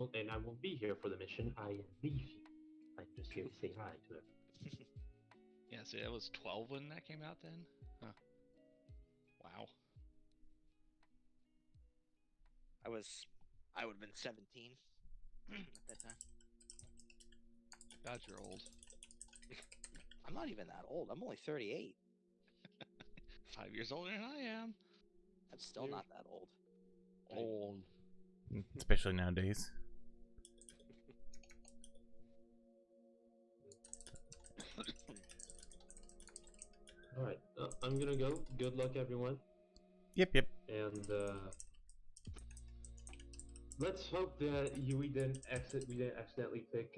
Well, and I won't be here for the mission. I am leaving. I'm just here to say hi to everyone. Yeah, so that was 12 when that came out then? Huh. Wow. I would have been 17 at that time. God, you're old. I'm not even that old. I'm only 38. 5 years older than I am. I'm still not that old. Old. Especially nowadays. All right, I'm gonna go. Good luck, everyone. Yep. And let's hope that we didn't accidentally pick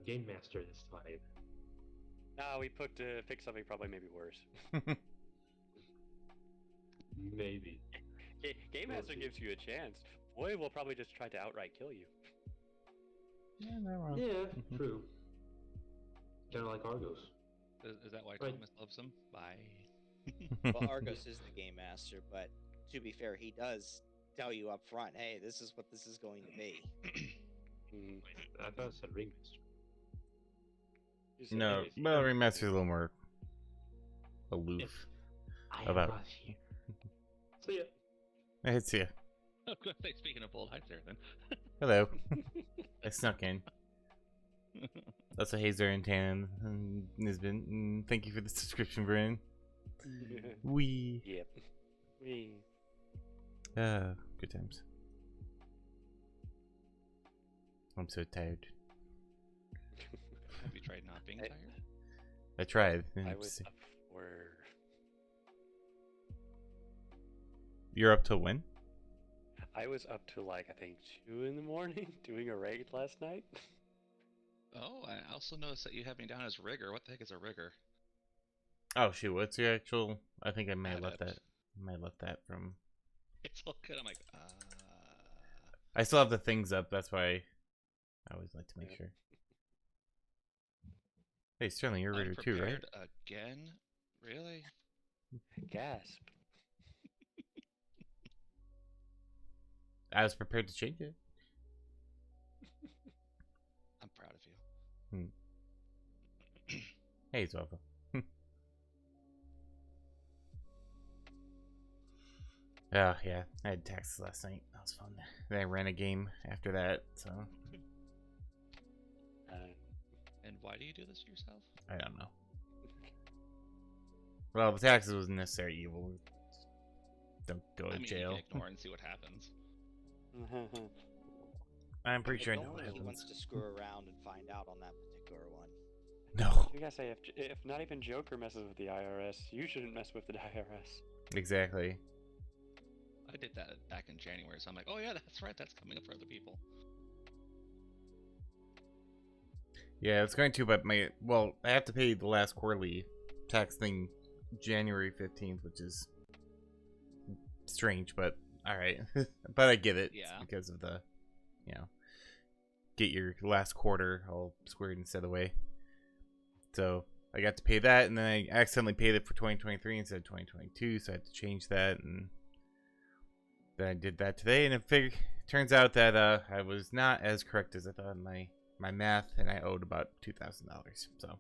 Game Master this time. No, we picked something probably maybe worse. Maybe. Game Master gives you a chance. Boy will probably just try to outright kill you. Yeah, not wrong. Yeah, true. Kind of like Argos. Is that why Right. Thomas loves him? Bye. Well, Argos is the game master, but to be fair, he does tell you up front, hey, this is what this is going to be. I thought it said Ringmaster. No, well, Remaster's a little more aloof. I About- am not here. So yeah. It's you. I was gonna say, speaking of old, hi there then. Hello. I snuck in. That's a Hazer and Tannen and Nisbin. Thank you for the subscription, Brandon. We. Yep. Good times. I'm so tired. Have you tried not being tired? I tried. I was up for... You're up till when? I was up to like, I think 2 in the morning doing a raid last night. Oh, I also noticed that you have me down as rigger. What the heck is a rigger? Oh shoot, what's your actual? I think I may have left Adept. that. Might have left that from. It's all good. I'm like, I still have the things up. That's why I always like to make sure. Hey, Sterling, you're ready too, right? unprepared again? Really? Gasp. I was prepared to change it. I'm proud of you. Hey, it's welcome. Oh yeah, I had taxes last night. That was fun. Then I ran a game after that, so And why do you do this to yourself? I don't know. Well, the taxes was necessary evil. Don't go to I mean, jail. you can ignore it and see what happens. I'm pretty sure I If know what only he wants happens. to screw around and find out on that particular one. No, You gotta say, if not even Joker messes with the IRS, you shouldn't mess with the IRS. exactly. I did that back in January, so I'm like, oh yeah, that's right, that's coming up for other people. Yeah, it's going to, but I have to pay the last quarterly tax thing January 15th, which is strange, but alright. But I get it. Yeah. It's because of the, get your last quarter all squared instead away. So I got to pay that, and then I accidentally paid it for 2023 instead of 2022, so I had to change that, and then I did that today, and it turns out that I was not as correct as I thought in my math, and I owed about $2,000. So Well,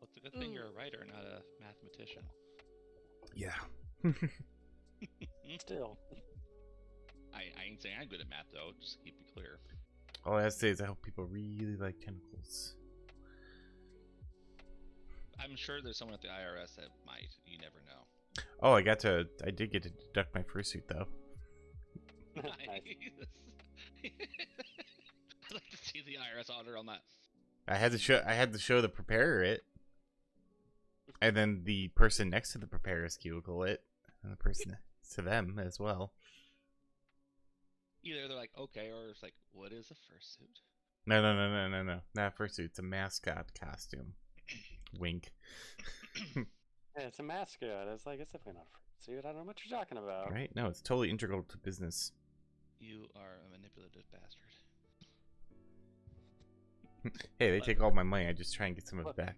it's a good thing you're a writer, not a mathematician. yeah. Still. I ain't saying I'm good at math, though, just to keep it clear. All I have to say is I hope people really like tentacles. I'm sure there's someone at the IRS that might. You never know. Oh, I did get to deduct my fursuit though. Nice. I'd like to see the IRS auditor on that. I had to show the preparer it, and then the person next to the preparer's cubicle it, and the person to them as well. Either they're like, okay, or it's like, what is a fursuit? No, not fursuit. It's a mascot costume. Wink. Yeah, it's a mascot. It's definitely not a fursuit. I don't know what you're talking about. Right? No, it's totally integral to business. You are a manipulative bastard. Hey, they take all my money. I just try and get some of it back.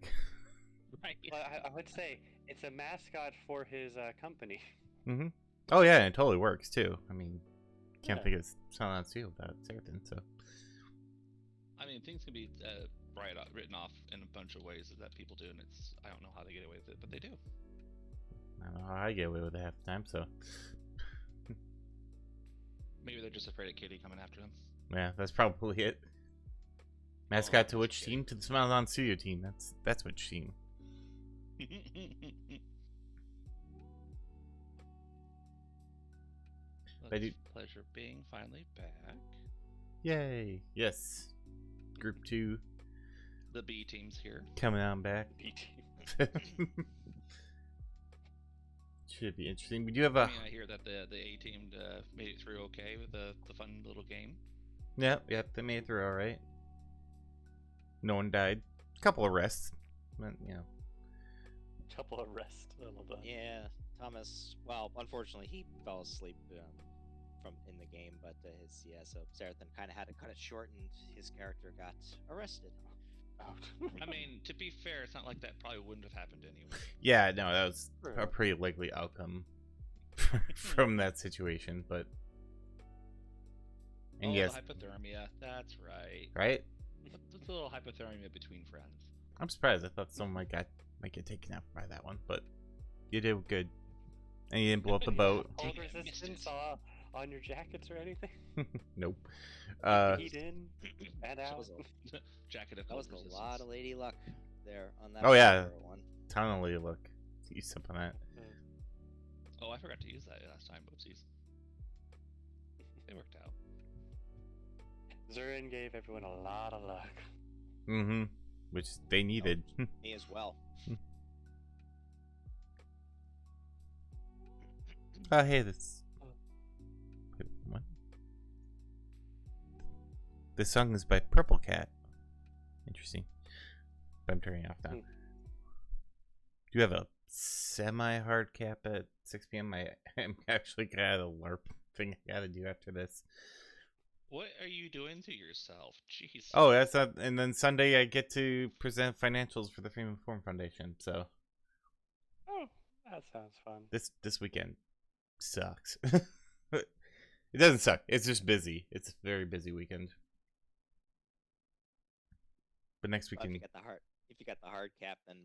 Right. Well, I would say it's a mascot for his company. Oh yeah, and it totally works too. I mean, can't Yeah. think of Silent Seal without Seraphim, so. I mean, things can be written off in a bunch of ways that people do, and I don't know how they get away with it, but they do. I don't know how I get away with it half the time, so. Maybe they're just afraid of Kitty coming after them. Yeah, that's probably it. Mascot to that's which okay. team? To the Smile on Studio team. That's which team. Well, it's a pleasure being finally back. Yay! Yes. Group 2 The B team's here. coming on back. B team. Should be interesting. We do have a. I mean, I hear that the A team made it through okay with the fun little game. Yep, they made it through alright. No one died. Couple of rests. But, you know. Couple of rest. Well done. Yeah, Thomas. Well, unfortunately, he fell asleep from in the game, but so Seraphim kind of had to cut it short, and his character got arrested. I mean, to be fair, it's not like that probably wouldn't have happened anyway. Yeah, no, that was True. a pretty likely outcome from that situation, but. And yes, The hypothermia. That's right. right? It's a little hypothermia between friends. I'm surprised. I thought someone might get taken out by that one, but you did good. And you didn't blow up the boat. Cold Damn, missed resistance it. on your jackets or anything? Nope. Heat in and That out. was Jacket of that was cold a resistance. lot of lady luck there on that. Oh, yeah. particular one. Ton of lady luck. Use something on that. Oh, I forgot to use that last time. Oopsies. It worked out. Zurin gave everyone a lot of luck. Mm-hmm. Which they needed. Me as well. Oh, hey, this. Wait, what? This song is by Purple Cat. Interesting. But I'm turning it off now. Hmm. Do you have a semi-hard cap at 6 p.m.? I'm actually got a LARP thing I gotta do after this. What are you doing to yourself? Jeez. Oh, that's not. And then Sunday I get to present financials for the Freedom Forum Foundation. So Oh, that sounds fun. this weekend sucks. It doesn't suck. It's just busy. It's a very busy weekend. But next Well, weekend, if you got the hard cap, then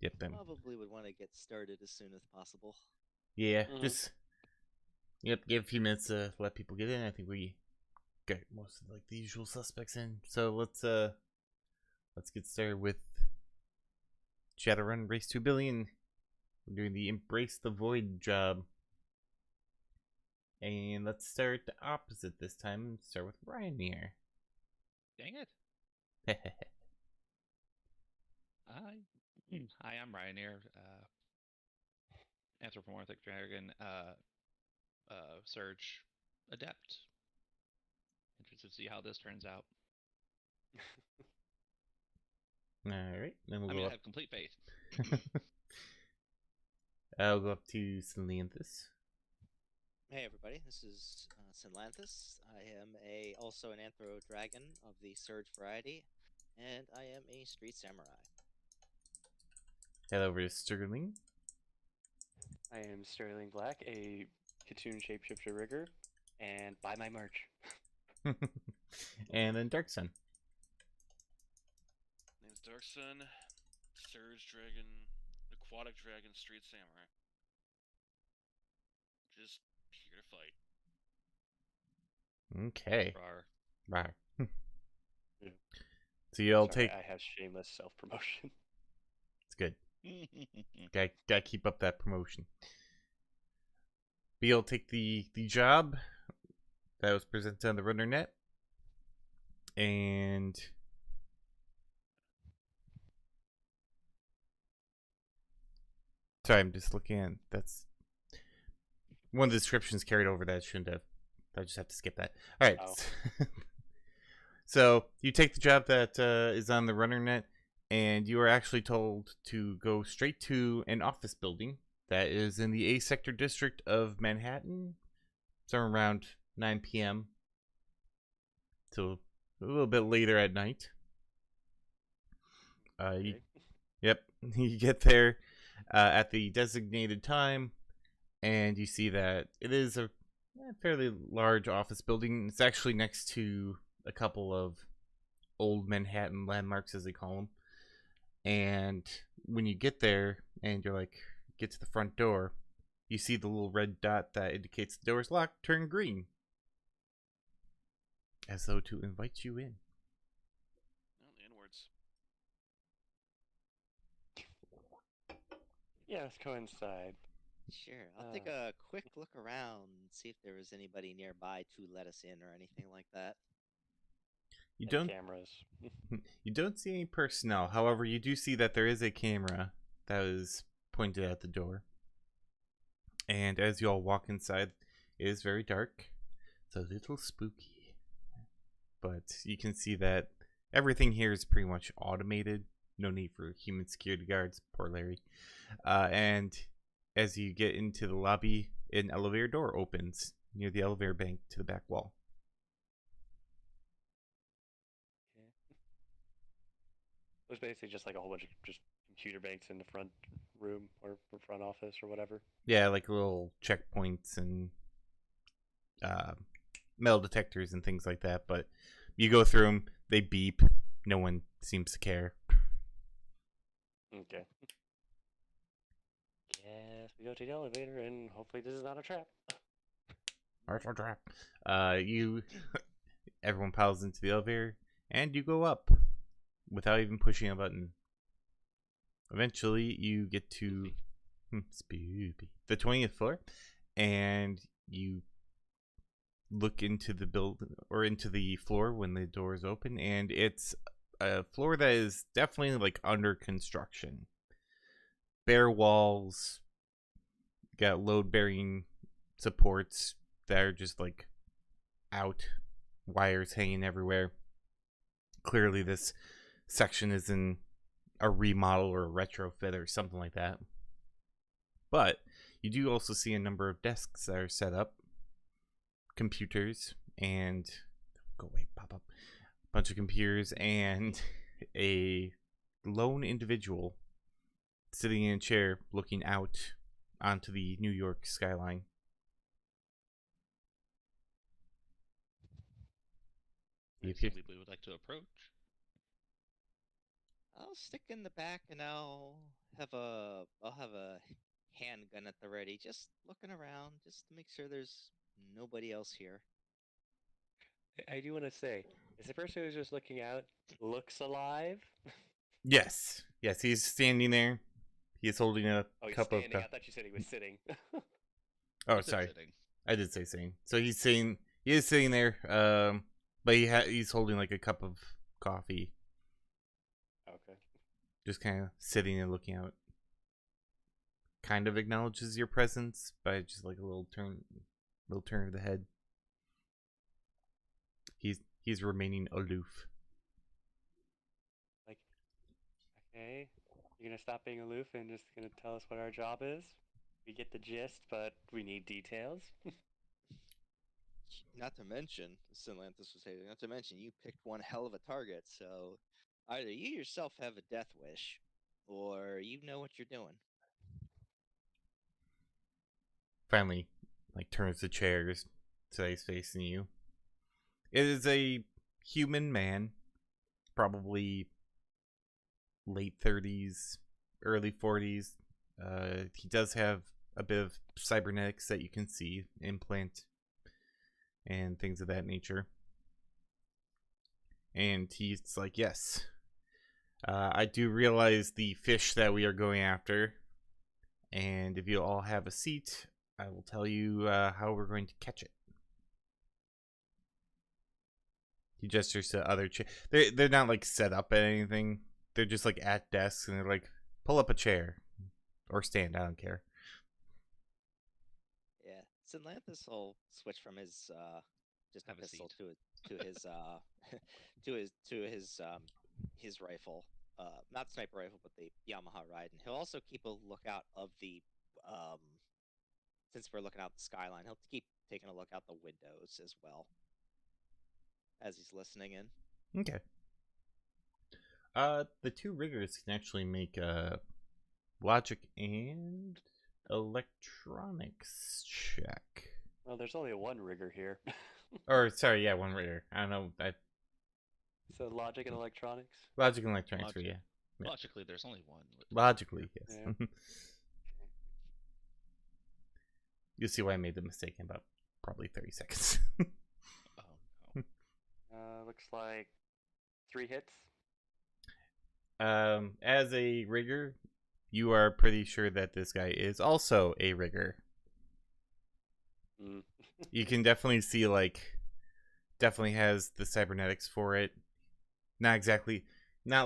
yep. Then probably would want to get started as soon as possible. yeah, Mhm. just give a few minutes to let people get in. I think we got most of like the usual suspects in. So let's get started with Shadowrun Race 2 Billion. We're doing the Embrace the Void job. And let's start the opposite this time. Start with Ryan here. Dang it. Hi, I'm Ryanair, anthropomorphic dragon, Surge adept. Interested to see how this turns out. Alright, then we'll I go mean, I up. have complete faith. I'll go up to Synlanthus. Hey everybody, this is Synlanthus. I am also an Anthro Dragon of the Surge variety, and I am a Street Samurai. Head over to Sterling. I am Sterling Black, a Katoon shapeshifter rigger, and buy my merch. And then Dark Sun. Name's Dark Sun, Surge Dragon, Aquatic Dragon, Street Samurai. Just here to fight. Okay. Rar. Right. Yeah. So you'll Sorry, take. I have shameless self-promotion. It's good. Gotta keep up that promotion. But you'll take the job that was presented on the RunnerNet. And sorry, I'm just looking at that's one of the descriptions carried over that I shouldn't have. I just have to skip that. All right. Oh. So you take the job that is on the RunnerNet, and you are actually told to go straight to an office building that is in the A sector district of Manhattan. Somewhere around 9 p.m. So a little bit later at night. Okay. Yep, you get there at the designated time, and you see that it is a fairly large office building. It's actually next to a couple of old Manhattan landmarks, as they call them. And when you get there and you're like, get to the front door, you see the little red dot that indicates the door is locked turn green, as though to invite you in. Well, the inwards. Yeah, let's go inside. Sure. I'll take a quick look around and see if there was anybody nearby to let us in or anything like that. You And don't cameras. you don't see any personnel. However, you do see that there is a camera that is pointed at the door. And as you all walk inside, it is very dark. It's a little spooky. But you can see that everything here is pretty much automated. No need for human security guards. Poor Larry. And as you get into the lobby, an elevator door opens near the elevator bank to the back wall. It was basically just like a whole bunch of just computer banks in the front room or front office or whatever. Yeah, like little checkpoints and metal detectors and things like that. But you go through them, they beep. No one seems to care. Okay. Yes, we go to the elevator and hopefully this is not a trap. That's a trap. Everyone piles into the elevator and you go up without even pushing a button. Eventually, you get to the 20th floor, and you look into the building or into the floor when the door is open, and it's a floor that is definitely like under construction. Bare walls, got load-bearing supports that are just like out, wires hanging everywhere. Clearly, this section is in a remodel or a retrofit or something like that. But you do also see a number of desks that are set up, computers, and pop up, a bunch of computers, and a lone individual sitting in a chair looking out onto the New York skyline. Is there somebody we would like to approach? I'll stick in the back and I'll have a handgun at the ready, just looking around, just to make sure there's nobody else here. I do want to say, is the person who's just looking out looks alive? Yes, he's standing there. He's holding a Oh, he's cup standing. of. I thought you said he was sitting. Oh, Is it sorry, sitting? I did say sitting. So he is sitting there. But he's holding like a cup of coffee. Okay. Just kind of sitting and looking out. Kind of acknowledges your presence by just like a little turn of the head. He's remaining aloof. Like, okay, you're gonna stop being aloof and just gonna tell us what our job is? We get the gist, but we need details. Not to mention, Silanthus was saying, not to mention, you picked one hell of a target, so either you yourself have a death wish, or you know what you're doing. Finally, like turns the chairs so he's facing you. It is a human man, probably late 30s, early 40s. He does have a bit of cybernetics that you can see, implant and things of that nature. And he's like, yes, I do realize the fish that we are going after. And if you all have a seat, I will tell you how we're going to catch it. He gestures to other chairs. They're not like set up at anything. They're just like at desks, and they're like, pull up a chair or stand. I don't care. Yeah, Silanthus will switch from his just a Have a pistol seat. to his his rifle, not sniper rifle, but the Yamaha ride, and he'll also keep a lookout of the since we're looking out the skyline, he'll keep taking a look out the windows as well as he's listening in. Okay. The two riggers can actually make a logic and electronics check. Well, there's only one rigger here. Or sorry, yeah, one rigger. I don't know. So logic and electronics. Logic and electronics for Logic. you. Yeah. Logically, there's only one. Logically, yes. Yeah. You'll see why I made the mistake in about probably 30 seconds. Oh no. Looks like 3 hits. As a rigger, you are pretty sure that this guy is also a rigger. Mm. You can definitely see, like, definitely has the cybernetics for it. Not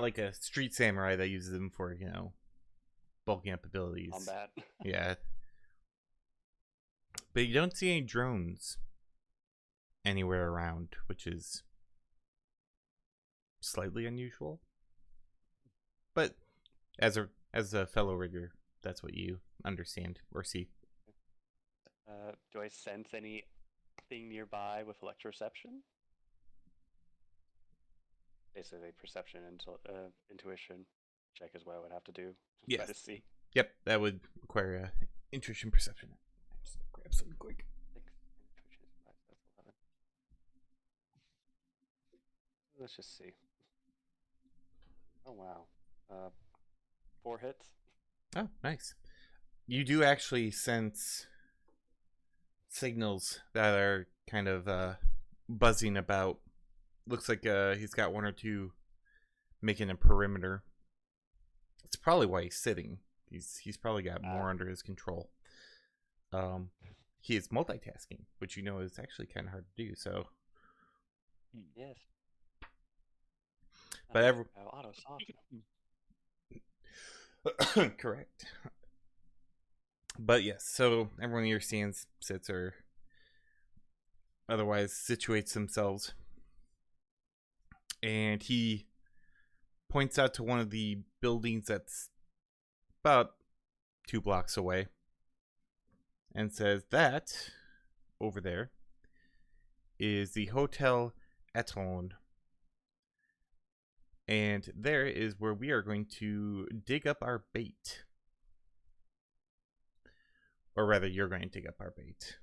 like a street samurai that uses them for, bulking up abilities. Combat. Yeah. But you don't see any drones anywhere around, which is slightly unusual. But as a fellow rigger, that's what you understand or see. Do I sense anything nearby with electroreception? Basically, perception and intuition check is what I would have to do to try Yes. to see. Yep, that would require intuition perception. Just grab something quick. 6 intuition is 5, that's 11. Let's just see. Oh wow, 4 hits. Oh, nice. You do actually sense signals that are kind of buzzing about. Looks like he's got 1 or 2 making a perimeter. It's probably why he's sitting. He's probably got more under his control. He is multitasking, which is actually kind of hard to do. So, Yes. But auto correct. But yes, so everyone here stands, sits, or otherwise situates themselves. And he points out to one of the buildings that's about 2 blocks away and says that over there is the Hotel Eton. And there is where we are going to dig up our bait. Or rather, you're going to dig up our bait.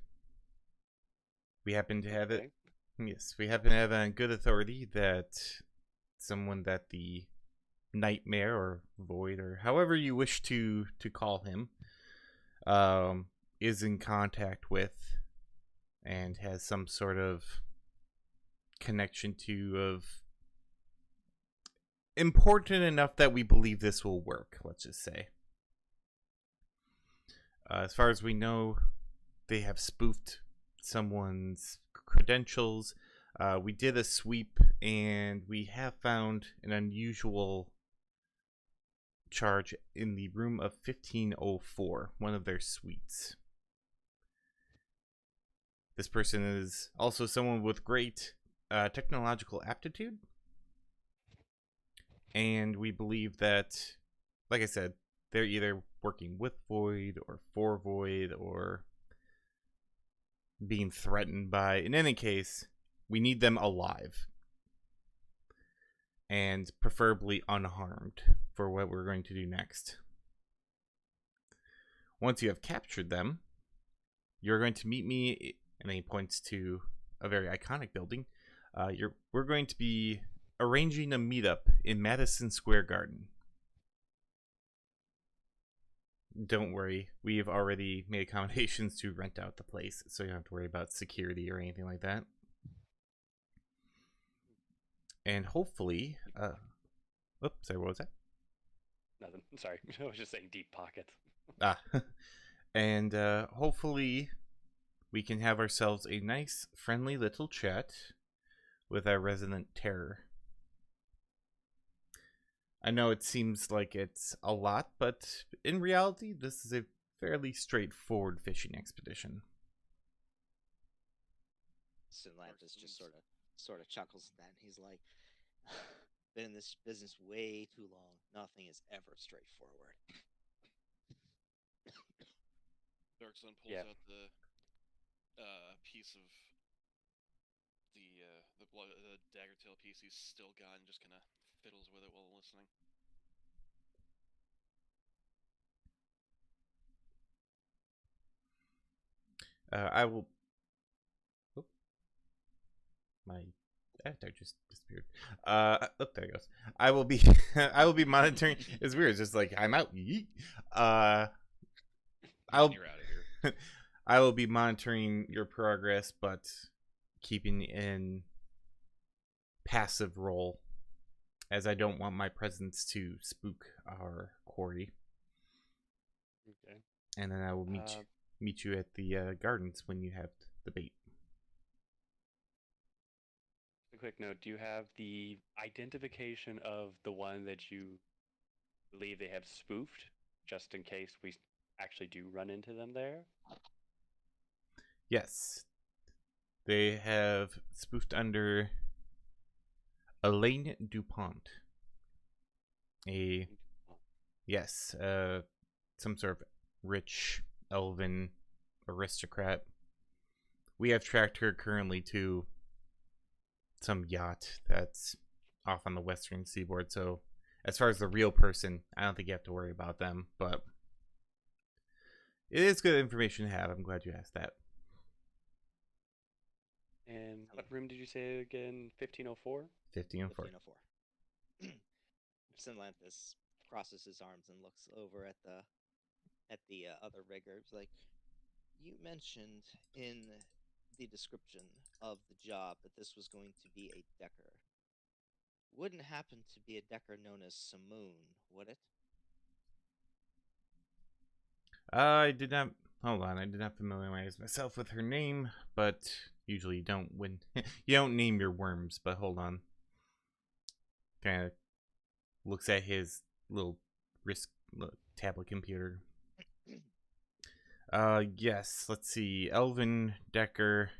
We happen to have it. Yes, we happen to have on good authority that someone that the Nightmare or Void or however you wish to call him is in contact with and has some sort of connection to of important enough that we believe this will work, let's just say. As far as we know, they have spoofed someone's credentials. We did a sweep and we have found an unusual charge in the room of 1504, one of their suites. This person is also someone with great technological aptitude. And we believe that, like I said, they're either working with Void or for Void or being threatened by. In any case, we need them alive. And preferably unharmed for what we're going to do next. Once you have captured them, you're going to meet me, and he points to a very iconic building. We're going to be arranging a meetup in Madison Square Garden. Don't worry, we've already made accommodations to rent out the place, so you don't have to worry about security or anything like that. And hopefully, oops, sorry, what was that? Nothing. Sorry, I was just saying deep pockets. And hopefully we can have ourselves a nice, friendly little chat with our resident terror. I know it seems like it's a lot, but in reality, this is a fairly straightforward fishing expedition. Synlantis just sort of chuckles at that, and he's like, "Been in this business way too long. Nothing is ever straightforward." Darkson pulls out the piece of the dagger tail piece he's still got and just kind of fiddles with it while listening. I will My avatar just disappeared. Oh, there it goes. I will be I will be monitoring. It's weird. It's just like I'm out. Yeet. I'll You're out of here. I will be monitoring your progress, but keeping in passive role, as I don't want my presence to spook our quarry. Okay. And then I will meet you at the gardens when you have the bait. A quick note: do you have the identification of the one that you believe they have spoofed, just in case we actually do run into them there? Yes, they have spoofed under Elaine DuPont. Yes, some sort of rich elven aristocrat. We have tracked her currently to some yacht that's off on the western seaboard. So, as far as the real person, I don't think you have to worry about them. But it is good information to have. I'm glad you asked that. And what room did you say again? 1504? 1504. 1504. Synlanthus crosses his arms and looks over at the other riggers. Like, you mentioned in the description of the job that this was going to be a decker. Wouldn't happen to be a decker known as Simoon, would it? I did not. Hold on, I did not familiarize myself with her name, but usually you don't when you don't name your worms. But hold on, kind of looks at his little wrist tablet computer. Yes. Let's see. Elvin Decker.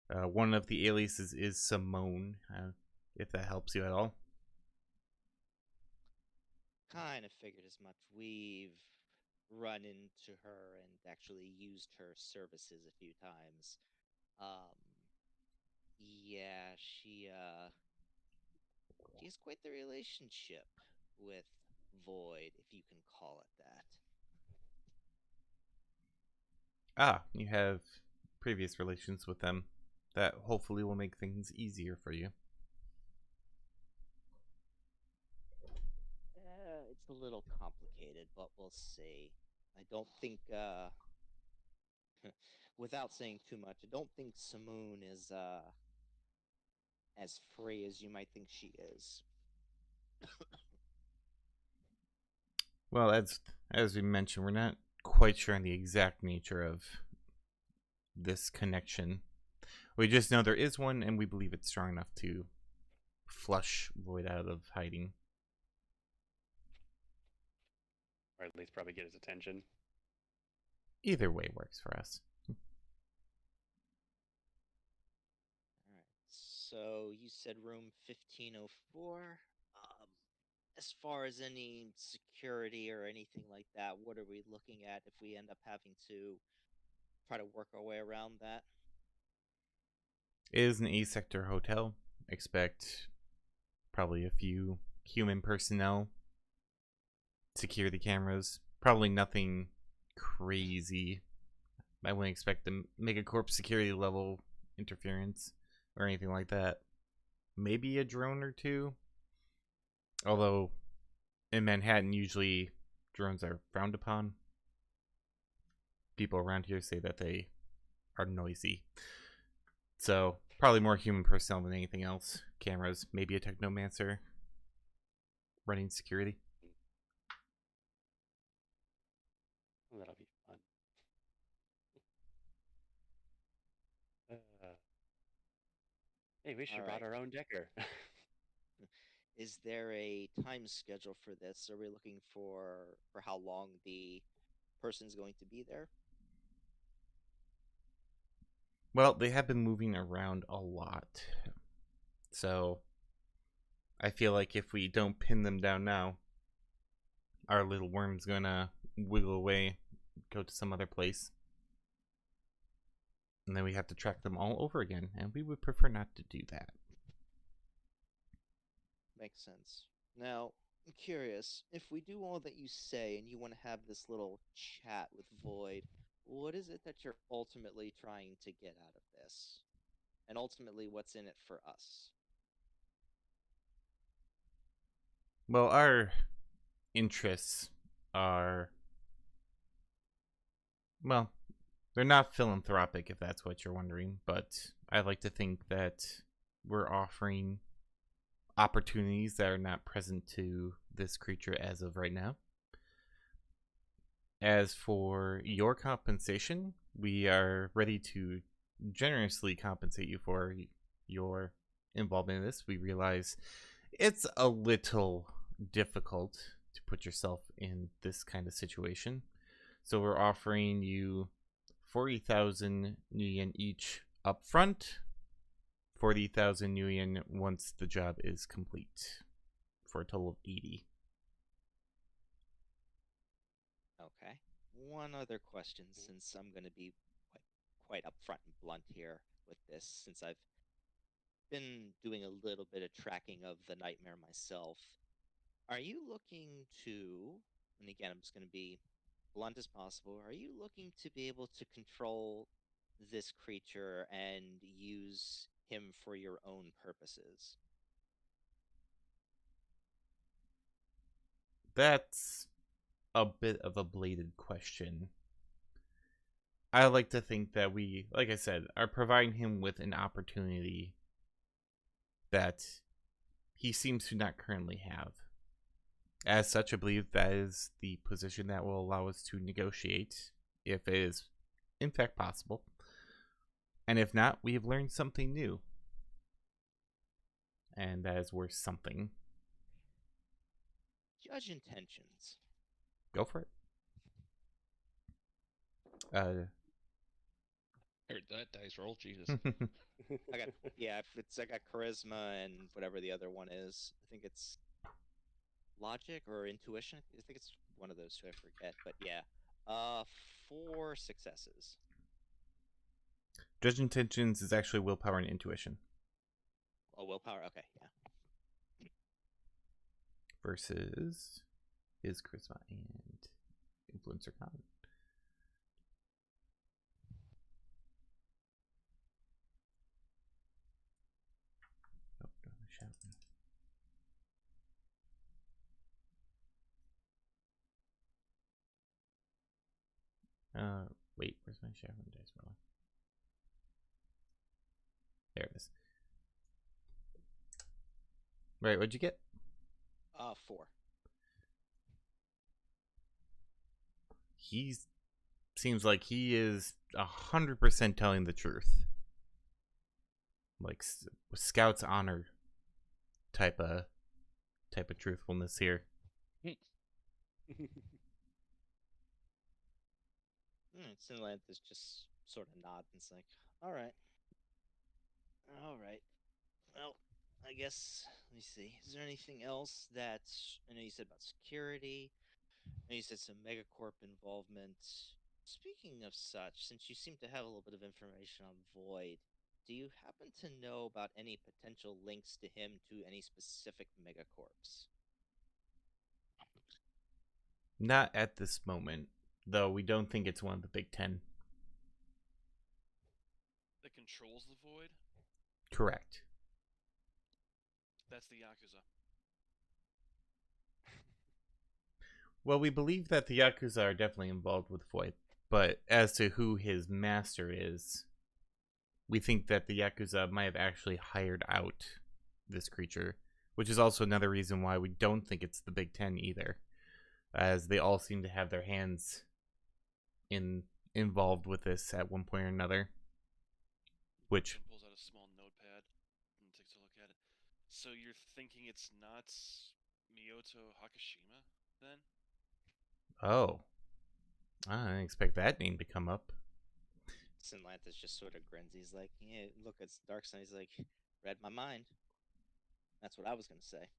One of the aliases is Simone. If that helps you at all. Kind of figured as much. We've run into her and actually used her services a few times. Yeah, she has quite the relationship with Void, if you can call it that. Ah, you have previous relations with them. That hopefully will make things easier for you. It's a little complicated, but we'll see. I don't think, without saying too much, I don't think Simoon is, as free as you might think she is. Well, as we mentioned, we're not quite sure on the exact nature of this connection. We just know there is one, and we believe it's strong enough to flush Void out of hiding. Or at least probably get his attention. Either way works for us. Alright, so you said room 1504. As far as any security or anything like that, what are we looking at if we end up having to try to work our way around that? It is an A-sector hotel. Expect probably a few human personnel. Security cameras. Probably nothing crazy. I wouldn't expect the Megacorp security level interference or anything like that. Maybe a drone or two. Although in Manhattan, usually drones are frowned upon. People around here say that they are noisy. So probably more human personnel than anything else. Cameras, maybe a technomancer running security. That'll be fun. Hey, we should have brought our own decker. Is there a time schedule for this? Are we looking for how long the person's going to be there? Well, they have been moving around a lot. So I feel like if we don't pin them down now, our little worm's gonna wiggle away, go to some other place. And then we have to track them all over again, and we would prefer not to do that. Makes sense. Now, I'm curious, if we do all that you say and you want to have this little chat with Void, what is it that you're ultimately trying to get out of this? and ultimately what's in it for us. Well, our interests are, well, they're not philanthropic, if that's what you're wondering, but I like to think that we're offering opportunities that are not present to this creature as of right now. As for your compensation, we are ready to generously compensate you for your involvement in this. We realize it's a little difficult to put yourself in this kind of situation. So we're offering you 40,000 nuyen each up front, 40,000 nuyen once the job is complete, for a total of 80. Okay. One other question, since I'm going to be quite upfront and blunt here with this, since I've been doing a little bit of tracking of the nightmare myself. Are you looking to, and again, I'm just going to be blunt as possible, are you looking to be able to control this creature and use him for your own purposes? That's a bit of a bladed question. I like to think that we, like I said, are providing him with an opportunity that he seems to not currently have. As such, I believe that is the position that will allow us to negotiate, if it is in fact possible. And if not, we have learned something new. And that is worth something. Judge intentions. Go for it. Heard that dice roll, Jesus. I got charisma and whatever the other one is. I think it's logic or intuition. I think it's one of those two. I forget, but yeah. 4 successes. Judge intentions is actually willpower and intuition. Oh, willpower. Okay, yeah. Versus his charisma and influence or con. Oh, don't shout me. Wait, where's my Shadowrun dice rolling? There it is. Right, what'd you get? 4. He seems like he is 100% telling the truth. Like Scout's honor type of truthfulness here. Sinlanthus just sort of nods and it's like, all right. Well, I guess, let me see. Is there anything else that, I know you said about security, I know you said some megacorp involvement. Speaking of such, since you seem to have a little bit of information on Void, do you happen to know about any potential links to him to any specific megacorps? Not at this moment, though we don't think it's one of the Big 10. That controls the void? Correct. That's the Yakuza. Well, we believe that the Yakuza are definitely involved with Void, but as to who his master is, we think that the Yakuza might have actually hired out this creature, which is also another reason why we don't think it's the Big 10 either, as they all seem to have their hands involved with this at one point or another. Which Jim pulls out a small notepad and takes a look at it. So you're thinking it's not Miyoto Hakashima, then? Oh, I didn't expect that name to come up. Sinlanthus just sort of grins. He's like, yeah, look, it's Darkson. He's like, read my mind. That's what I was going to say.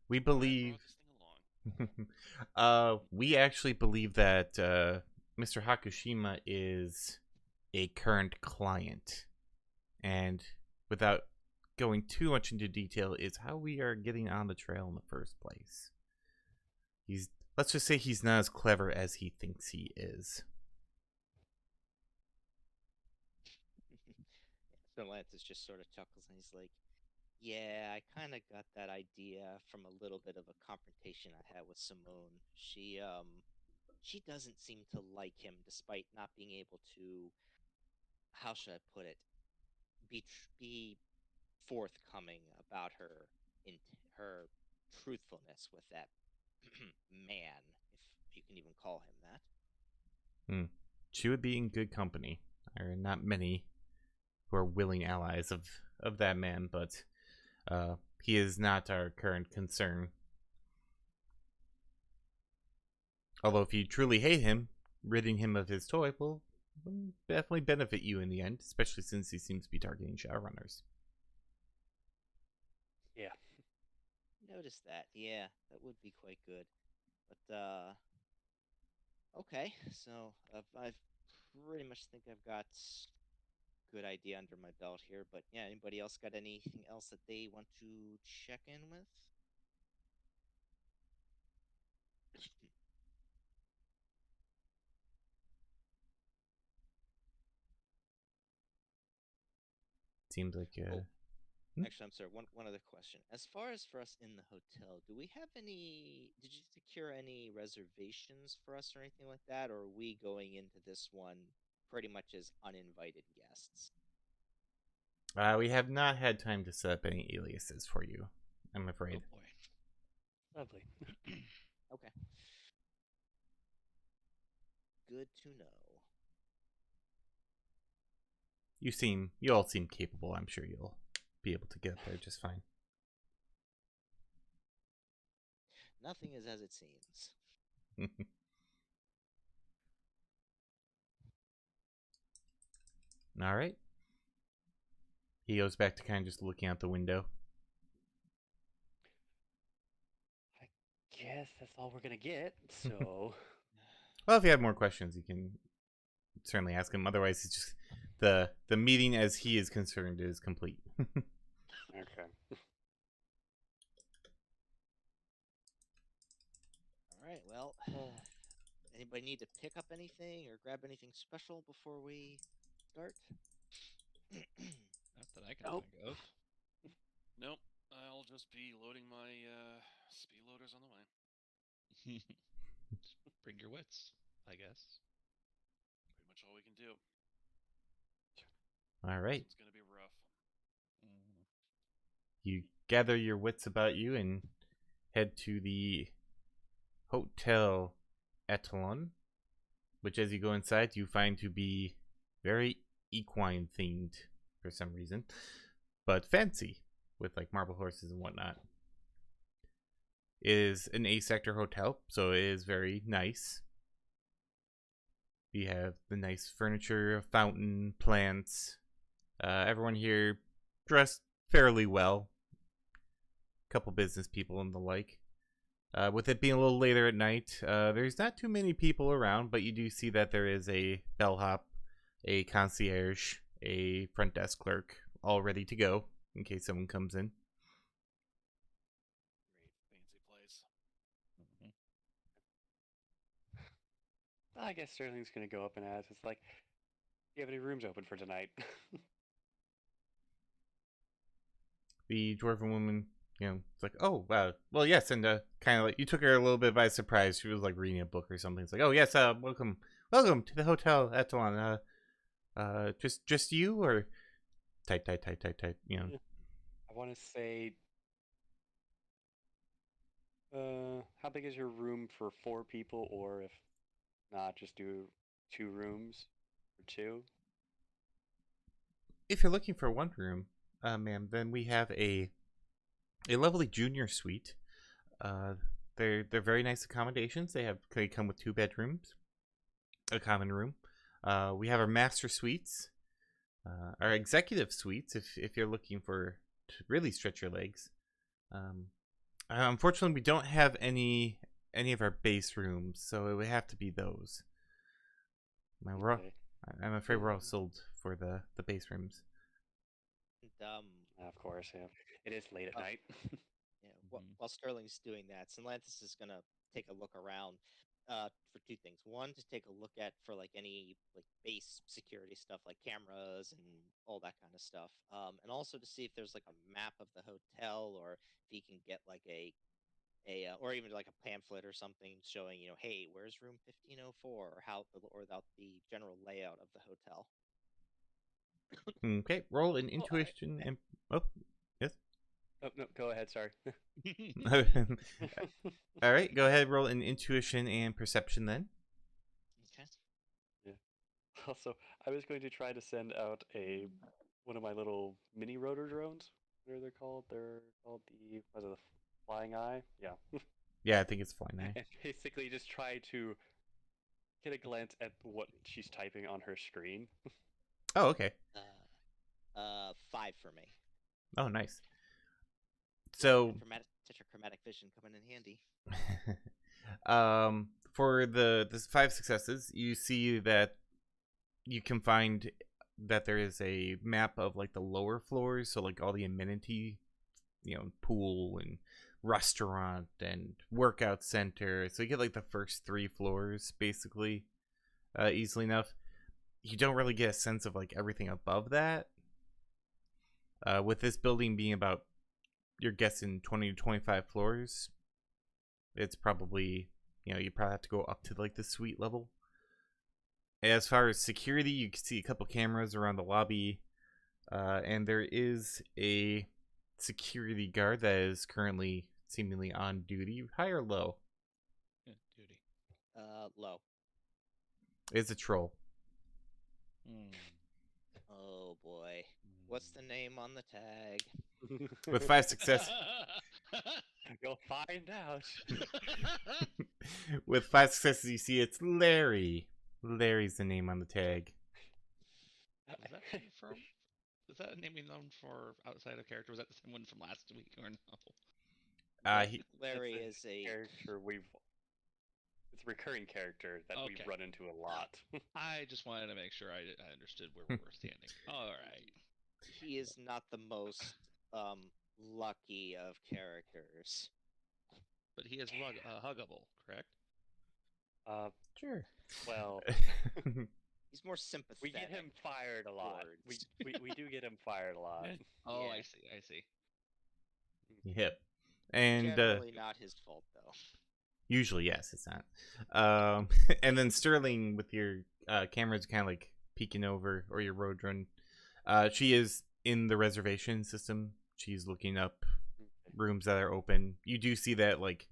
We That's why I believe... brought this thing along. we actually believe that Mr. Hakushima is a current client. And without going too much into detail, is how we are getting on the trail in the first place. Let's just say he's not as clever as he thinks he is. Stellantis just sort of chuckles and he's like, "Yeah, I kind of got that idea from a little bit of a confrontation I had with Simone. She doesn't seem to like him despite not being able to, how should I put it, be forthcoming about in her truthfulness with that man, if you can even call him that." She would be in good company. There are not many who are willing allies of that man, but he is not our current concern. Although if you truly hate him, ridding him of his toy will definitely benefit you in the end, especially since he seems to be targeting Shadowrunners. Yeah. Notice that. Yeah, that would be quite good. But okay, so I've pretty much think I've got a good idea under my belt here. But yeah, anybody else got anything else that they want to check in with? Seems like Oh, Hmm? actually, I'm sorry. One other question. As far as for us in the hotel, do we have any? Did you secure any reservations for us or anything like that, or are we going into this one pretty much as uninvited guests? we have not had time to set up any aliases for you, I'm afraid. Oh boy. Lovely. Okay. Good to know. You all seem capable. I'm sure you'll be able to get there just fine. Nothing is as it seems. All right. He goes back to kind of just looking out the window. I guess that's all we're gonna get. So Well, if you have more questions, you can certainly ask him. Otherwise, it's just the meeting, as he is concerned, is complete. okay. All right. Well, anybody need to pick up anything or grab anything special before we start? Not that I can Nope. think of. Nope. I'll just be loading my speed loaders on the way. Just bring your wits, I guess. Pretty much all we can do. All right. It's gonna be rough. You gather your wits about you and head to the Hotel Etalon, which, as you go inside, you find to be very equine themed for some reason, but fancy with like marble horses and whatnot. It is an A-sector hotel, so it is very nice. You have the nice furniture, fountain, plants. Everyone here dressed fairly well. Couple business people and the like. With it being a little later at night, there's not too many people around, but you do see that there is a bellhop, a concierge, a front desk clerk, all ready to go in case someone comes in. Great fancy place. I guess Sterling's gonna go up and ask. It's like, do you have any rooms open for tonight? The dwarven woman, it's like, oh, wow. Well, yes, and kind of like, you took her a little bit by surprise. She was like reading a book or something. It's like, oh, yes, welcome to the Hotel Etalon. Just you, or type, I want to say, how big is your room for 4 people, or if not, just do 2 rooms for 2? If you're looking for one room, ma'am, then we have a lovely junior suite. They're very nice accommodations. They come with 2 bedrooms, a common room. We have our master suites, our executive suites. If you're looking to really stretch your legs. Unfortunately, we don't have any of our base rooms, so it would have to be those. Okay. I'm afraid we're all sold for the base rooms. And, Of course, yeah. It is late at night. yeah, while Sterling's doing that, Stellantis is gonna take a look around for 2 things. One, to take a look at for like any like base security stuff like cameras and all that kind of stuff. And also to see if there's like a map of the hotel, or if he can get like a or even like a pamphlet or something showing, hey, where's room 1504, or the general layout of the hotel. Okay, roll an intuition and oh, yes. Oh, no, go ahead. Sorry. All right, go ahead. Roll an intuition and perception then. Okay. Also, I was going to try to send out one of my little mini rotor drones. What are they called? They're called the flying eye? Yeah. Yeah, I think it's flying eye. And basically just try to get a glance at what she's typing on her screen. Oh, okay. 5 for me. Oh, nice. So, Such a chromatic vision coming in handy. for the 5 successes, you see that you can find that there is a map of like the lower floors, so like all the amenity, pool and restaurant and workout center. So you get like the first 3 floors basically easily enough. You don't really get a sense of like everything above that. With this building being about, you're guessing 20 to 25 floors, it's probably, you probably have to go up to like the suite level. As far as security, you can see a couple cameras around the lobby, and there is a security guard that is currently seemingly on duty. High or low? Yeah, duty. Low. It's a troll. Oh boy. What's the name on the tag? With 5 success. You'll find out. With 5 successes, you see it's Larry. Larry's the name on the tag. Is that a name we known for outside of character? Was that the same one from last week or no? Larry is a character it's a recurring character that we've run into a lot. I just wanted to make sure I understood where we were standing. All right. He is not the most lucky of characters. But he is huggable, correct? Sure. Well, he's more sympathetic. We get him fired a lot. We do get him fired a lot. Oh, Yeah. I see. Yep. And generally not his fault though. Usually, yes, it's not. And then Sterling, with your cameras kind of like peeking over, or your road run, she is in the reservation system. She's looking up rooms that are open. You do see that like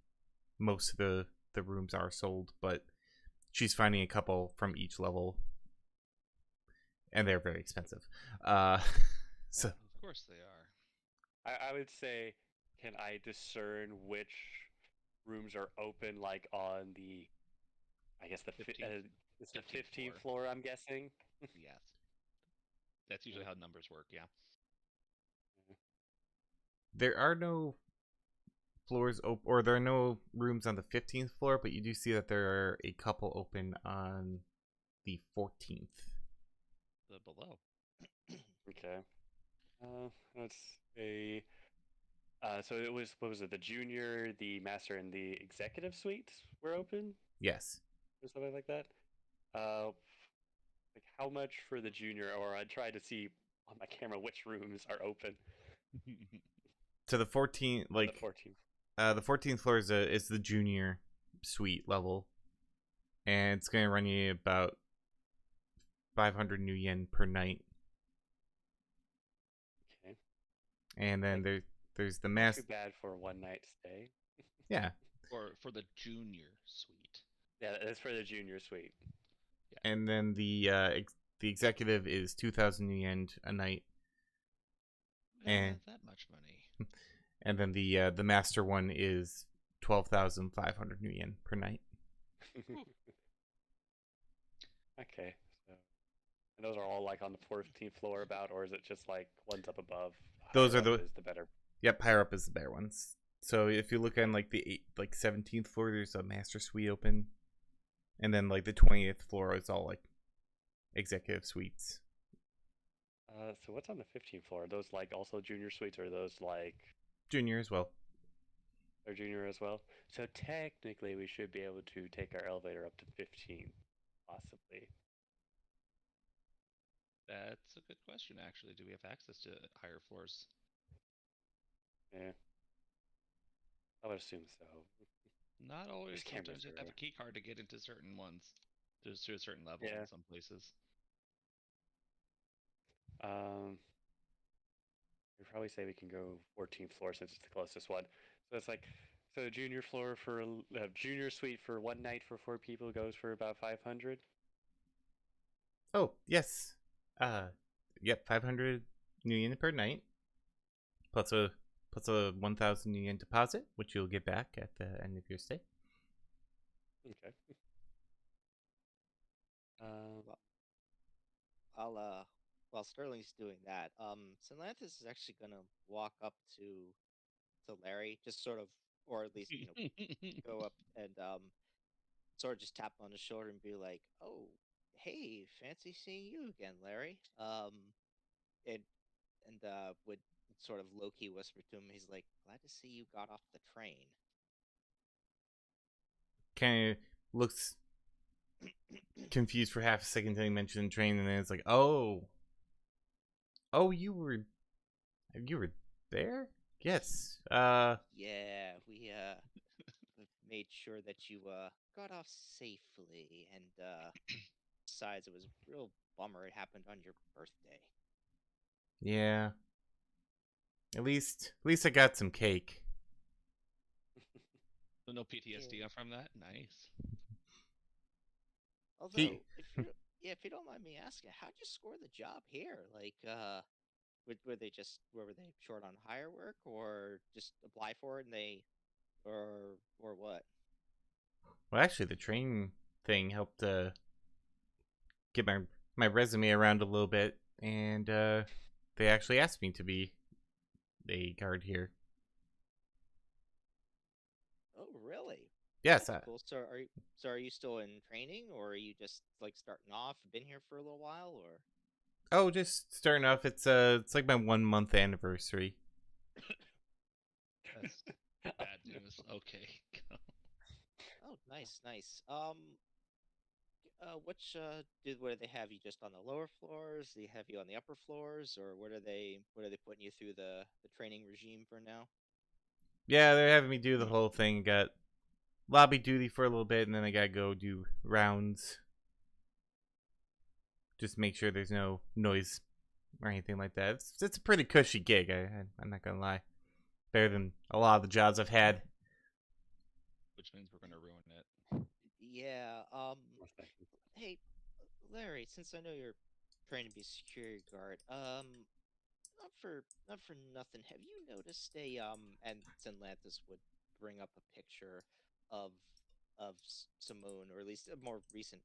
most of the rooms are sold, but she's finding a couple from each level, and they're very expensive. So Of course they are. I would say, can I discern which rooms are open, like on the, I guess the 15th floor, I'm guessing? Yes. That's usually how numbers work, yeah. there are no floors open, or there are no rooms on the 15th floor, but you do see that there are a couple open on the 14th. The below. Okay. Let's see. So it was, what was it? The junior, the master, and the executive suite were open, Yes. or something like that. Like how much for the junior? Or I tried to see on my camera which rooms are open. To the 14th, like the 14th. the 14th floor is the junior suite level, and it's gonna run you about 500 new yen per night. Okay. And then there's the Not master. too bad for a one night stay. Yeah. For the junior suite. Yeah, that's for the junior suite. Yeah. And then the executive is 2,000 new yen a night. And that much money. And then the master one is 12,500 new yen per night. Okay, so and those are all like on the 14th floor about, or is it just like ones up above? Those are is the better. Yep, higher up is the better ones. So if you look on like the 17th floor, there's a master suite open, and then like the 20th floor is all like executive suites. So what's on the 15th floor? Are those like also junior suites, or are those like Junior as well? They're junior as well. So technically, we should be able to take our elevator up to 15, possibly. That's a good question, actually. Do we have access to higher floors? Yeah. I would assume so. Not always. There's cameras Sometimes you have to have a everywhere. key card to get into certain ones. Just to a certain level Yeah. in some places. We probably say we can go 14th floor since it's the closest one. So it's like, so junior floor for junior suite for one night for 4 people goes for about 500. Oh, yes. Yep, 500 new yen per night. Plus a 1,000 yen deposit, which you'll get back at the end of your stay. Okay. Well, while Sterling's doing that, Silanthus is actually gonna walk up to Larry, just sort of, or at least go up and sort of just tap him on the shoulder and be like, "Oh, hey, fancy seeing you again, Larry." And would sort of low key whisper to him, he's like, "Glad to see you got off the train." Kind of looks confused for half a second until you mention the train, and then it's like, oh, you were there? Yes. Yeah, we made sure that you got off safely, and besides, it was a real bummer it happened on your birthday. Yeah. At least I got some cake. So no PTSD Yeah. from that? Nice. Although, if you don't mind me asking, how'd you score the job here? Like, were they short on hire work, or just apply for it and they, or what? Well, actually, the train thing helped get my resume around a little bit, and they actually asked me to be a guard here. Oh, really? Yes. That's cool. So are you still in training, or are you just like starting off? Been here for a little while, or? Oh, just starting off. It's like my 1 month anniversary. That's bad news. Okay. Oh, nice, nice. Where do they have you just on the lower floors? Do they have you on the upper floors, or what are they putting you through the training regime for now? Yeah, they're having me do the whole thing. Got lobby duty for a little bit, and then I gotta go do rounds. Just make sure there's no noise or anything like that. It's a pretty cushy gig. I'm not gonna lie. Better than a lot of the jobs I've had. Which means we're gonna ruin it. Yeah. Most likely. Hey, Larry, since I know you're trying to be a security guard, not for nothing. Have you noticed and Zenlanthus would bring up a picture of Simone, or at least a more recent,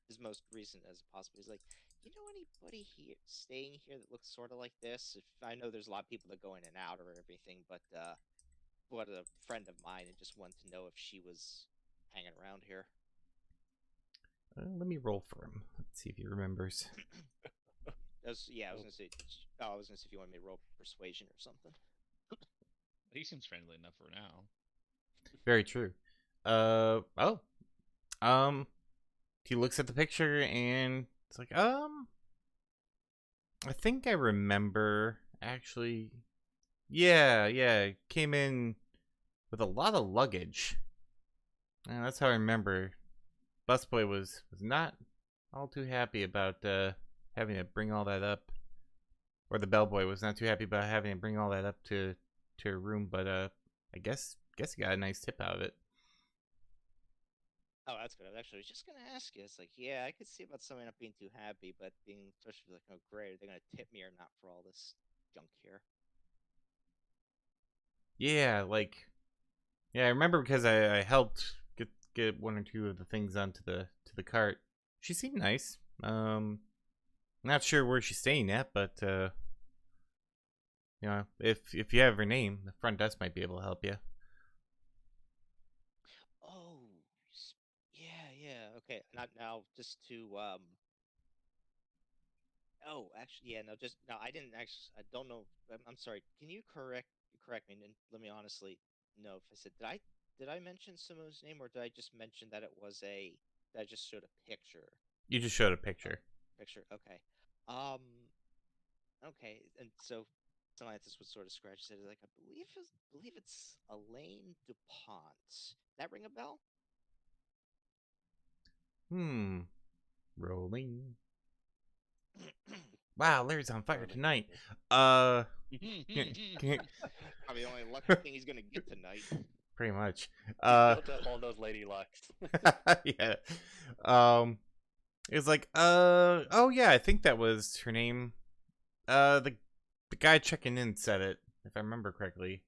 as most recent as possible. He's like, you know anybody here staying here that looks sort of like this? If I know there's a lot of people that go in and out or everything, but what a friend of mine and just wanted to know if she was hanging around here. Let me roll for him. Let's see if he remembers. I was gonna say, if you wanted me to roll persuasion or something. He seems friendly enough for now. Very true. He looks at the picture and it's like, I think I remember actually. Yeah, came in with a lot of luggage. And that's how I remember. Busboy was not all too happy about having to bring all that up. Or the bellboy was not too happy about having to bring all that up to her room, but I guess he got a nice tip out of it. Oh, that's good. I was just gonna ask you. It's like, yeah, I could see about somebody not being too happy, but being especially like, oh, great, are they gonna tip me or not for all this junk here? Yeah, I remember because I helped get one or two of the things onto the cart. She seemed nice. Not sure where she's staying at, but if you have her name, the front desk might be able to help you. Oh, yeah. Okay, not now. Just to Oh, actually, yeah. No, just no. I didn't actually. I don't know. I'm sorry. Can you correct me and let me honestly know if I said did I mention Simo's name, or did I just mention that it was a that I just showed a picture? You just showed a picture. Picture. Okay. Okay, and so Scientist would sort of scratch his head, like, I believe it's Elaine DuPont. That ring a bell? Rolling. Wow, Larry's on fire Rolling tonight. paper. Probably the only lucky thing he's gonna get tonight. Pretty much. Built up all those lady lucks. Yeah. It was like, oh yeah, I think that was her name. The guy checking in said it, if I remember correctly.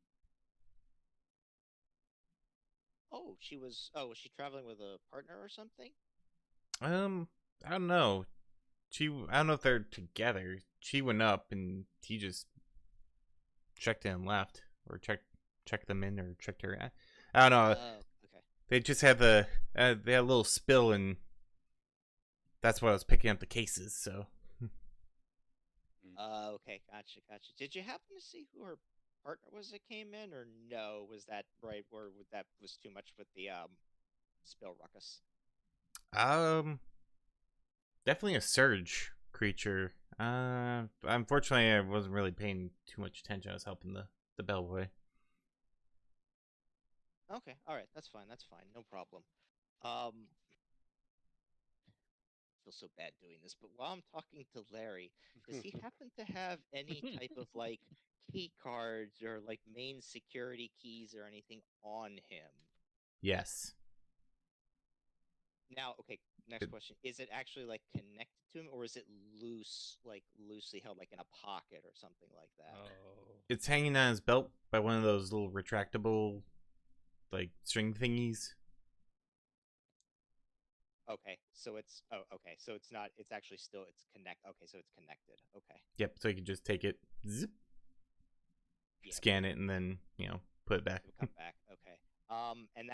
Oh, was she traveling with a partner or something? I don't know. I don't know if they're together. She went up and he just checked in and left, or checked them in, or checked her. I don't know. Oh, okay. They just had they had a little spill, and that's why I was picking up the cases. So Okay, gotcha. Did you happen to see who her partner was that came in, or no? Was that right, or that was too much with the spill ruckus? definitely a surge creature. Unfortunately, I wasn't really paying too much attention. I was helping the bellboy. Okay, all right, that's fine. No problem. Feel so bad doing this, but while I'm talking to Larry, does he happen to have any type of like key cards or like main security keys or anything on him? Yes. Now, okay, next question. Is it actually like connected to him, or is it loosely held like in a pocket or something like that? Oh. It's hanging on his belt by one of those little retractable, like, string thingies. Okay, so it's so it's not. It's actually still Okay, so it's connected. Okay. Yep. So you can just take it, zip, Yeah. scan it, and then put it back. It'll come back. Okay. And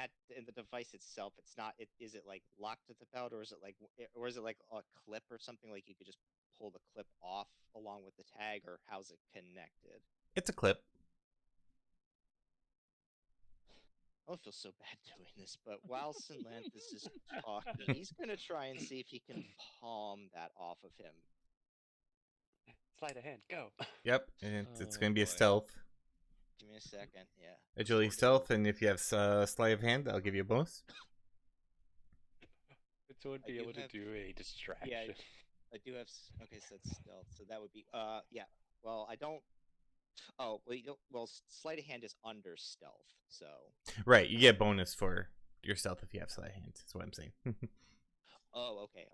the device itself, it's not. Is it like locked to the belt, or is it like a clip or something? Like you could just pull the clip off along with the tag, or how's it connected? It's a clip. I don't feel so bad doing this, but while Sinlanthus is talking, he's gonna try and see if he can palm that off of him. Sleight of hand, go. Yep. And it's Oh, going to be a boy. stealth. Give me a second. Yeah. Agility stealth, and if you have sleight of hand, I'll give you a bonus. It would be able to do a distraction. Yeah, I do have. Okay, so it's stealth. So that would be. Yeah. Well, I don't. Oh, well, sleight of hand is under stealth, so. Right, you get bonus for your stealth if you have sleight of hand. That's what I'm saying. Oh, okay.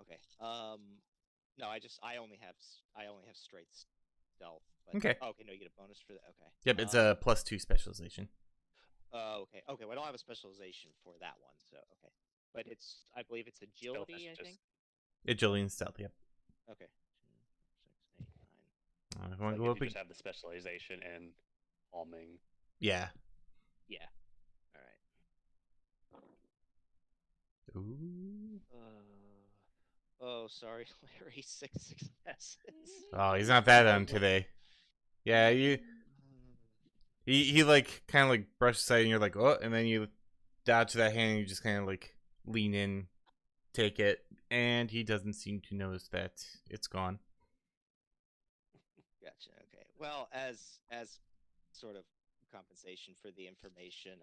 No, I only have straight stealth. But, Okay. Okay, no, you get a bonus for that. Okay. Yep, it's a +2 specialization. Oh, okay. Okay, well, I don't have a specialization for that one, so okay. But I believe it's agility, I think. Agility and stealth, yep. Okay. 2, 6, 8, 9. If you want to go If up, you just have the specialization and palming. yeah. Yeah. All right. Ooh. Oh, sorry, Larry. 6 successes. Oh, he's not that on today. Yeah, he like kind of like brushes aside, and you're like, oh, and then you dodge that hand, and you just kind of like lean in, take it, and he doesn't seem to notice that it's gone. Gotcha. Okay. Well, as sort of compensation for the information,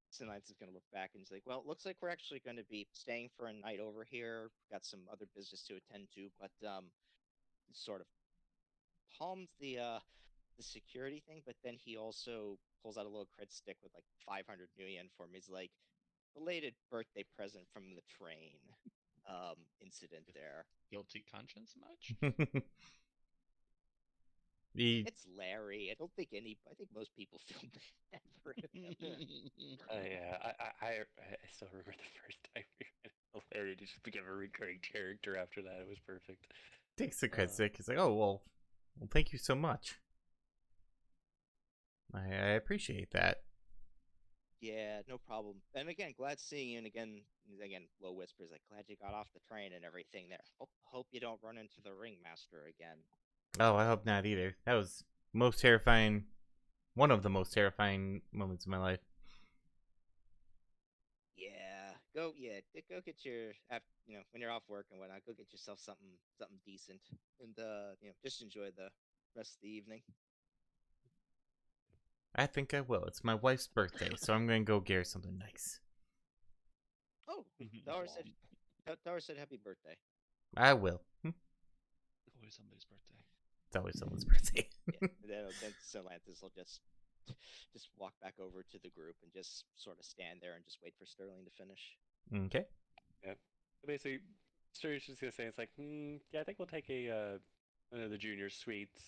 Sinlights is going to look back and he's like, "Well, it looks like we're actually going to be staying for a night over here. Got some other business to attend to, but sort of palms the security thing, but then he also pulls out a little cred stick with like 500 million for me. He's like, belated birthday present from the train incident there. Guilty conscience much? It's Larry. I think most people feel bad for him. Yeah, I still remember the first time Larry just became a recurring character after that. It was perfect. Takes the cred stick. He's like, oh, well, thank you so much. I appreciate that. Yeah, no problem. And again, glad seeing you. And again, low whispers, like, glad you got off the train and everything there. Hope you don't run into the ringmaster again. Oh, I hope not either. That was most terrifying. One of the most terrifying moments of my life. Yeah, go get your when you're off work and whatnot, go get yourself something decent, and just enjoy the rest of the evening. I think I will. It's my wife's birthday, so I'm gonna go get her something nice. Oh, Dara said happy birthday. I will. Always somebody's birthday. It's always someone's birthday. Yeah, then Solanthus will just walk back over to the group and just sort of stand there and just wait for Sterling to finish. Okay. Yeah. So basically, Sturdy's just gonna say it's like, yeah, I think we'll take one of the junior suites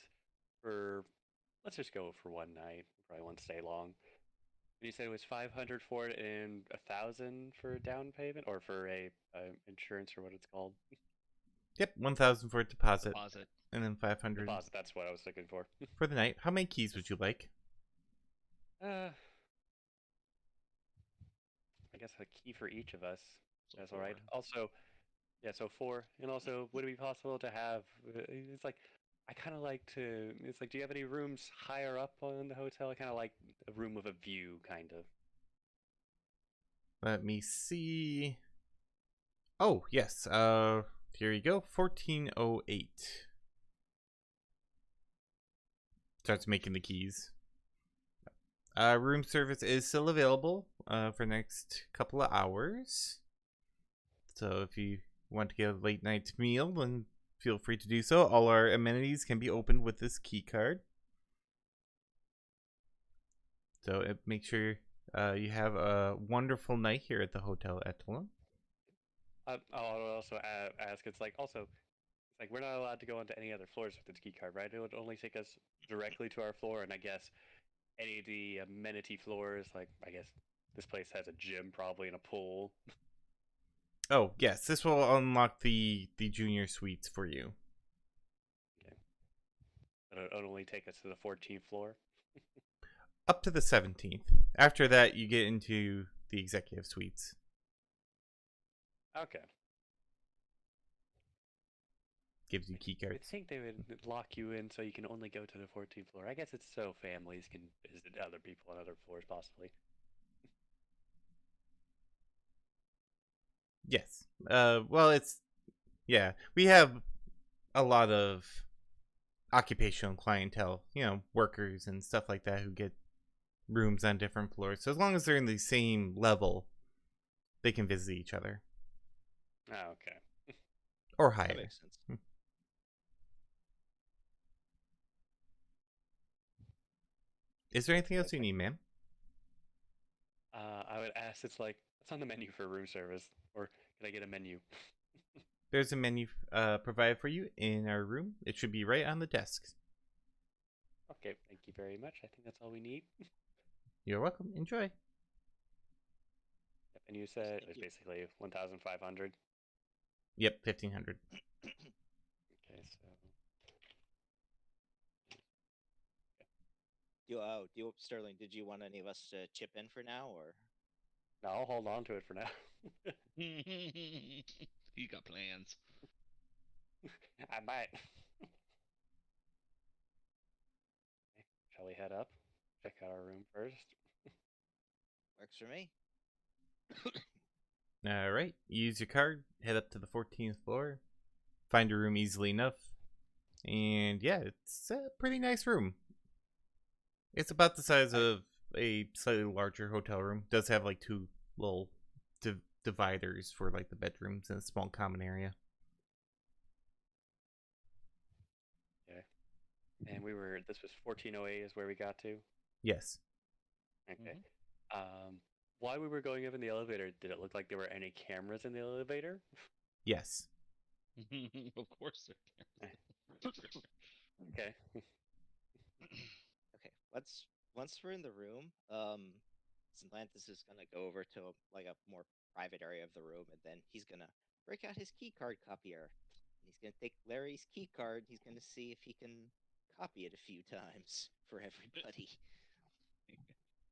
for. Let's just go for one night. Probably won't stay long. And you said it was 500 for it and 1,000 for a down payment, or for a insurance, or what it's called. Yep, 1,000 for a deposit, Deposit. and then 500 Deposit. That's what I was looking for. for the night. How many keys would you like? I guess a key for each of us. So That's all right. 4. Also, yeah, so 4. And also, would it be possible to have? It's like, I kind of like to. It's like, do you have any rooms higher up on the hotel? I kind of like a room with a view, kind of. Let me see. Oh, yes. Here you go. 1408. Starts making the keys. Room service is still available for the next couple of hours. So if you want to get a late night meal, then feel free to do so. All our amenities can be opened with this key card. So make sure you have a wonderful night here at the Hotel Etolon. I'll also ask. It's like we're not allowed to go onto any other floors with this key card, right? It would only take us directly to our floor, and I guess any of the amenity floors, like I guess this place has a gym probably and a pool. Oh, yes. This will unlock the junior suites for you. Okay. It'll only take us to the 14th floor. Up to the 17th. After that, you get into the executive suites. Okay. Gives you key I cards. think they would lock you in so you can only go to the 14th floor. I guess it's so families can visit other people on other floors, possibly. Yes. Well, yeah. We have a lot of occupational clientele, workers and stuff like that who get rooms on different floors. So as long as they're in the same level, they can visit each other. Oh, okay. That Or higher. makes sense. Is there anything else you need, ma'am? I would ask, it's like, what's on the menu for room service? Or can I get a menu? There's a menu provided for you in our room. It should be right on the desk. Okay, thank you very much. I think that's all we need. You're welcome. Enjoy. Yep, and you said it was Thank you. basically 1,500. Yep, 1,500. Okay, so Sterling, did you want any of us to chip in for now, or? no, I'll hold on to it for now. You got plans. I might. Okay, shall we head up? Check out our room first. Works for me. All right. Use your card. Head up to the 14th floor. Find your room easily enough. And yeah, it's a pretty nice room. It's about the size of a slightly larger hotel room. Does have like 2 little dividers for like the bedrooms and a small common area. Okay. And this was 1408 is where we got to? Yes. Okay. While we were going up in the elevator, did it look like there were any cameras in the elevator? Yes. Of course there can. Okay. Okay. Once we're in the room, Atlantis is gonna go over to like a more private area of the room, and then he's gonna break out his key card copier. And he's gonna take Larry's key card. He's gonna see if he can copy it a few times for everybody.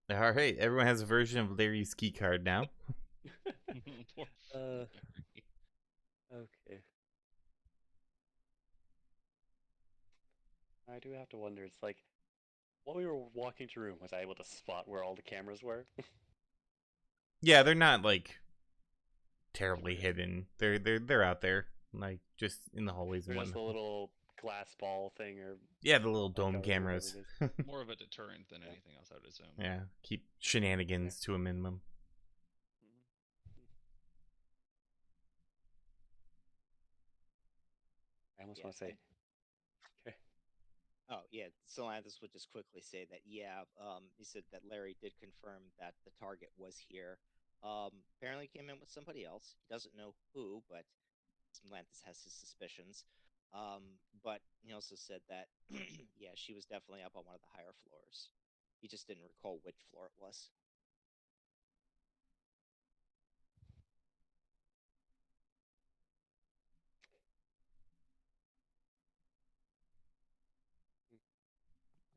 All right. Everyone has a version of Larry's key card now. Poor Okay. I do have to wonder. It's like, while we were walking to room, was I able to spot where all the cameras were? Yeah, they're not like terribly hidden. They're out there, like just in the hallways and They're just a whatnot. little glass ball thing, or Yeah, the little like dome LED or whatever cameras. it is. More of a deterrent than anything else, I would assume. Yeah, keep shenanigans to a minimum. I almost Yeah, want to say, okay. Oh yeah, Solanthus would just quickly say that he said that Larry did confirm that the target was here. Apparently came in with somebody else. He doesn't know who, but Solanthus has his suspicions. But he also said that yeah, she was definitely up on one of the higher floors. He just didn't recall which floor it was.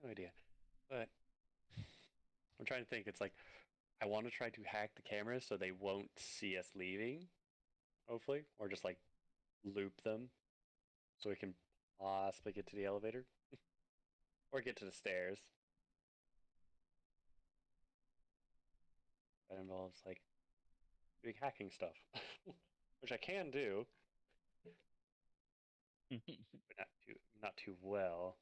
No idea. But I'm trying to think. It's like I want to try to hack the cameras so they won't see us leaving, hopefully, or just like loop them so we can possibly get to the elevator or get to the stairs. That involves like doing hacking stuff, which I can do, but not too well.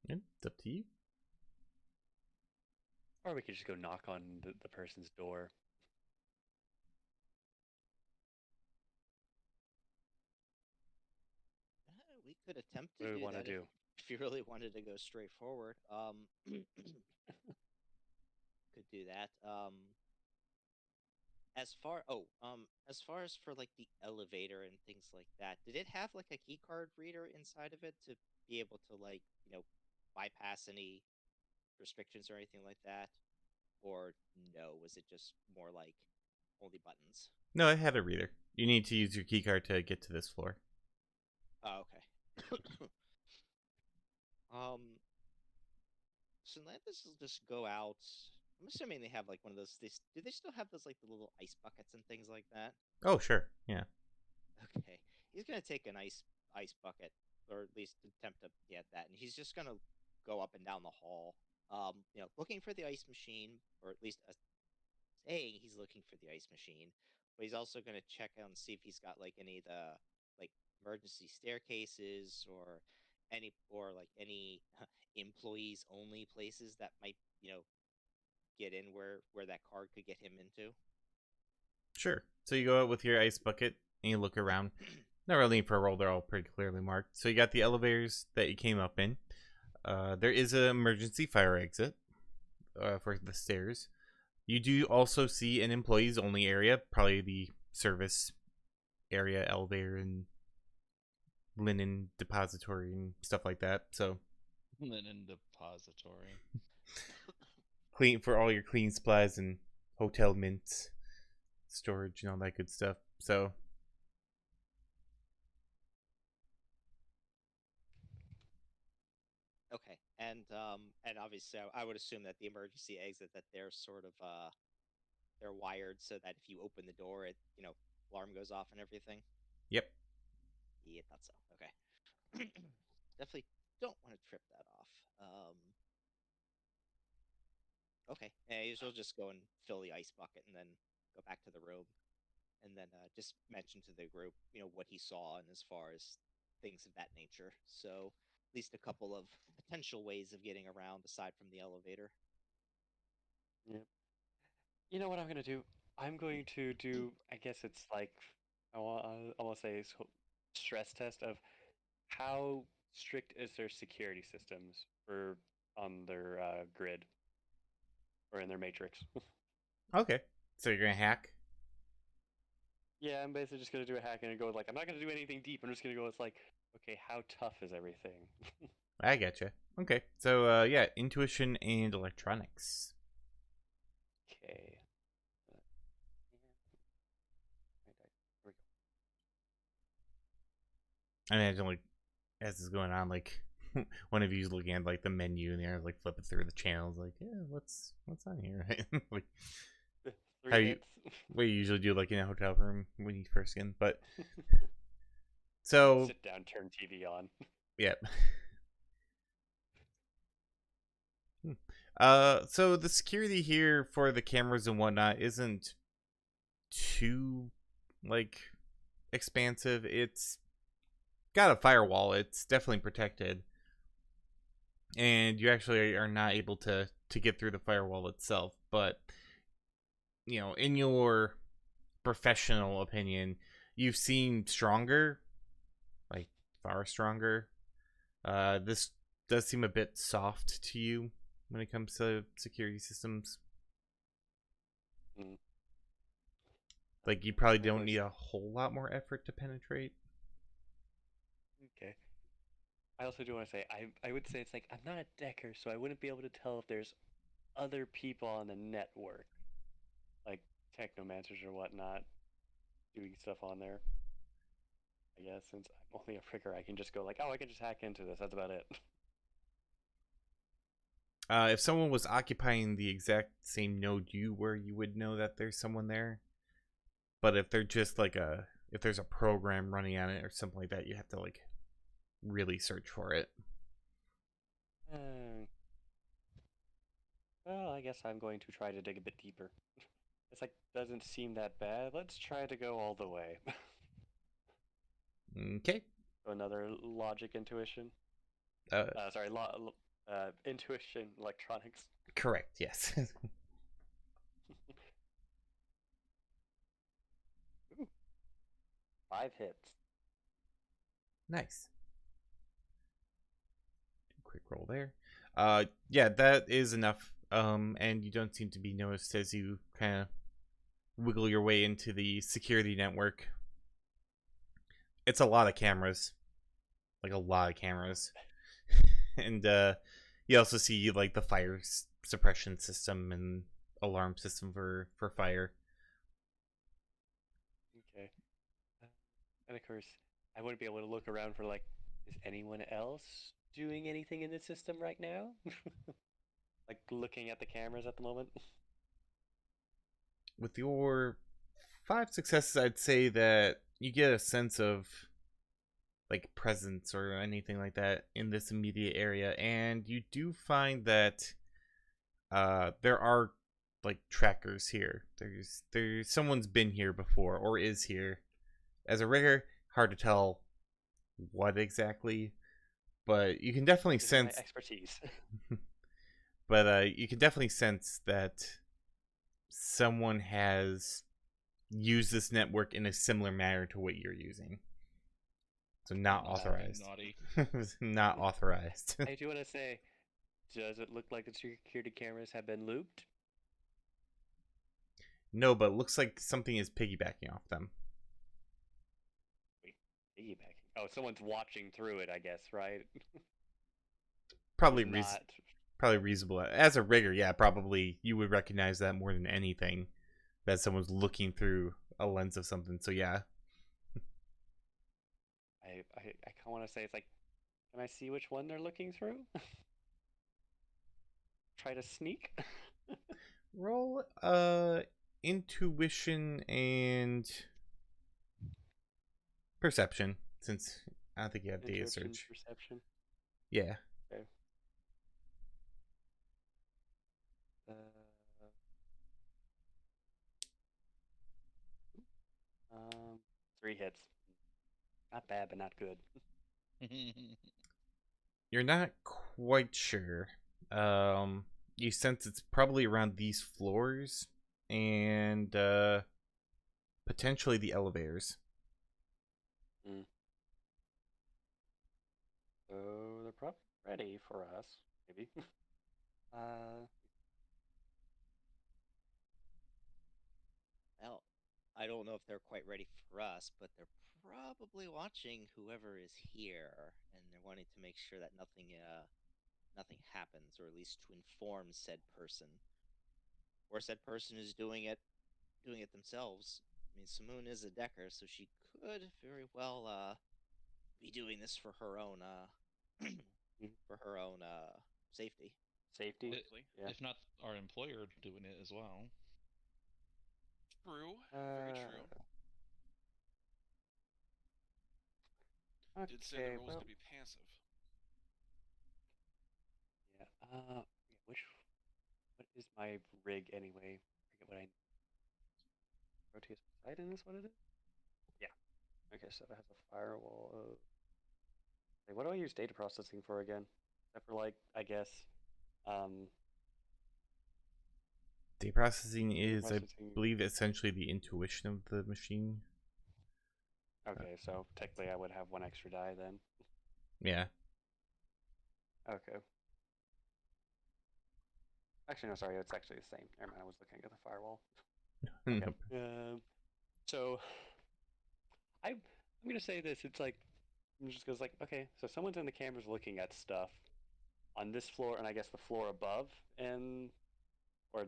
It's up to you. Or we could just go knock on the person's door. We could attempt What to do we do want to that do? if you really wanted to go straight forward. Could do that. As far as for like the elevator and things like that, did it have like a key card reader inside of it to be able to like, bypass any restrictions or anything like that? Or no, was it just more like only buttons? No, I had a reader. You need to use your keycard to get to this floor. Oh, okay. So Atlantis will just go out. I'm assuming they have like one of those. Do they still have those like the little ice buckets and things like that? Oh, sure. Yeah. Okay, he's gonna take an ice bucket, or at least attempt to get that, and he's just gonna go up and down the hall, looking for the ice machine, or at least saying he's looking for the ice machine. But he's also gonna check out and see if he's got like any of the like emergency staircases or like any employees only places that might get in where that card could get him into. Sure. So you go out with your ice bucket and you look around. Not really need for a roll, they're all pretty clearly marked. So you got the elevators that you came up in. There is an emergency fire exit for the stairs. You do also see an employees only area, probably the service area, elevator, and linen depository and stuff like that. So Linen depository. clean for all your cleaning supplies and hotel mints, storage, and all that good stuff. So Okay, and obviously I would assume that the emergency exit that they're sort of they're wired so that if you open the door, it alarm goes off and everything. yep. Yeah, thought so. Okay, definitely don't want to trip that off. Okay, yeah, you'll just go and fill the ice bucket and then go back to the room, and then just mention to the group, what he saw and as far as things of that nature. So at least a couple of potential ways of getting around aside from the elevator. Yep. You know what I'm gonna do? I'm going to do. I guess it's like I want to say stress test of how strict is their security systems for on their grid or in their matrix. Okay. So you're gonna hack. Yeah, I'm basically just gonna do a hack and go like I'm not gonna do anything deep. I'm just gonna go. It's like okay, how tough is everything? I getcha. Okay. So yeah, intuition and electronics. Okay. I imagine like as this is going on, like one of you's looking at like the menu and they're like flipping through the channels, like yeah, what's on here, right? Like Three how you hits. what you usually do like in a hotel room when you first get in, but so Sit down, turn TV on. yeah. So the security here for the cameras and whatnot isn't too like expansive. It's got a firewall. It's definitely protected, and you actually are not able to get through the firewall itself. But in your professional opinion, you've seen stronger, like far stronger. This does seem a bit soft to you when it comes to security systems. Mm. Like you probably Of don't course. need a whole lot more effort to penetrate. Okay. I also do want to say I would say it's like I'm not a decker, so I wouldn't be able to tell if there's other people on the network, like technomancers or whatnot, doing stuff on there. I guess since I'm only a fricker, I can just go like, oh, I can just hack into this. That's about it. If someone was occupying the exact same node you were, you would know that there's someone there. But if they're just like if there's a program running on it or something like that, you have to like really search for it. Well, I guess I'm going to try to dig a bit deeper. It's like doesn't seem that bad. Let's try to go all the way. Okay. So another logic intuition. Uh, Sorry, intuition electronics. correct. Yes. Ooh, 5 hits. Nice. Quick roll there. Yeah, that is enough. And you don't seem to be noticed as you kind of wiggle your way into the security network. It's a lot of cameras, like a lot of cameras, and you also see like the fire suppression system and alarm system for fire. Okay. And of course, I wouldn't be able to look around for like, is anyone else doing anything in the system right now? Like looking at the cameras at the moment. With your 5 successes, I'd say that you get a sense of like presence or anything like that in this immediate area, and you do find that there are like trackers here. There's someone's been here before or is here. As a rigger, hard to tell what exactly, but you can definitely This is my sense. expertise. But you can definitely sense that someone has used this network in a similar manner to what you're using. So not authorized. Naughty. Not authorized. I do want to say, does it look like the security cameras have been looped? No, but it looks like something is piggybacking off them. Wait, piggybacking. Oh, someone's watching through it, I guess, right? Probably It's not. probably reasonable. As a rigger, yeah, probably you would recognize that more than anything, that someone's looking through a lens of something. So yeah. I kind of want to say it's like, can I see which one they're looking through? Try to sneak. Roll intuition and perception, since I don't think you have data Intuition, search. perception. Yeah. Okay. 3 hits. Not bad, but not good. You're not quite sure. You sense it's probably around these floors and potentially the elevators. So they're probably ready for us, maybe. Well, I don't know if they're quite ready for us, but they're probably watching whoever is here, and they're wanting to make sure that nothing happens, or at least to inform said person, or said person is doing it themselves. I mean, Simoon is a decker, so she could very well be doing this for her own safety. Safety. Likely. Yeah. If not our employer doing it as well. True. Very true. Did say the Okay, rules well, could be passive. yeah. what is my rig anyway? I forget what I Proteus Poseidon is what it is? Yeah. Okay, so it has a firewall of Wait, what do I use data processing for again? Except for like, I guess, um Data processing data is, I processing. believe, essentially the intuition of the machine. Okay, so technically I would have one extra die then. Yeah. Okay. Actually, no, sorry, it's actually the same. Never mind, I was looking at the firewall. Okay. Nope. So I'm gonna say this. It's like I'm just goes like, okay, so someone's in the cameras looking at stuff on this floor, and I guess the floor above, and or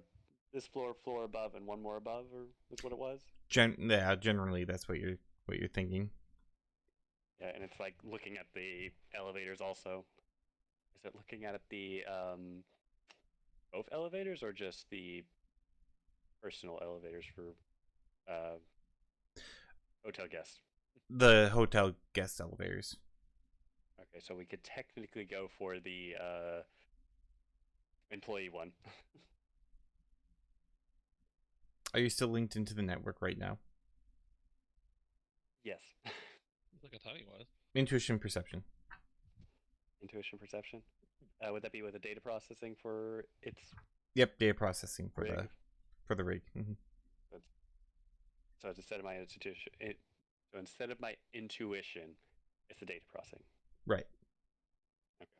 this floor above, and one more above, or is what it was. Yeah, generally that's what you're thinking. Yeah, and it's like looking at the elevators also. Is it looking at the both elevators or just the personal elevators for uh, hotel guests? The hotel guest elevators. Okay, so we could technically go for the employee one. Are you still linked into the network right now? Yes. Like I thought he was. Intuition perception. Intuition perception. Would that be with the data processing for its Yep, data processing for rig? the rig. Mm-hmm. So instead of my intuition, it's the data processing. Right. Okay.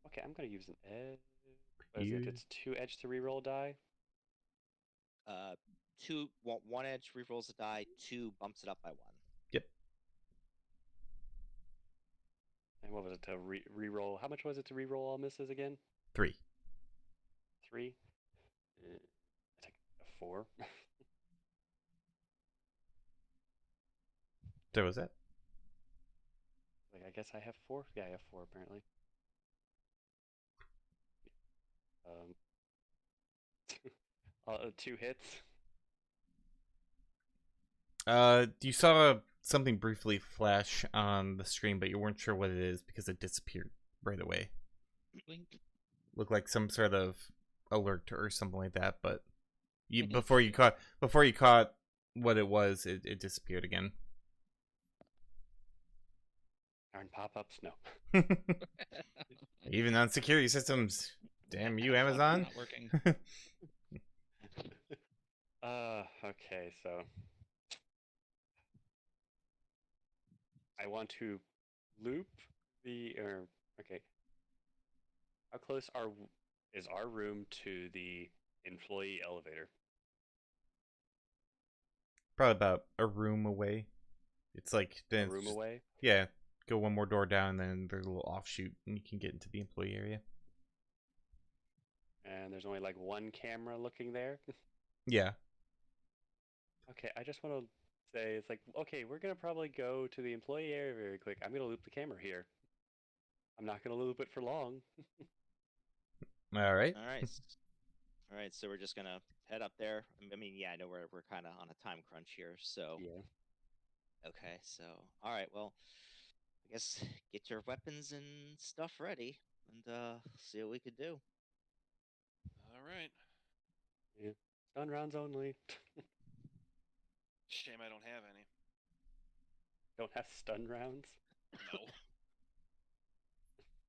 Okay, I'm gonna use an edge. What is it? It's 2 edge to reroll die. One edge rerolls a die, 2 bumps it up by 1. Yep. And what was it to reroll? How much was it to reroll all misses again? 3. 3. I take a 4. There was that. Like I guess I have 4. Yeah, I have 4 apparently. 2 hits. You saw something briefly flash on the screen, but you weren't sure what it is because it disappeared right away. Blink. Looked like some sort of alert or something like that, but before you caught what it was, it disappeared again. Darn pop-ups? No. Even on security systems. Damn you, Amazon. Not working. Okay, so I want to loop okay. How close is our room to the employee elevator? Probably about a room away. It's like A room away? Yeah, go one more door down, and then there's a little offshoot, and you can get into the employee area. And there's only like one camera looking there? Yeah. Okay, I just want to say, it's like, okay, we're going to probably go to the employee area very quick. I'm going to loop the camera here. I'm not going to loop it for long. All right. All right, so we're just gonna head up there. I mean, yeah, I know we're kind of on a time crunch here, so Yeah. okay. So, all right, well, I guess get your weapons and stuff ready, and see what we could do. All right. Yeah. Stun rounds only. Shame I don't have any. Don't have stun rounds? No.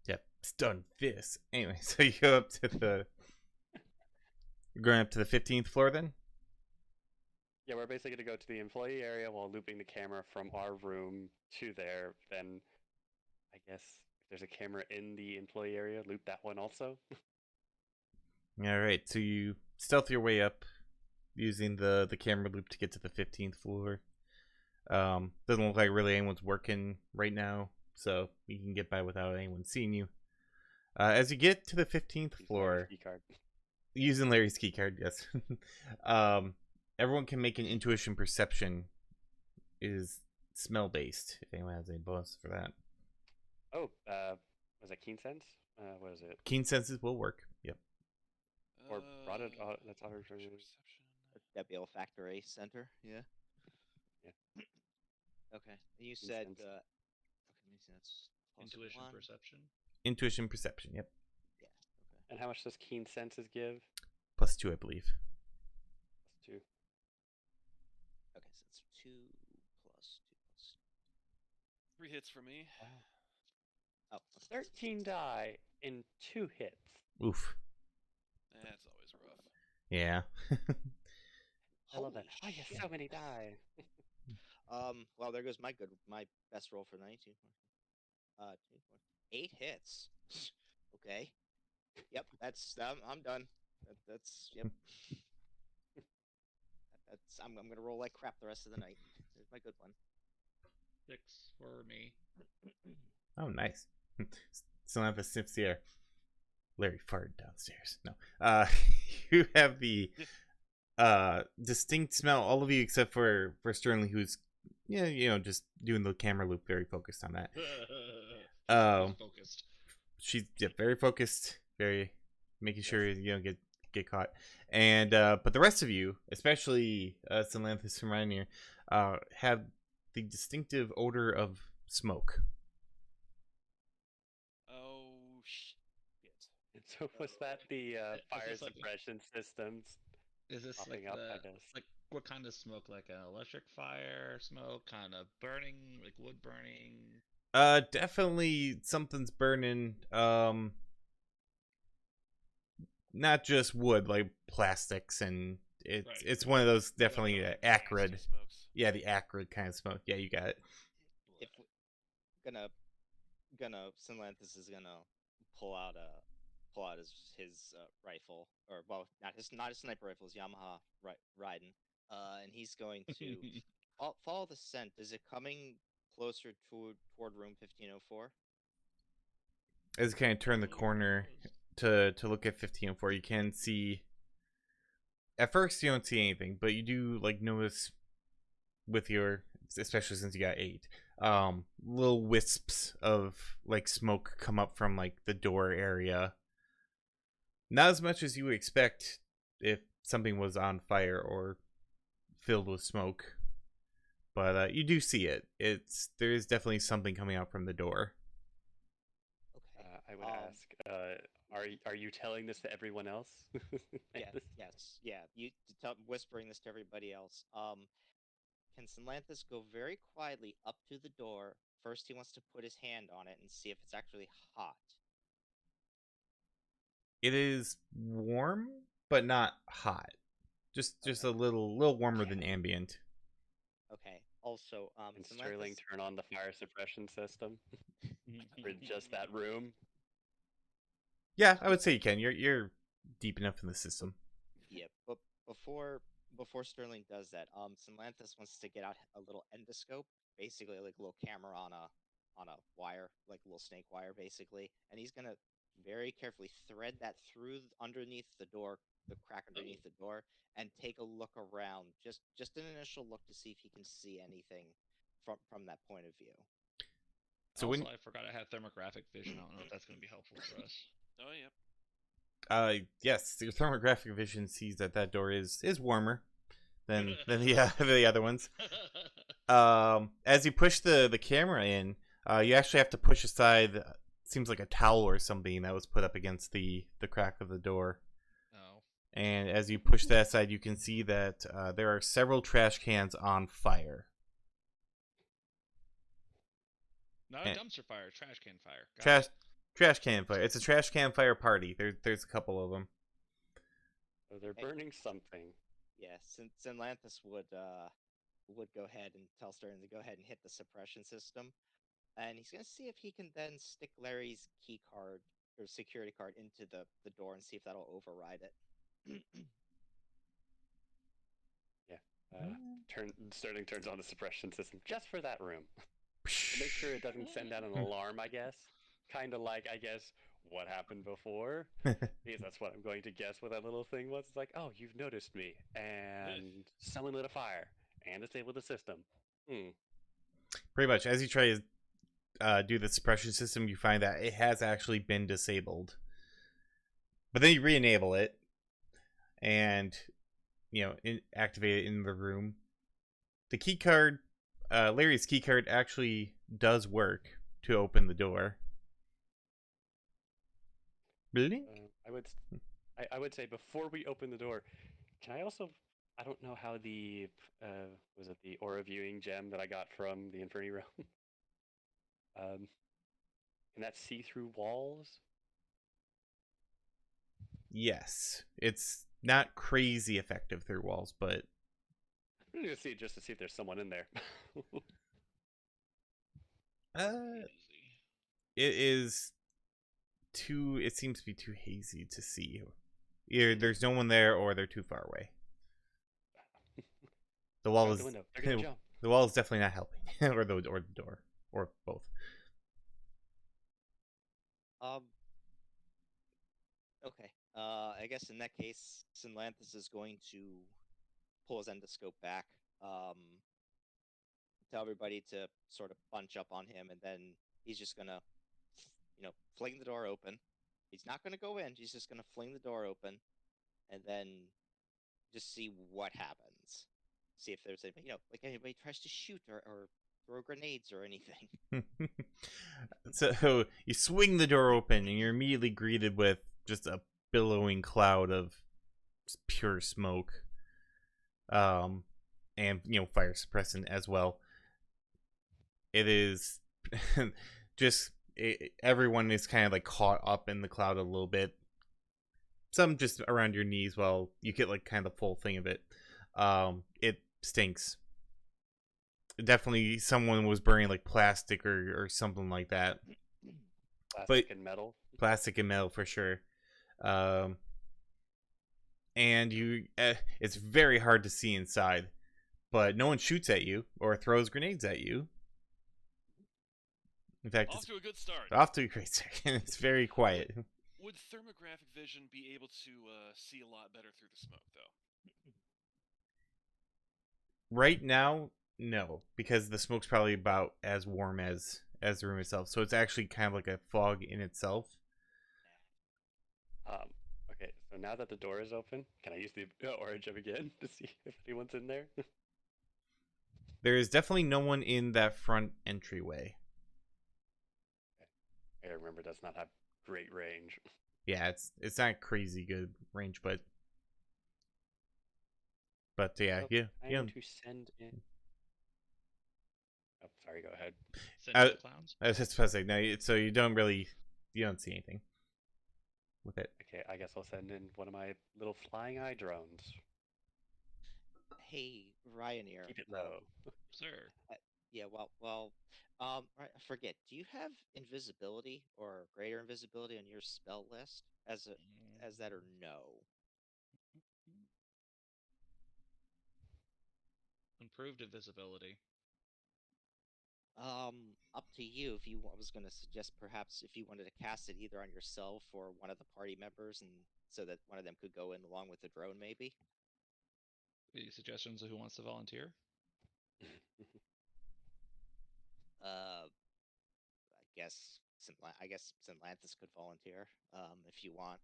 Yep. Stun this. Anyway, so you go up to the. You're going up to the 15th floor then? Yeah, we're basically going to go to the employee area while looping the camera from our room to there. Then, I guess, if there's a camera in the employee area, loop that one also. All right, so you stealth your way up using the camera loop to get to the 15th floor. Doesn't look like really anyone's working right now, so you can get by without anyone seeing you. As you get to the 15th floor, using Larry's key card, yes. Everyone can make an intuition perception. Is smell based. If anyone has any bonus for that. Oh, was that keen sense? What is it? Keen senses will work. Yep. Or brought it. That's auto perception. That'd be olfactory center. Yeah. Yeah. Okay. You said see, that's plus Intuition, 1. perception. Intuition, perception. Yep. Yeah. Okay. And how much does keen senses give? +2, I believe. Plus 2. Okay, so it's 2 plus 2 plus 3 hits for me. Wow. Oh, 13 die in 2 hits. Oof. That's always rough. Yeah. I love that. Holy I get shit. so many die. Well, there goes my best roll for the night. 8 hits. Okay. Yep, that's I'm done. That's yep. That's I'm gonna roll like crap the rest of the night. There's my good one. 6 for me. Oh, nice. Samantha sniffs the air. Larry farted downstairs. No. You have the distinct smell, all of you except for Sterling, who's just doing the camera loop, very focused on that. Focused. She's very focused, very making sure you don't get caught. And but the rest of you, especially Salanthus and Rainier, have the distinctive odor of smoke. Oh shit! And so was that the fire this like suppression systems Is this like popping up? I guess. like what kind of smoke? Like an electric fire smoke, kind of burning, like wood burning? Definitely something's burning. Not just wood, like plastics, and it's one of those definitely Like acrid. nasty smokes. Yeah, the acrid kind of smoke. Yeah, you got it. If Sinlanthus is gonna pull out his rifle, or well, not his sniper rifle, his Yamaha Raiden, and he's going to follow the scent. Is it coming closer toward room 1504? As you kind of turn the corner to look at 1504, you can see. At first, you don't see anything, but you do like notice with your, especially since you got 8, little wisps of like smoke come up from like the door area. Not as much as you would expect if something was on fire or filled with smoke, but you do see it. There is definitely something coming out from the door. Okay. I would ask, are you telling this to everyone else? Yeah. You whispering this to everybody else. Can Sinlanthus go very quietly up to the door? First, he wants to put his hand on it and see if it's actually hot. It is warm, but not hot. Just a little warmer than ambient. Okay. Also, Can Sterling turn on the fire suppression system for just that room? Yeah, I would say you can. You're deep enough in the system. Yeah, but before Sterling does that, Sinlanthus wants to get out a little endoscope, basically like a little camera on a wire, like a little snake wire, basically, and he's gonna very carefully thread that through underneath the door, the crack underneath the door, and take a look around, just an initial look to see if he can see anything from that point of view. So also, I forgot I had thermographic vision. I don't know if that's going to be helpful for us. Oh yep. Yes, your thermographic vision sees that door is warmer than the other ones. As you push the camera in, you actually have to push aside. Seems like a towel or something that was put up against the crack of the door. Oh. And as you push that aside, you can see that there are several trash cans on fire. Not a dumpster fire, trash can fire. Trash can fire. It's a trash can fire party. There's a couple of them. So they're burning something. Yeah, Sinlanthus would go ahead and tell Sterling to go ahead and hit the suppression system, and he's gonna see if he can then stick Larry's key card or security card into the door and see if that'll override it. Sterling turns on the suppression system just for that room. Make sure it doesn't send out an alarm, I guess. Kind of like, I guess, what happened before. Because that's what I'm going to guess what that little thing was. It's like, oh, you've noticed me. And someone lit a fire. And disabled the system. Pretty much. As you try to do the suppression system, you find that it has actually been disabled. But then you re-enable it. And, activate it in the room. The key card... Larry's key card actually does work. to open the door. Really? I would say before we open the door, can I also? I don't know how the was it the aura viewing gem that I got from the Inferni realm. Can that see through walls? Yes. It's not crazy effective through walls, but I'm gonna see it just to see if there's someone in there. Easy. it is too. It seems to be too hazy to see. Either there's no one there, or they're too far away. The wall Out is the window. They're gonna jump. the wall is definitely not helping, or the door, or both. Okay. I guess in that case, Synlanthus is going to pull his endoscope back. Tell everybody to sort of bunch up on him, and then he's just gonna, fling the door open. He's not gonna go in. He's just gonna fling the door open, and then just see what happens. See if there's anybody, like anybody tries to shoot or throw grenades or anything. So you swing the door open, and you're immediately greeted with just a billowing cloud of pure smoke, and fire suppressant as well. It is just everyone is kind of like caught up in the cloud a little bit. Some just around your knees, while you get like kind of the full thing of it. It stinks. Definitely, someone was burning like plastic or something like that. Plastic and metal. Plastic and metal for sure. And it's very hard to see inside, but no one shoots at you or throws grenades at you. In fact, Off to a good start. Off to a great start. It's very quiet. Would thermographic vision be able to see a lot better through the smoke, though? Right now, no, because the smoke's probably about as warm as the room itself. So it's actually kind of like a fog in itself. Okay, so now that the door is open, can I use the orange gem again to see if anyone's in there? There is definitely no one in that front entryway. I remember it does not have great range. Yeah, it's not crazy good range, but yeah, So yeah. I'm to send in. Oh, sorry. Go ahead. Send the clowns. I was just supposed to say, no, so you don't see anything with it. Okay, I guess I'll send in one of my little flying eye drones. Hey, Ryanair. Keep it low. Sir. Yeah, well, right, I forget. Do you have invisibility or greater invisibility on your spell list as that or no? Improved invisibility. Up to you. I was gonna suggest perhaps if you wanted to cast it either on yourself or one of the party members, and so that one of them could go in along with the drone, maybe. Any suggestions of who wants to volunteer? I guess Synlanthus could volunteer. If you want.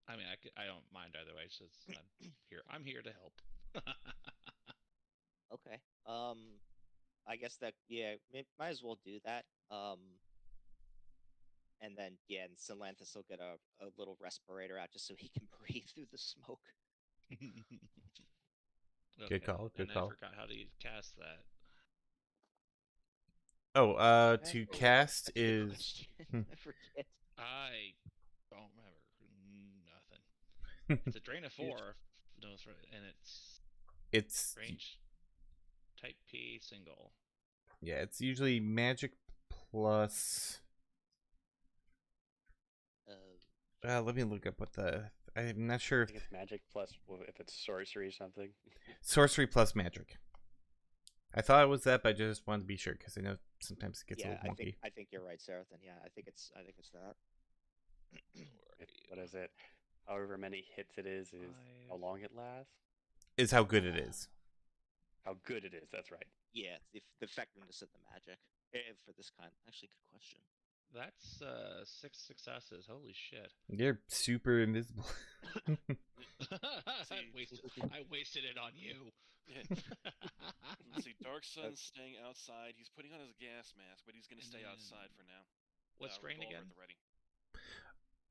I mean, I don't mind either way. It's just I'm here to help. Okay. I guess that might as well do that. And then and Synlanthus will get a little respirator out just so he can breathe through the smoke. Okay. Good call. Good and call. I forgot how to cast that. Oh, Okay. to cast That's a good is question. I forget. I don't remember nothing. It's a drain of 4, and it's range type P single. Yeah, it's usually magic plus. Let me look up what I'm not sure I think it's magic plus if it's sorcery or something. Sorcery plus magic. I thought it was that, but I just wanted to be sure because I know sometimes it gets a little wonky. I think you're right, Serathon. Yeah, I think it's that. What is it? However many hits it is how long it lasts. Is how good it is. How good it is. That's right. Yeah, the effectiveness of the magic for this kind. Actually, good question. That's 6 successes. Holy shit! You're super invisible. I wasted it on you. Let's see, Dark Sun's staying outside. He's putting on his gas mask, but he's going to stay outside for now. What's drain Revolver again? at the ready.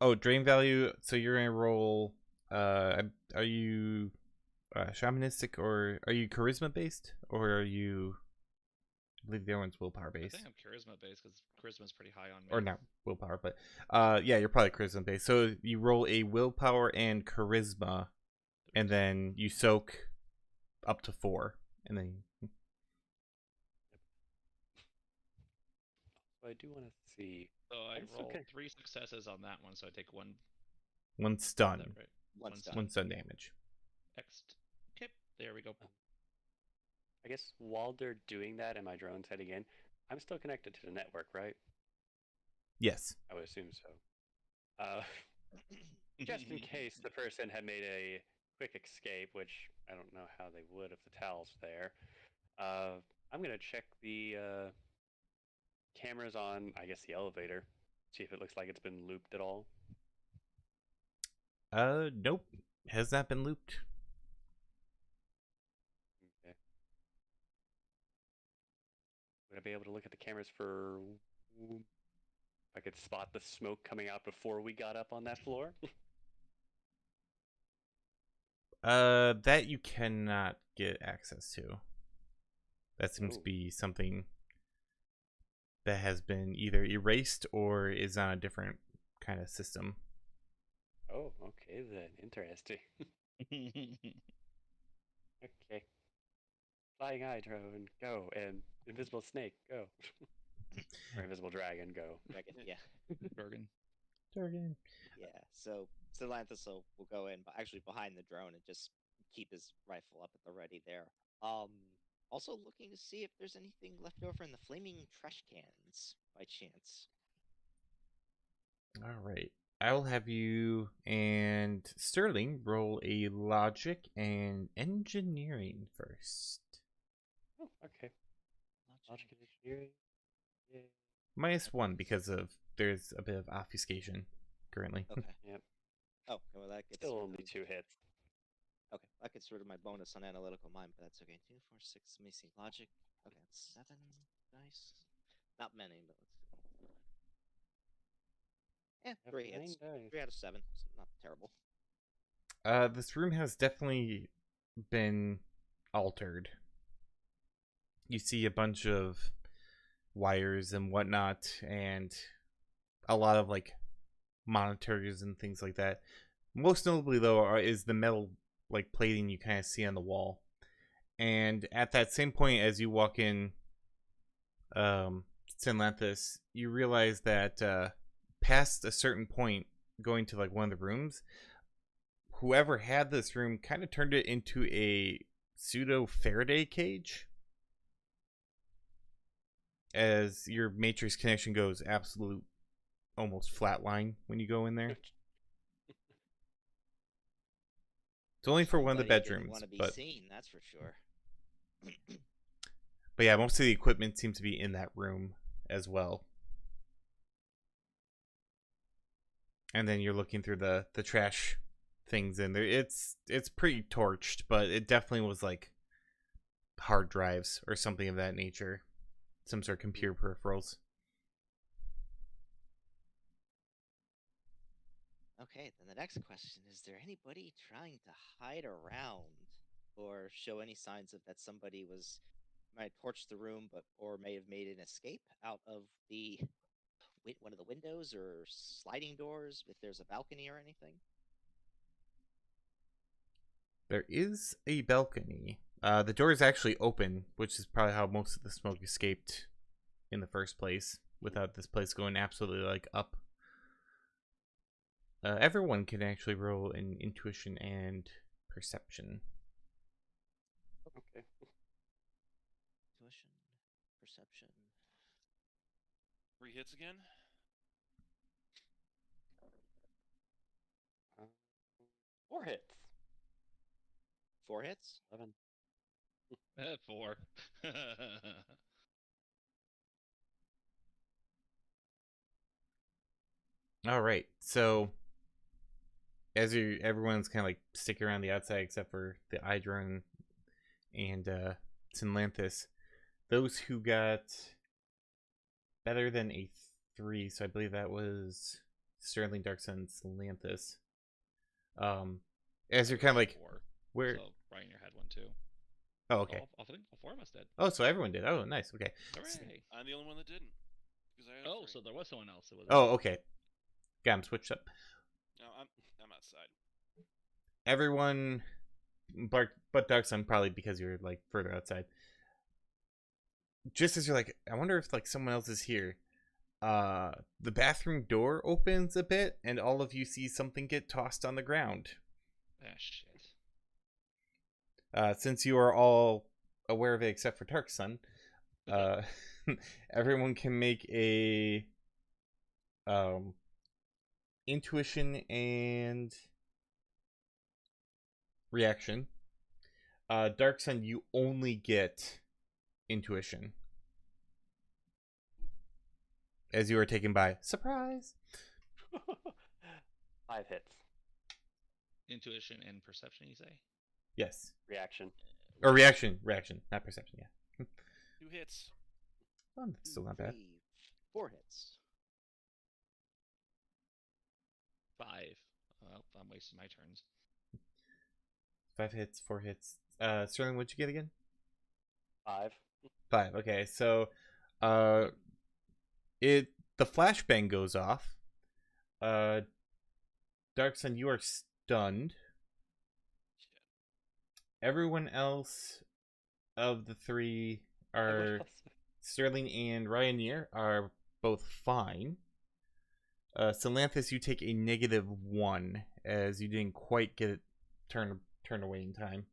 Oh, drain value. So you're gonna roll. Are you shamanistic, or are you charisma based, or are you? I believe the other one's willpower I based. think I'm charisma based because charisma's pretty high on me. Or not willpower, but yeah, you're probably charisma based. So you roll a willpower and charisma, and then you soak up to 4, and then. So I do want to see. So I I'm still rolled kinda- 3 successes on that one, so I take one. One Is stun. that right? One stun. One stun damage. Next. Okay, there we go. I guess while they're doing that and my drone's heading in, I'm still connected to the network, right? Yes. I would assume so. Just in case the person had made a quick escape, which I don't know how they would if the towel's there. I'm gonna check the cameras on, I guess, the elevator, see if it looks like it's been looped at all. Nope. Has not been looped. Okay. Would I be able to look at the cameras for? If I could spot the smoke coming out before we got up on that floor. That you cannot get access to. That seems to Oh. be something that has been either erased or is on a different kind of system. Oh, okay then. Interesting. Okay. Flying eye drone, go, and invisible snake, go. Or invisible dragon, go. Dragon, yeah. Bergen. Dragon. Yeah, so Stellanthus will go in, but actually behind the drone and just keep his rifle up at the ready there. Also looking to see if there's anything left over in the flaming trash cans by chance. All right. I'll have you and Sterling roll a logic and engineering first. Oh, okay. Logic and engineering. Yeah. -1 because of there's a bit of obfuscation currently. Okay. Yep. Oh, well that gets Still rid only of- 2 hits. Okay, that gets rid of my bonus on analytical mind, but that's okay. 2, 4, 6. Let me see. Logic. Okay, that's 7 dice. Not many, but let's see. Yeah, 3 hits. 9 dice. 3 out of 7. So not terrible. This room has definitely been altered. You see a bunch of wires and whatnot, and a lot of like monitors and things like that. Most notably, though, is the metal like plating you kind of see on the wall. And at that same point, as you walk in, Stellanthus, you realize that past a certain point, going to like one of the rooms, whoever had this room kind of turned it into a pseudo Faraday cage. As your matrix connection goes absolute, almost flatline when you go in there. It's only for one of the Somebody didn't bedrooms, want to be but seen, that's for sure. yeah, most of the equipment seems to be in that room as well. And then you're looking through the trash things in there. It's pretty torched, but it definitely was like hard drives or something of that nature. Some sort of computer peripherals. Okay, then the next question is there anybody trying to hide around or show any signs of that somebody might have torched the room or may have made an escape out of one of the windows or sliding doors if there's a balcony or anything? There is a balcony. The door is actually open, which is probably how most of the smoke escaped in the first place, without this place going absolutely like up. Everyone can actually roll an intuition and perception. Okay. Intuition, perception. 3 hits again. 4 hits. 4 hits? 11. 4. All right, so as everyone's kind of like sticking around the outside except for the Idron and Stellanthus, those who got better than a 3, so I believe that was Sterling, Darksun, and Salanthus. As you're kind of like, 4. where? So Ryan, you had one too. Oh, okay. I think all 4 of us did. Oh, so everyone did. Oh, nice. Okay. Hooray! I'm the only one that didn't. Because I had Oh, 3. so there was someone else. That was Oh, okay. Got him switched up. No, I'm outside. Everyone, but Darksun, probably because you're like further outside. Just as you're like, I wonder if like someone else is here. The bathroom door opens a bit, and all of you see something get tossed on the ground. Ah, shit. Since you are all aware of it except for Darksun, everyone can make a intuition and reaction. Darksun, you only get intuition, as you are taken by surprise. 5 hits. Intuition and perception, you say? Yes. Reaction. Or reaction, not perception. Yeah. 2 hits. Well, that's still not bad. 4 hits. 5. Well, I'm wasting my turns. 5 hits, 4 hits. Sterling, what'd you get again? 5. 5. Okay, so the flashbang goes off. Darksun, you are stunned. Everyone else of the 3 are Sterling and Ryanair are both fine. Salanthus, you take a -1 as you didn't quite get it turn away in time.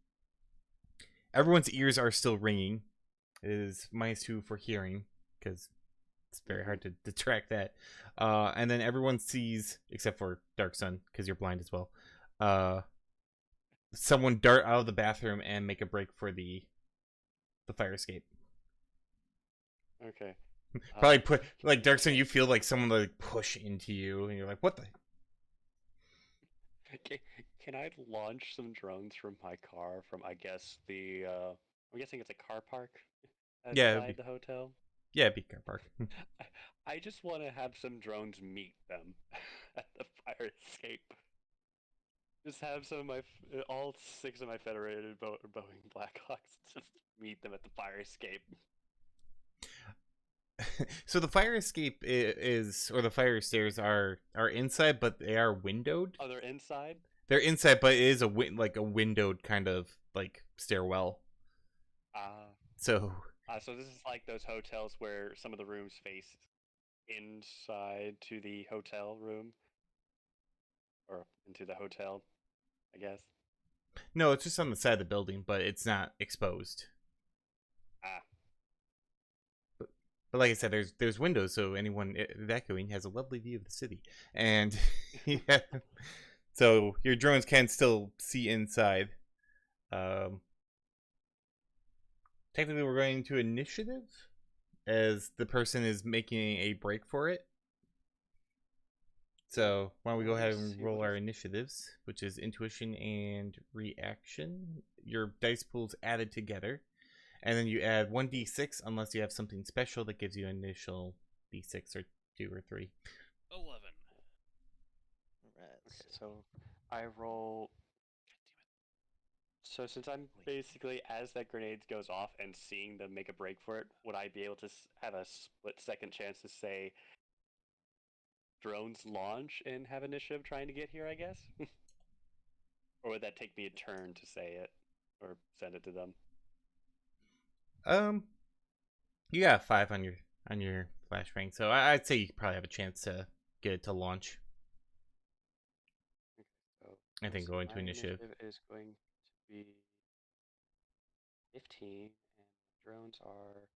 Everyone's ears are still ringing. It is -2 for hearing because it's very hard to detract that. And then everyone sees, except for Darksun because you're blind as well. Someone dart out of the bathroom and make a break for the fire escape. Okay. Probably put like Darksun, you feel like someone like push into you, and you're like, "What the?" Can I launch some drones from my car from I guess the I'm guessing it's a car park Yeah, outside the hotel? Yeah, be car park. I just want to have some drones meet them at the fire escape. Just have some of my all 6 of my Federated Boeing Blackhawks just meet them at the fire escape. So the fire escape is, or the fire stairs are inside, but they are windowed. Oh, they're inside? They're inside, but it is like a windowed kind of like stairwell. So so this is like those hotels where some of the rooms face inside to the hotel room, or into the hotel, I guess. No, it's just on the side of the building, but it's not exposed. But like I said, there's windows, so anyone evacuating has a lovely view of the city. And yeah, so your drones can still see inside. Technically, we're going to initiative, as the person is making a break for it. So why don't we go ahead and roll our initiatives, which is intuition and reaction. Your dice pool's added together. And then you add 1d6 unless you have something special that gives you an initial d6 or 2 or 3. 11. Alright, okay, so I roll. So since I'm basically, as that grenade goes off and seeing them make a break for it, would I be able to have a split-second chance to say drones launch and have initiative trying to get here, I guess? Or would that take me a turn to say it or send it to them? You got 5 on your flashbang, so I'd say you probably have a chance to get it to launch. So I think go into initiative is going to be 15, and drones are,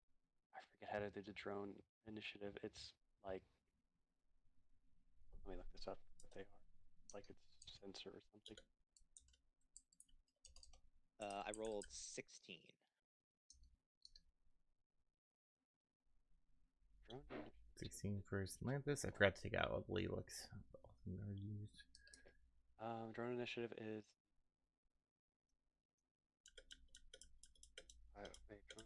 I forget how to do the drone initiative. It's like, let me look this up, what they are. Like it's sensor or something. I rolled 16. Drone initiative. 16 for Salanthus. I forgot to take out all the Lelix. Drone initiative is. Wait, drone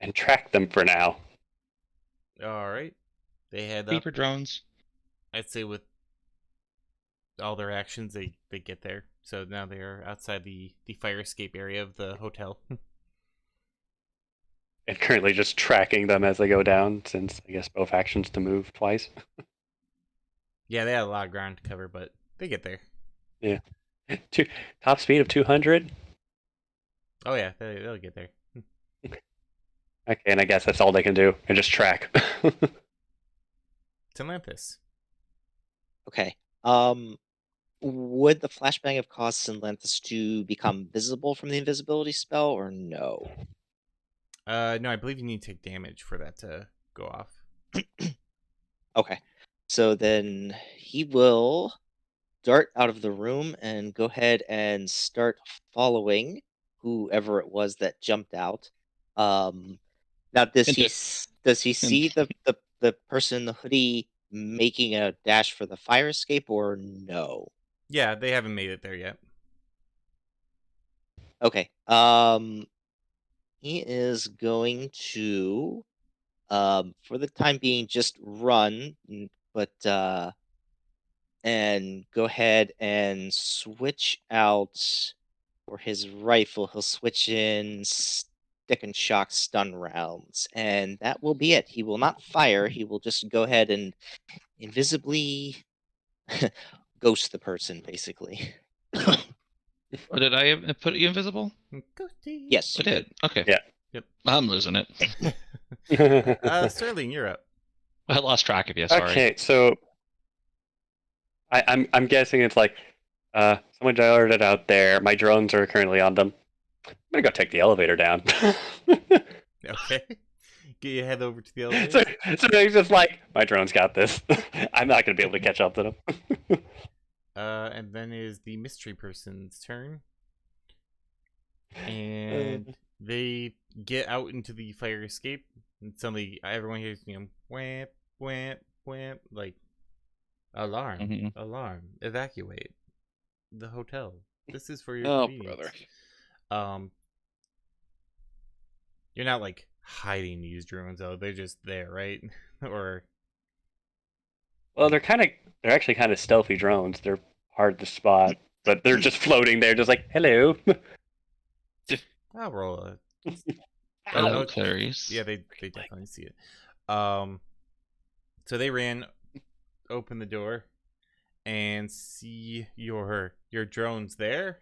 and track them for now. All right. They head up. Beeper drones. I'd say with all their actions, they get there. So now they are outside the fire escape area of the hotel. And currently just tracking them as they go down, since I guess both actions to move twice. Yeah, they had a lot of ground to cover, but they get there. Yeah. Top speed of 200? Oh yeah, they'll get there. Okay, and I guess that's all they can do, and just track. Atlantis. Okay. Would the flashbang have caused Synlanthus to become visible from the invisibility spell, or no? No, I believe you need to take damage for that to go off. Okay. So then he will dart out of the room and go ahead and start following whoever it was that jumped out. Now, does he see the person in the hoodie making a dash for the fire escape, or no? Yeah, they haven't made it there yet. Okay. He is going to, for the time being, just run, but and go ahead and switch out for his rifle. He'll switch in stick and shock stun rounds, and that will be it. He will not fire. He will just go ahead and invisibly ghost the person, basically. Or did I put you invisible? Yes, I you did. Okay. Yeah. Yep. I'm losing it. Sterling, you're up. I lost track of you. Sorry. Okay, so I'm guessing it's like someone darted out there. My drones are currently on them. I'm gonna go take the elevator down. Okay. Get your head over to the elevator. so he's just like, my drone's got this. I'm not gonna be able to catch up to them. And then is the mystery person's turn. And they get out into the fire escape, and suddenly everyone hears, whamp, whamp, whamp, like, alarm, alarm, evacuate the hotel. This is for your convenience. Brother. You're not like hiding these drones though; they're just there, right? Or well, they're actually kind of stealthy drones. They're hard to spot, but they're just floating there, just like, hello. I'll roll a. Hello, Clarice. Yeah, they definitely see it. So they ran, open the door, and see your drones there.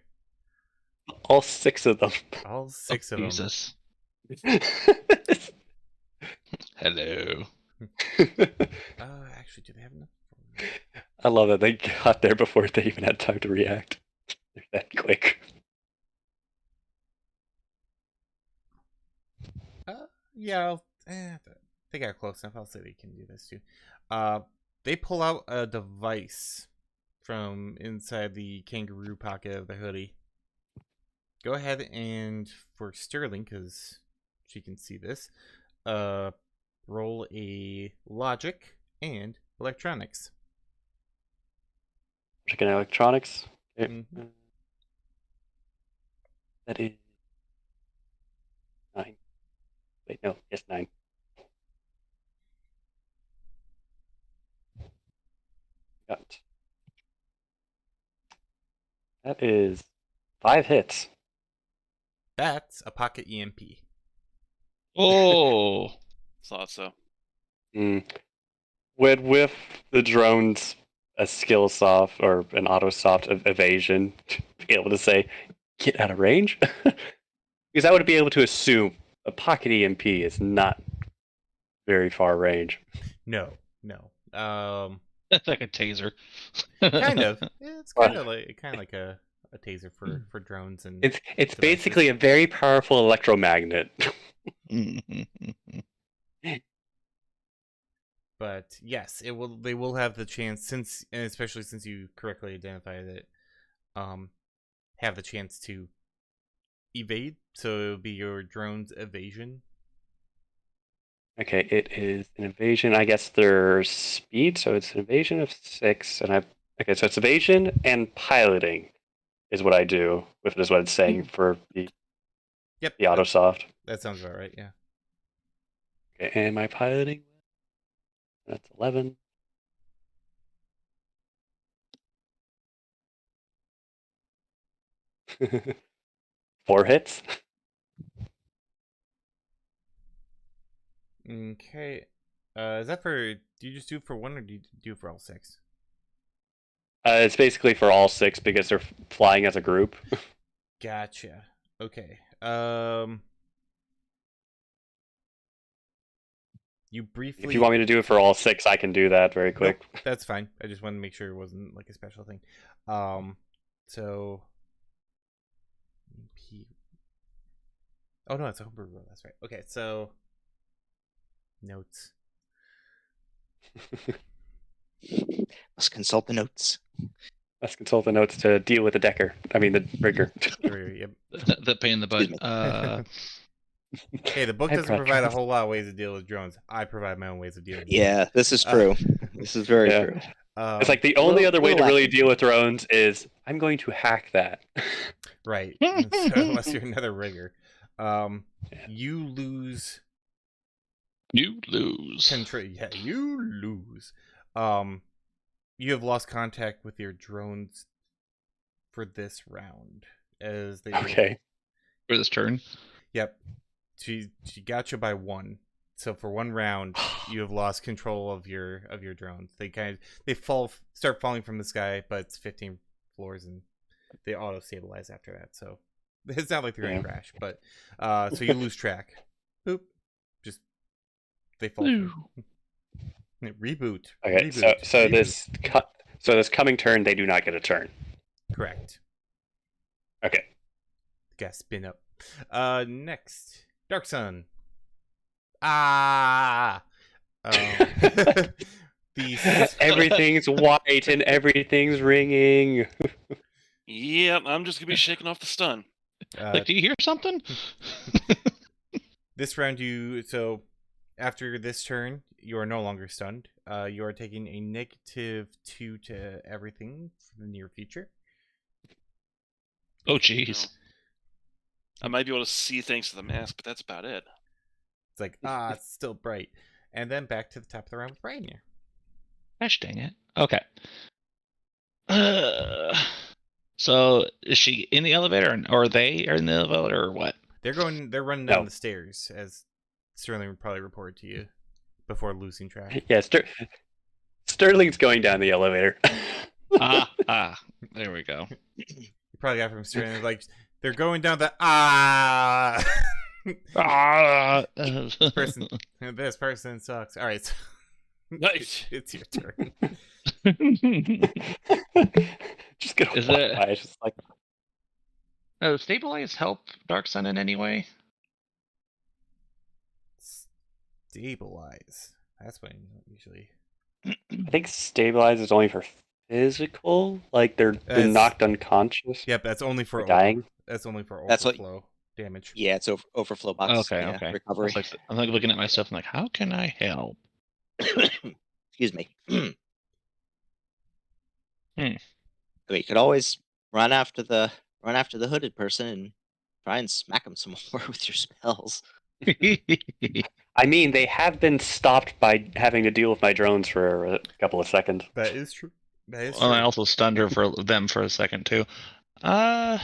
All 6 of them. All 6 of them. Jesus. Hello. Actually, do they have enough? I love that they got there before they even had time to react. They're that quick. Yeah, they got close enough. I'll say they can do this too. They pull out a device from inside the kangaroo pocket of the hoodie. Go ahead and, for Sterling, because she can see this, roll a logic and electronics. Logic and electronics. Okay. Mm-hmm. That is 9. Wait, no, yes, 9. Got. That is 5 hits. That's a pocket EMP. Oh. Thought so. With the drones, a skill soft or an auto soft evasion, to be able to say, get out of range? Because I would be able to assume a pocket EMP is not very far range. No. That's like a taser. Kind of. It's kind of like a taser for drones and. It's basically a very powerful electromagnet. But yes, it will. They will have the chance, and especially since you correctly identified it, have the chance to evade. So it'll be your drone's evasion. Okay, it is an evasion. I guess their speed, so it's an evasion of 6, and okay, so it's evasion and piloting is what I do. With is what it's saying for the Yep, the auto soft. That sounds about right. Yeah. Am I piloting? That's 11. Four hits. Okay. Is that for? Do you just do it for one, or do you do it for all 6? It's basically for all 6 because they're flying as a group. Gotcha. Okay. You briefly. If you want me to do it for all 6, I can do that very quick. Nope, that's fine. I just wanted to make sure it wasn't like a special thing. So. Oh no, it's a homebrew roll. That's right. Okay, so. Notes. Let's consult the notes. Let's consult the notes to deal with the decker. I mean, the rigger. Yep. The pain in the butt. Excuse Hey, the book I doesn't brought provide a drones. whole lot of ways to deal with drones. I provide my own ways of dealing with Yeah, this is true. This is very Yeah. true. drones. It's like the only other way to little really lacking. deal with drones is I'm going to hack that. Right. And so, unless you're another rigger. You lose You lose. control. Yeah, you lose. You have lost contact with your drones for this round. As they Okay. For this turn. Yep. She got you by 1. So for 1 round, you have lost control of your drones. They start falling from the sky, but it's 15 floors and they auto stabilize after that. So it's not like they're gonna crash, but so you lose track. Boop. Just they fall. Reboot. Okay. Reboot. So Reboot. this coming turn, they do not get a turn. Correct. Okay. Got spin up. Next, Dark Sun. Ah. Everything's white and everything's ringing. Yep, I'm just gonna be shaking off the stun. Like, do you hear something? This round, after this turn, you are no longer stunned. You are taking a -2 to everything for the near future. Oh, jeez. I might be able to see thanks to the mask, but that's about it. It's like, it's still bright. And then back to the top of the round with Brian here. Gosh dang it. Okay. So is she in the elevator, or they are in the elevator, or what? They're running down the stairs, as Sterling would probably report to you before losing track. Yeah, Sterling's going down the elevator. There we go. You probably got from Sterling, like, they're going down the This person sucks. All right, so Nice. it's your turn. Just gonna Is walk it- by. It's just like Stabilize help Dark Sun in any way? Stabilize. That's what you usually. I think stabilize is only for physical, like they're That's- knocked unconscious. Yep, that's only for Or dying? That's only for That's what- overflow damage. Yeah, it's overflow box. Okay, yeah, okay. Recovery. I'm like looking at my stuff. I'm like, how can I help? Excuse me. Hmm. I mean, you could always run after the hooded person and try and smack him some more with your spells. I mean, they have been stopped by having to deal with my drones for a couple of seconds. That is true. That is Well, I true. also stunned her for a second too. Can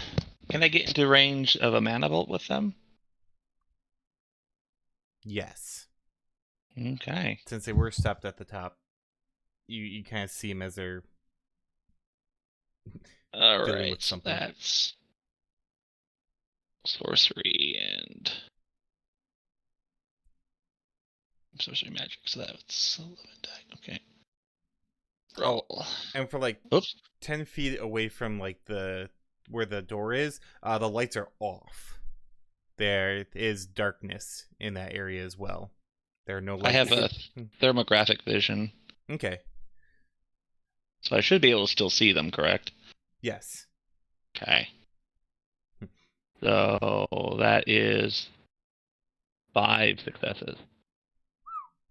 I get into range of a mana bolt with them? Yes. Okay. Since they were stopped at the top, you kind of see them as they're All dealing right. with So something. that's sorcery and sorcery magic. So that's 11 die. Okay. Roll. and for like Oops. 10 feet away from like where the door is, the lights are off. There is darkness in that area as well. There are no lights. I have a thermographic vision, Okay. so I should be able to still see them. Correct? Yes. Okay. So that is 5 successes.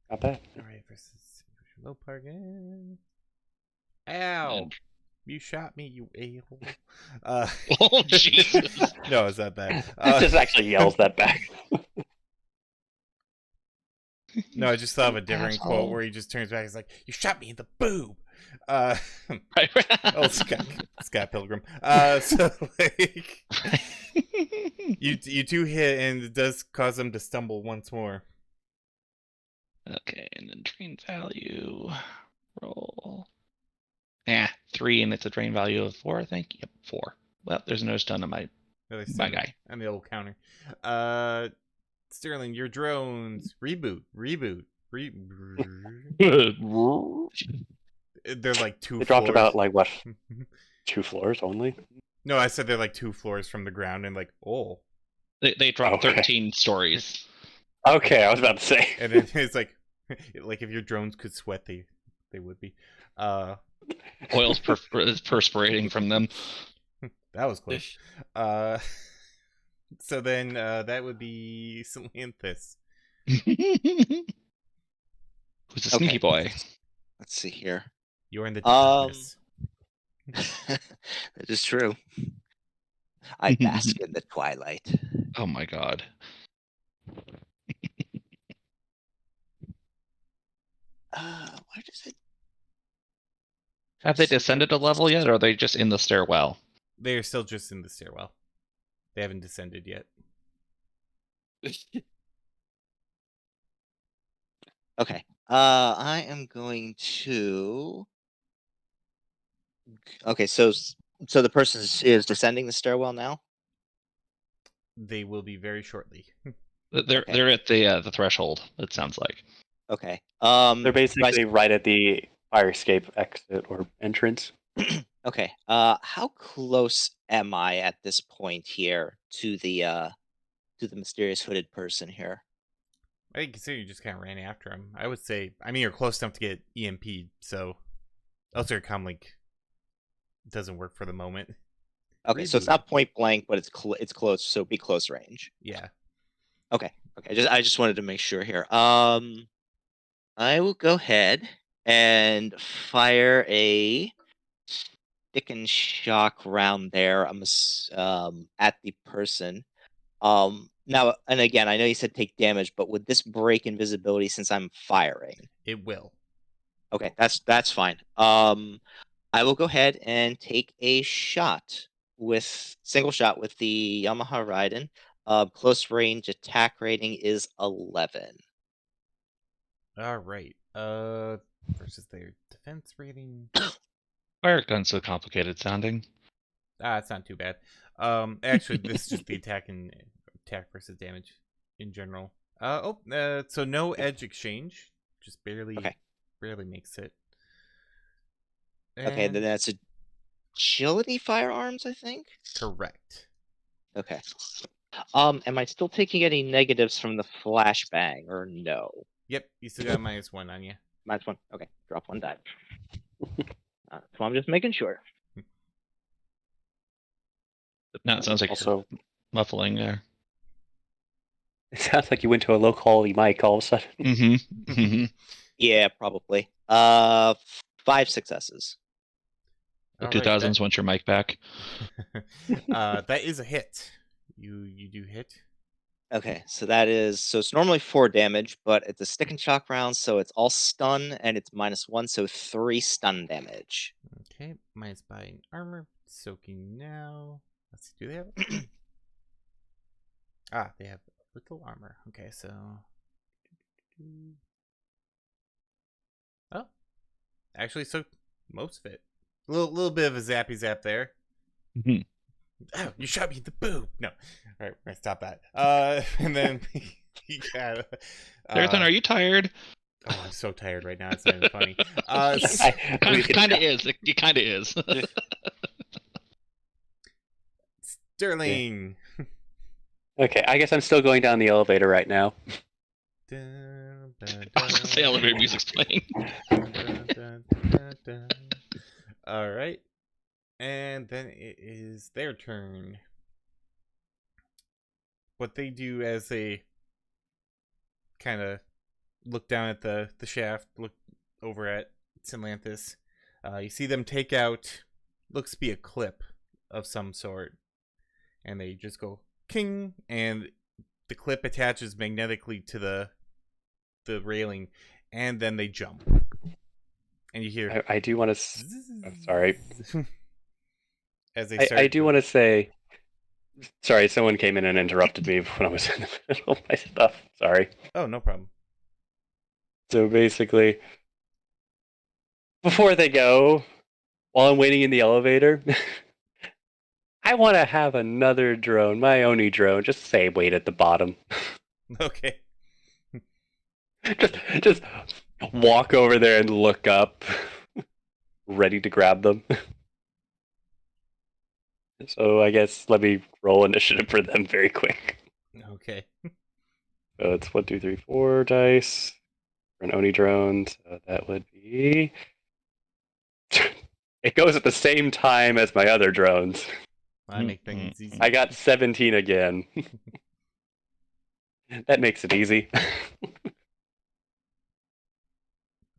Not bad. All right. Versus low part again. Ow! And- You shot me, you a-hole. Oh Jesus! No, it's not that. It just actually yells that back. No, I just thought of a different quote Asshole. where he just turns back and is like, "You shot me in the boob." Right. Oh, Scott Pilgrim. So like, you two hit, and it does cause them to stumble once more. Okay, and then drain value. Roll. 3, and it's a drain value of 4, I think. Yep, 4. Well, there's no stun on my guy. On the old counter. Sterling, your drones reboot. They're like 2 They floors. dropped about like what 2 floors only. No, I said they're like 2 floors from the ground, and like, oh. They dropped Okay. 13 stories. Okay, I was about to say. And then it's like if your drones could sweat, they would be. Oil's perspirating from them. That was close. So then that would be Salanthus. Who's a sneaky boy? Let's see here. You're in the darkness. That is true. I bask in the twilight. Oh my god. Where does it? Have they descended a level yet, or are they just in the stairwell? They're still just in the stairwell. They haven't descended yet. Okay. I am going to. Okay, so the person is descending the stairwell now. They will be very shortly. They're at the threshold. It sounds like. Okay. They're basically right at the fire escape exit or entrance. Okay. How close am I at this point here to the mysterious hooded person here? I consider you just kind of ran after him. I would say, I mean, you're close enough to get EMP'd, so Elster Comlink doesn't work for the moment. Okay, so it's not point blank, but it's close, so be close range. Yeah. Okay. I just wanted to make sure here. I will go ahead and fire a stick and shock round there. At the person. Now, and again, I know you said take damage, but would this break invisibility since I'm firing? It will. Okay, that's fine. I will go ahead and take a single shot with the Yamaha Raiden. Close range attack rating is 11. All right. Versus their defense rating. Why are guns so complicated sounding? It's not too bad. Actually, this is just the attack versus damage in general. So no edge exchange, just barely makes it. Okay, then that's agility firearms, I think. Correct. Okay. Am I still taking any negatives from the flashbang or no? Yep, you still got -1 on you. -1. Okay, drop 1 die. So I'm just making sure. No, it sounds like Also, muffling there. it sounds like you went to a low quality mic all of a sudden. Mm-hmm. Yeah, probably. 5 successes. The 2000s want your mic back. That is a hit. You do hit. Okay, so it's normally 4 damage, but it's a stick and shock round, so it's all stun and it's -1, so 3 stun damage. Okay, minus buying armor, soaking now. Let's see, do they have? They have little armor. Okay, so. Oh, actually, so most of it. A little bit of a zappy zap there. Mm-hmm. Oh, you shot me in the boob. No. All right, we're gonna stop that. And then you got. Marathon, are you tired? Oh, I'm so tired right now. It's not even funny. Kind of is. It kind of is. Sterling. Okay, I guess I'm still going down the elevator right now. I was gonna say elevator music's playing. All right, and then it is their turn. What they do as they kind of look down at the shaft, look over at Salanthus, you see them take out, looks to be a clip of some sort, and they just go king, and the clip attaches magnetically to the the railing, and then they jump. And you hear. I do want to. I'm sorry. As they start. I do want to say. Sorry, someone came in and interrupted me when I was in the middle of my stuff. Sorry. Oh, no problem. So basically, before they go, while I'm waiting in the elevator, I want to have another drone, my Oni drone, just say wait at the bottom. Okay. just walk over there and look up, ready to grab them. So I guess let me roll initiative for them very quick. Okay. So it's 1, 2, 3, 4 dice for an Oni drone. So that would be. It goes at the same time as my other drones. I make things easy. I got 17 again. That makes it easy.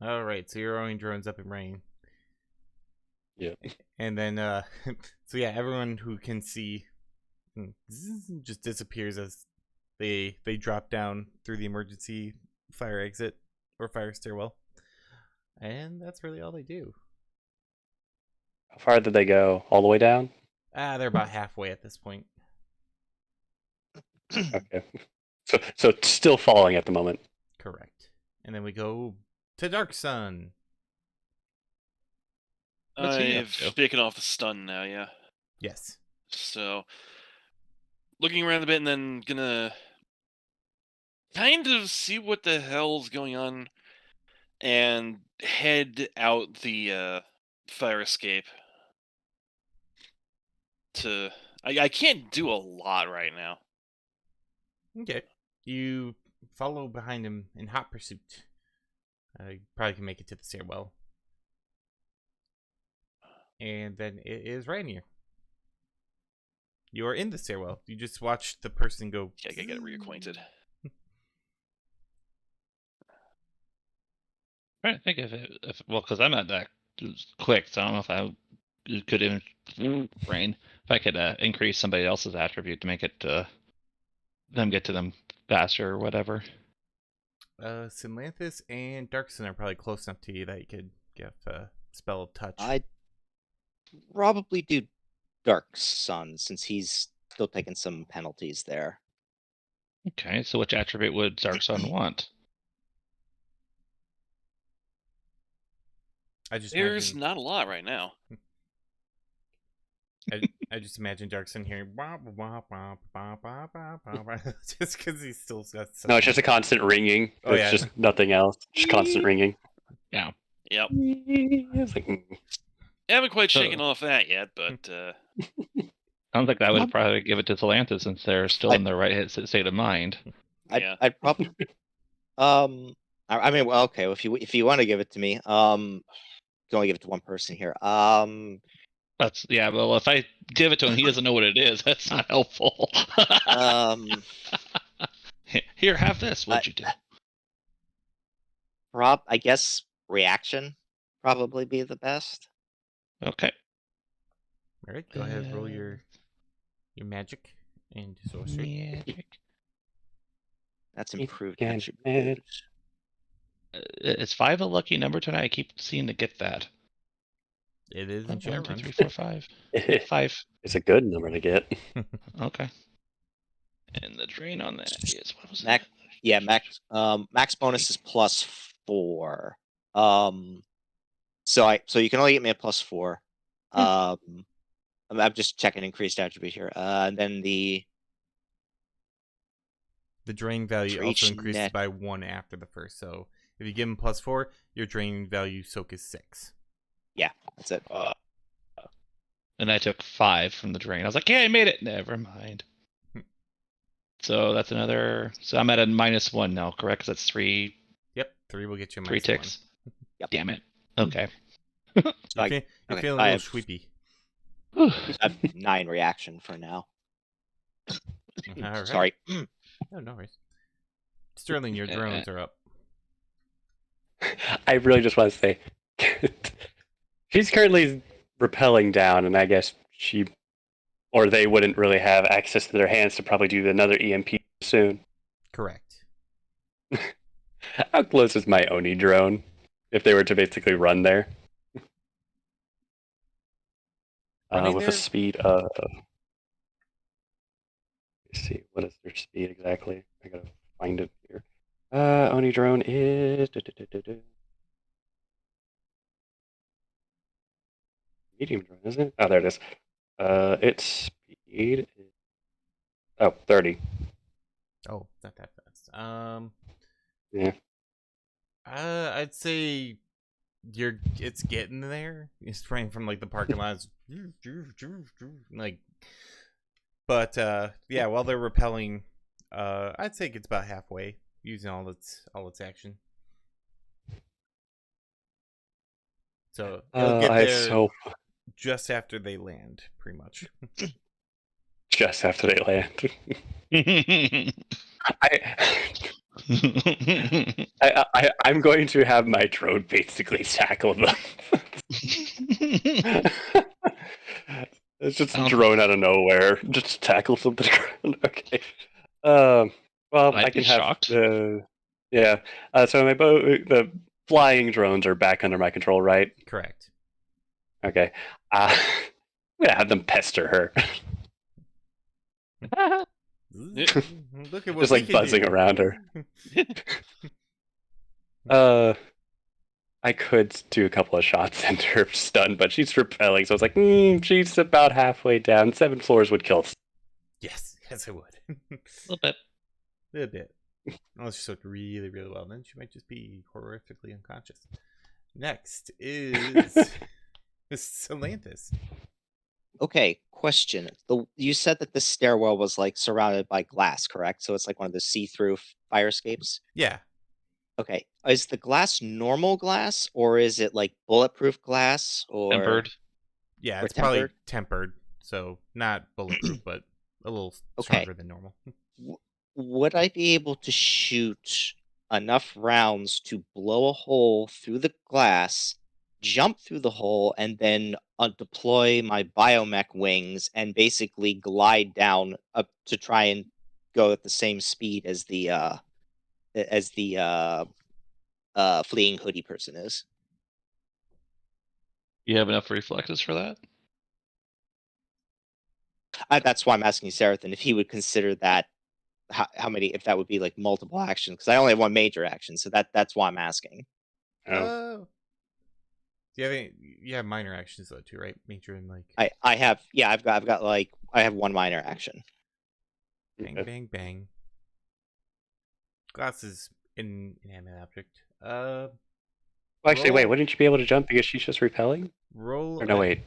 All right, so your own drone's up and running. Yeah. And then, so yeah, everyone who can see just disappears as they drop down through the emergency fire exit or fire stairwell. And that's really all they do. How far did they go? All the way down? They're about halfway at this point. Okay. So it's still falling at the moment. Correct. And then we go to Dark Sun. What's he up I've to? taken off the stun now, yeah. Yes. So, looking around a bit and then gonna kind of see what the hell's going on and head out the fire escape. I can't do a lot right now. Okay. You follow behind him in hot pursuit. You probably can make it to the stairwell. And then it is Rainier. You are in the stairwell. You just watch the person go. Yeah, I gotta get reacquainted. Trying to think if well, because I'm not that quick, so I don't know if I could even brain if I could increase somebody else's attribute to make it them get to them faster or whatever. Simlanthus and Darkson are probably close enough to you that you could give a spell of touch. I'd probably do Dark Sun since he's still taking some penalties there. Okay, so which attribute would Dark Sun want? There's not a lot right now. I just imagine Darkson hearing just because he still got. No, it's just a constant ringing. Oh, It's yeah. just nothing else. Just constant ringing. Yeah. Yep. It's like, I haven't quite So- shaken off that yet, but Sounds like I would probably give it to Talantis since they're still in their right state of mind. yeah. I'd probably. I mean, well, okay. Well, if you want to give it to me, you can only give it to one person here. That's well, if I give it to him, he doesn't know what it is. That's not helpful. Here, have this. What'd you do? I guess reaction probably be the best. Okay. All right, go ahead, roll your magic and sorcery. Magic. That's improved Again, attribute. Is 5 a lucky number tonight? I keep seeming to get that. It is in 1, 2, Shadowrun. 3, 4, 5. 5. It's a good number to get. Okay. And the drain on that is what was Max, it? yeah, max bonus is +4. So you can only get me a +4. I'm just checking increased attribute here. And then the drain value For also each increases net- by 1 after the first. So if you give him +4, your drain value soak is 6. that's it. And I took 5 from the drain. I was like, yeah, I made it. Never mind. So that's another. So I'm at a -1 now, correct? 'Cause that's 3 Yep, 3 will get you a three -1. ticks. Yep. Damn it. Okay. You're Okay, feeling I a little have- sweepy. I have 9 reaction for now. All right. Sorry. No worries. Sterling, your drones are up. I really just want to say, she's currently rappelling down, and I guess they wouldn't really have access to their hands to probably do another EMP soon. Correct. How close is my Oni drone? If they were to basically run there, I mean, with a they're speed of. Let's see, what is their speed exactly? I gotta find it here. Oni drone is medium drone, isn't it? Oh, there it is. Its speed is 30. oh, not that fast. Yeah. I'd say it's getting there. It's spraying from like the parking lots, like. But yeah, while they're repelling, I'd say it gets about halfway using all its action. So it'll get there just after they land, pretty much. Just after they land. I'm going to have my drone basically tackle them. It's just a drone out of nowhere. Just tackle something around. Okay. Well, I'd I be can have shocked. yeah. So the flying drones are back under my control, right? Correct. Okay. I'm gonna have them pester her. Look at what Just we like can buzzing do. around her. I could do a couple of shots and her stun, but she's repelling, so it's like, she's about halfway down. 7 floors would kill. Yes, it would. A little bit. A little bit. Unless she soaked really, really well, then she might just be horrifically unconscious. Next is Salanthus. Okay, question. You said that the stairwell was like surrounded by glass, correct? So it's like one of the see-through fire escapes. Yeah. Okay, is the glass normal glass or is it like bulletproof glass or Tempered. Yeah, or it's probably tempered? tempered, so not bulletproof, but a little Okay. stronger than normal. Would I be able to shoot enough rounds to blow a hole through the glass, jump through the hole, and then deploy my biomech wings and basically glide down up to try and go at the same speed as the fleeing hoodie person is? You have enough reflexes for that? That's why I'm asking Serathon if he would consider that. How many? If that would be like multiple actions? Because I only have one major action, so that's why I'm asking. Do you have any? You have minor actions though too, right? Major and like. I have I've got like I have one minor action. Bang bang bang. Glass is an inanimate object. Well, actually, wait. Wouldn't you be able to jump because she's just repelling? Roll. Or no, wait.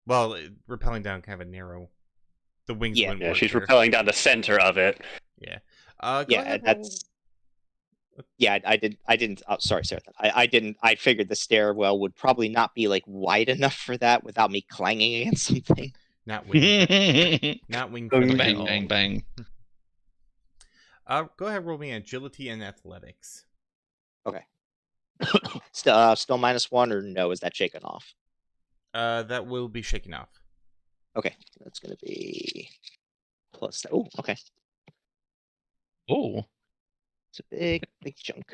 Well, repelling down kind of a narrow. The wings wouldn't Yeah, work she's there. repelling down the center of it. Yeah. That's. Yeah, I didn't. Oh, sorry, Sarah. I didn't. I figured the stairwell would probably not be like wide enough for that without me clanging against something. Not wing. Not wing friendly at Bang, all. bang, bang. Go ahead, roll me agility and athletics. Okay. Still -1 or no? Is that shaken off? That will be shaken off. Okay, that's gonna be plus. Oh, okay. Oh. It's a big chunk.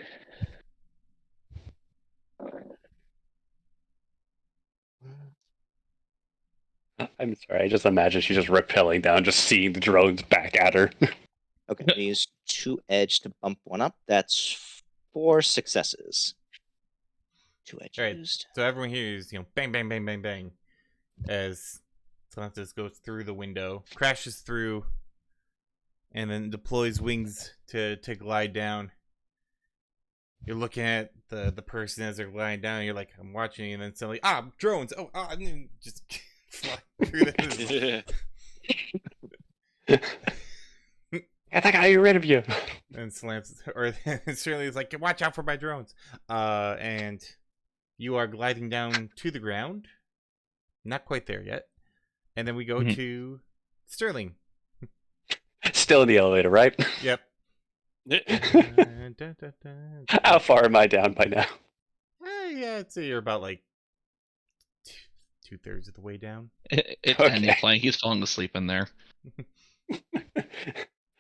I'm sorry. I just imagine she's just repelling down, just seeing the drones back at her. Okay, I use 2 edge to bump one up. That's 4 successes. 2 edge All right. used. So everyone hears, bang, bang, bang, bang, bang, as Salanthus goes through the window, crashes through, and then deploys wings to glide down. You're looking at the person as they're gliding down. And you're like, I'm watching, and then suddenly, drones! And then just fly through this. I think I got rid of you. And Salanthus, or certainly is like, watch out for my drones. And you are gliding down to the ground. Not quite there yet. And then we go to Sterling. Still in the elevator, right? Yep. How far am I down by now? Yeah, I'd say you're about like 2/3 of the way down. It's Okay. Daniel playing. He's falling asleep in there.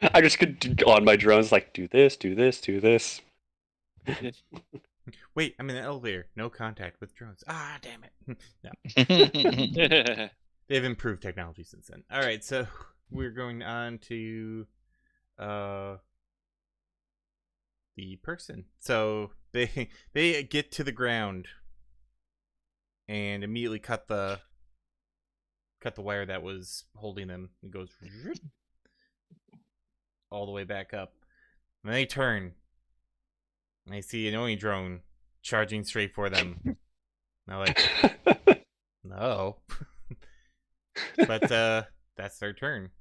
I just could on my drones like do this, do this, do this. Wait, I'm in an elevator. No contact with drones. Ah, damn it. No, they've improved technology since then. All right, so we're going on to the person. So they get to the ground and immediately cut the wire that was holding them. It goes all the way back up. And they turn. And they see an Oni drone charging straight for them. And they're like, no. But that's their turn.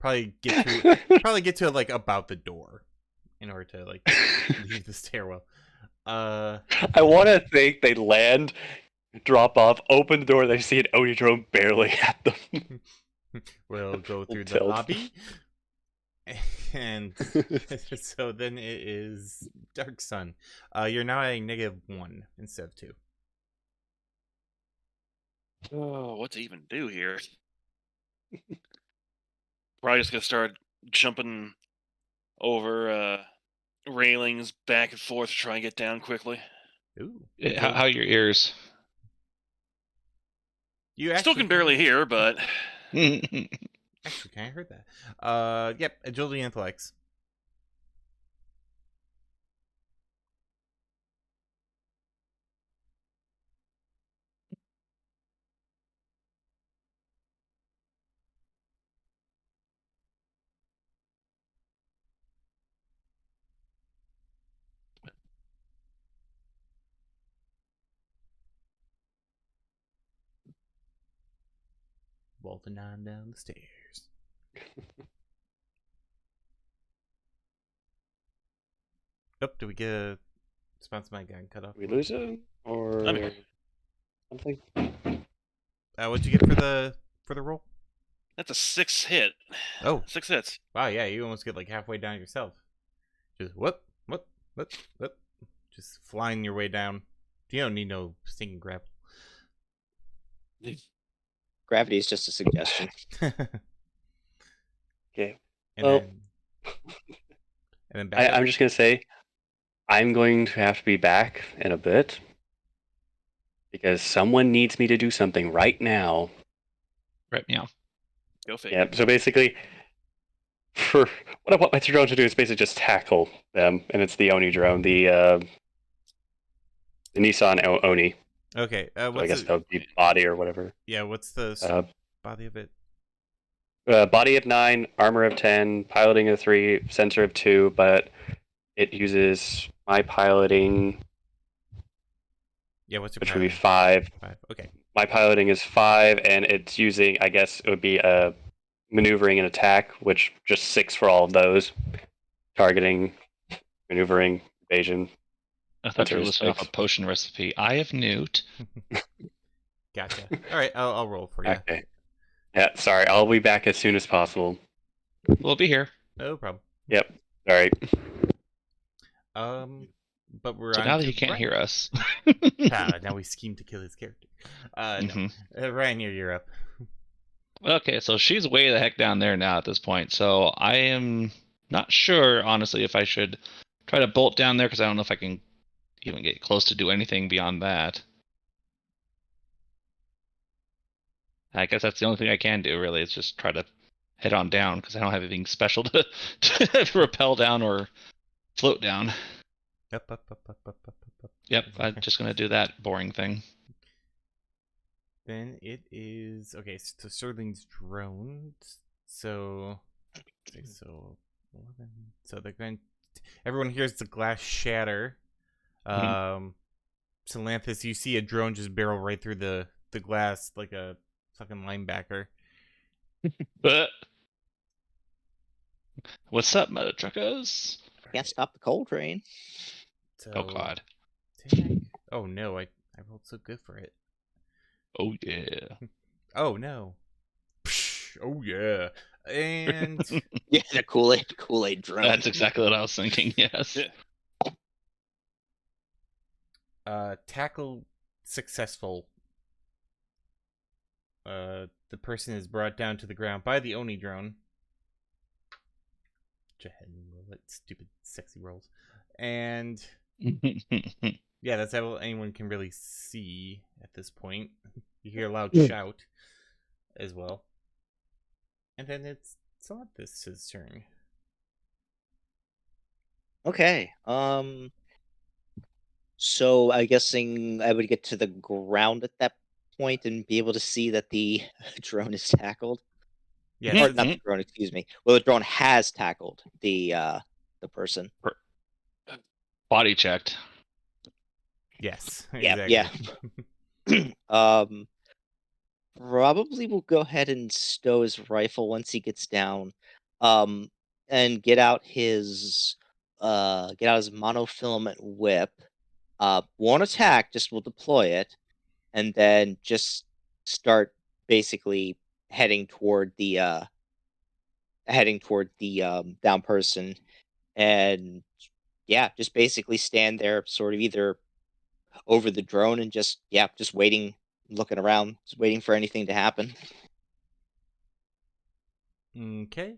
Probably get to like about the door in order to like leave the stairwell. I want to think they land, drop off, open the door, they see an Oni drone barely at them. We'll go through the Tilt. lobby. And so then it is Dark Sun. You're now at a -1 instead of 2. Oh, what to even do here? Probably just gonna start jumping over railings back and forth to try and get down quickly. Ooh. How are your ears? You Still actually can barely hear, but Actually, kind of heard that. Yep, agility and intellects. Bolting on down the stairs. Oh, did we get a response? My gun cut off. We lose him or I'm here. something. What'd you get for the roll? That's a 6 hit. Oh, 6 hits. wow, yeah, you almost get like halfway down yourself. Just what, just flying your way down. You don't need no stinking grapple. Gravity is just a suggestion. Okay. And Well, then back up. I'm just gonna say, I'm going to have to be back in a bit because someone needs me to do something right now. Right meow. Go figure. Yeah. So basically, for what I want my drone to do is basically just tackle them, and it's the Oni drone, the Nissan Oni. Okay, So I what's guess it? that would be body or whatever. Yeah, what's the body of it? Body of 9, armor of 10, piloting of 3, sensor of 2, but it uses my piloting, Yeah, what's your which would be piloting? 5. 5. Okay. My piloting is 5, and it's using, I guess it would be maneuvering and attack, which just 6 for all of those. Targeting, maneuvering, evasion. I thought you were Sensors, listing off a 6. potion recipe. Eye of Newt. Gotcha. All right, I'll roll for you. Okay. Yeah, sorry, I'll be back as soon as possible. We'll be here. No problem. Yep. All right. But we're So on now that to he can't Ryan. hear us. Now we scheme to kill his character. No. Mhm. Ryan, you're up. Okay, so she's way the heck down there now at this point. So I am not sure, honestly, if I should try to bolt down there because I don't know if I can even get close to do anything beyond that. I guess that's the only thing I can do, really, is just try to head on down because I don't have anything special to rappel down or float down. Up. Yep, I'm just going to do that boring thing. Then it is okay. So Sterling's drone. So 11. So they're going. Everyone hears the glass shatter. Salanthus, you see a drone just barrel right through the glass like a fucking linebacker. What's up, mother truckers? Can't stop the coal train. So, Oh god. tag. Oh no, I rolled so good for it. Oh yeah. Oh no. Psh, oh yeah. And Yeah, the Kool-Aid drone. That's exactly what I was thinking. Yes. tackle successful. The person is brought down to the ground by the Oni drone. Go ahead and roll it, stupid sexy rolls. And yeah, that's all anyone can really see at this point. You hear a loud shout as well. And then it's Celestis' turn. Okay. So I'm guessing I would get to the ground at that point and be able to see that the drone is tackled. Yes. Or not the drone, excuse me. Well, the drone has tackled the person. Body checked. Yes. Yeah, Exactly. yeah. Probably will go ahead and stow his rifle once he gets down. And get out his monofilament whip. Won't attack, just will deploy it, and then just start basically heading toward the down person, and yeah, just basically stand there, sort of either over the drone and just waiting, looking around, just waiting for anything to happen. Okay.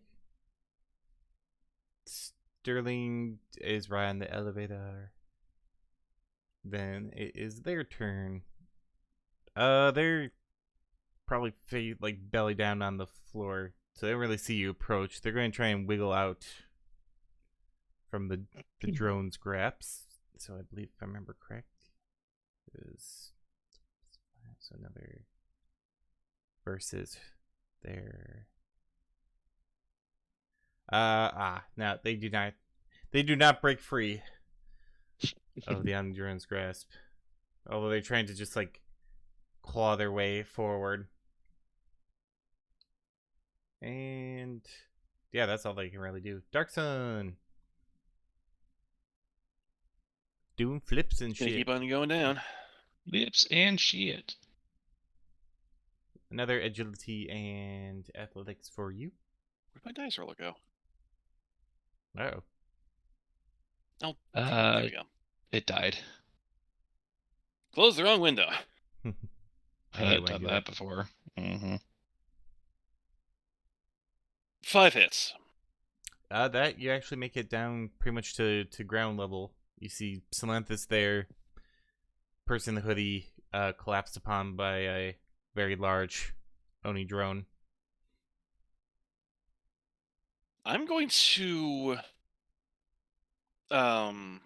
Sterling is right on the elevator. Then it is their turn. They're probably like belly down on the floor, so they don't really see you approach. They're going to try and wiggle out from the drone's grasp. So I believe, if I remember correct, is so another versus their no, they do not break free of the endurance grasp, although they're trying to just like claw their way forward. And yeah, that's all they can really do. Dark Sun doing flips and Gonna shit. keep on going down. Lips and shit. Another agility and athletics for you. Where'd my dice roller go? Oh. Oh, there we go. It died. Close the wrong window. I hate I've when I done do that before. 5 hits. That you actually make it down pretty much to ground level. You see Salanthus there, person in the hoodie, collapsed upon by a very large Oni drone. I'm going to I'm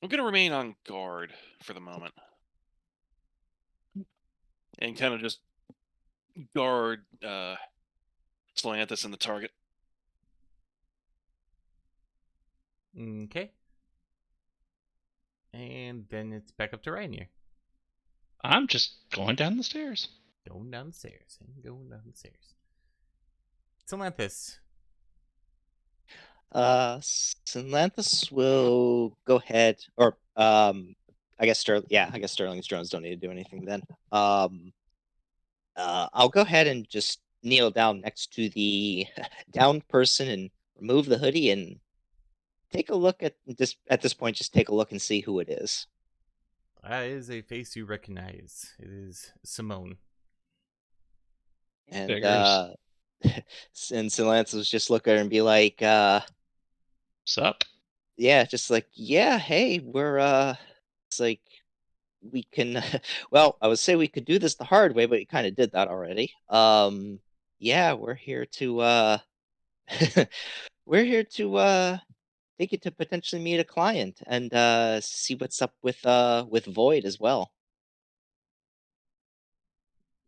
gonna remain on guard for the moment. And kind of just guard Slanthus and the target. Okay. And then it's back up to Rainier. I'm just going down the stairs. Going down the stairs and going down the stairs. Salanthus. Salanthus will go ahead, or I guess Sterling's drones don't need to do anything then. I'll go ahead and just kneel down next to the downed person and remove the hoodie and take a look at this point. Just take a look and see who it is. That is a face you recognize. It is Simone. And Figures. and Salanthus just look at her and be like, Sup? yeah, just like, yeah, hey, we're it's like, we can well, I would say we could do this the hard way, but we kind of did that already. Yeah, we're here to we're here to take you to potentially meet a client and see what's up with Void as well.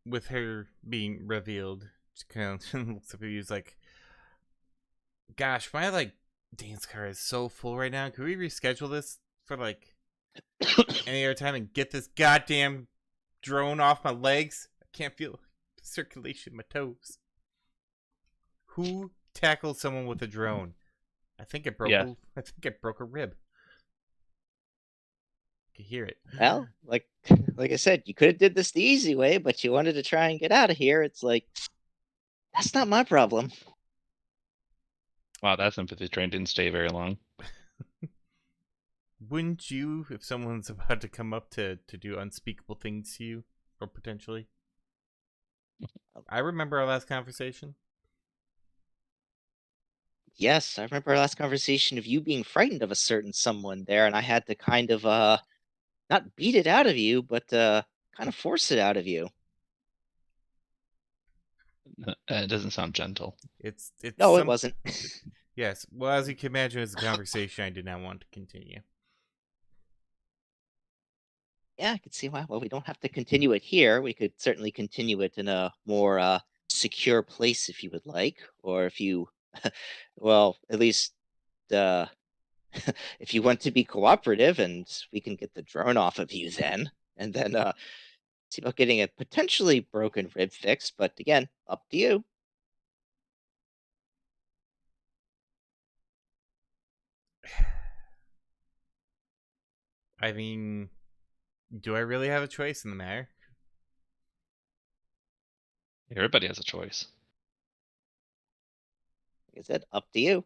With her being revealed, she kind of looks up at you. He's like, "Gosh, my like dance card is so full right now. Could we reschedule this for like any other time and get this goddamn drone off my legs? I can't feel the circulation in my toes." Who tackled someone with a drone? I think it broke. Yeah. I think it broke a rib. I can hear it. Well, like I said, you could have did this the easy way, but you wanted to try and get out of here. It's like, that's not my problem. Wow, that sympathy train didn't stay very long. Wouldn't you, if someone's about to come up to do unspeakable things to you, or potentially? I remember our last conversation. Yes, I remember our last conversation of you being frightened of a certain someone there, and I had to kind of not beat it out of you, but kind of force it out of you. It doesn't sound gentle. It's No, it some wasn't. yes. Well, as you can imagine, it's a conversation I did not want to continue. Yeah, I could see why. Well, we don't have to continue it here. We could certainly continue it in a more secure place if you would like, or if you, well, at least uh, if you want to be cooperative, and we can get the drone off of you then, and then see about getting a potentially broken rib fixed. But again, up to you. I mean, do I really have a choice in the matter? Everybody has a choice. Like I said, up to you.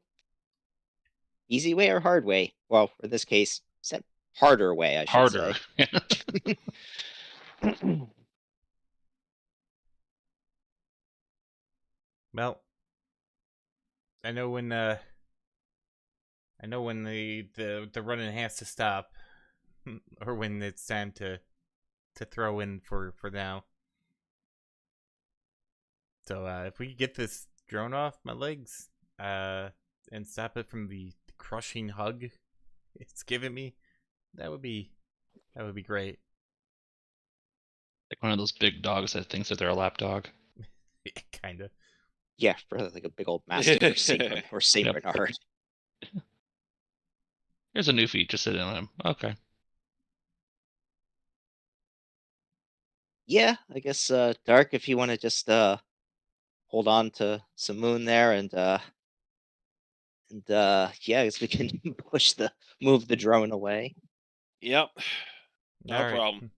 Easy way or hard way? Well, in this case, said harder way, I should Harder. say. Well, I know when the running has to stop, or when it's time to throw in for now. So if we could get this drone off my legs, and stop it from the crushing hug it's giving me, that would be great. Like one of those big dogs that thinks that they're a lap dog. Kind of. Yeah, for like a big old mastiff or Saint Yep. Bernard. Here's a new feat, just sitting on him. Okay. Yeah, I guess Dark, if you want to just hold on to some moon there, and yeah, I guess we can move the drone away. Yep. No All right. problem.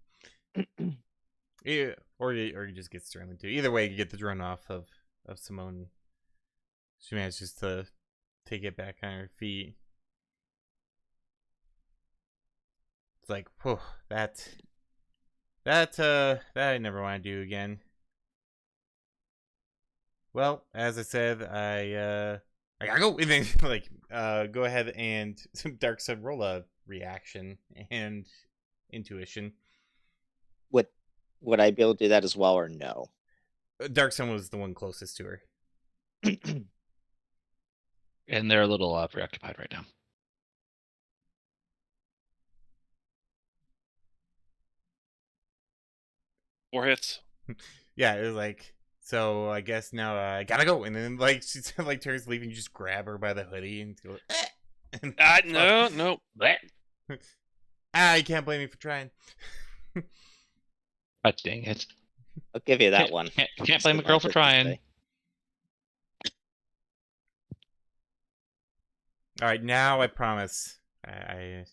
Yeah, or you just get Sterling too. Either way, you get the drone off of Simone. She manages to take it back on her feet. It's like, whew, that I never want to do again. Well, as I said, I gotta go. And then, like, go ahead and Dark Sun roll a reaction and intuition. Would I be able to do that as well, or no? Dark Sun was the one closest to her. And they're a little preoccupied right now. Four hits. Yeah, it was like, so I guess now I gotta go. And then, like, she like turns leaving, you just grab her by the hoodie and go, and No. I can't blame you for trying. God dang it. I'll give you that Can't- one. Can't blame a girl for trying. All right, now I promise. I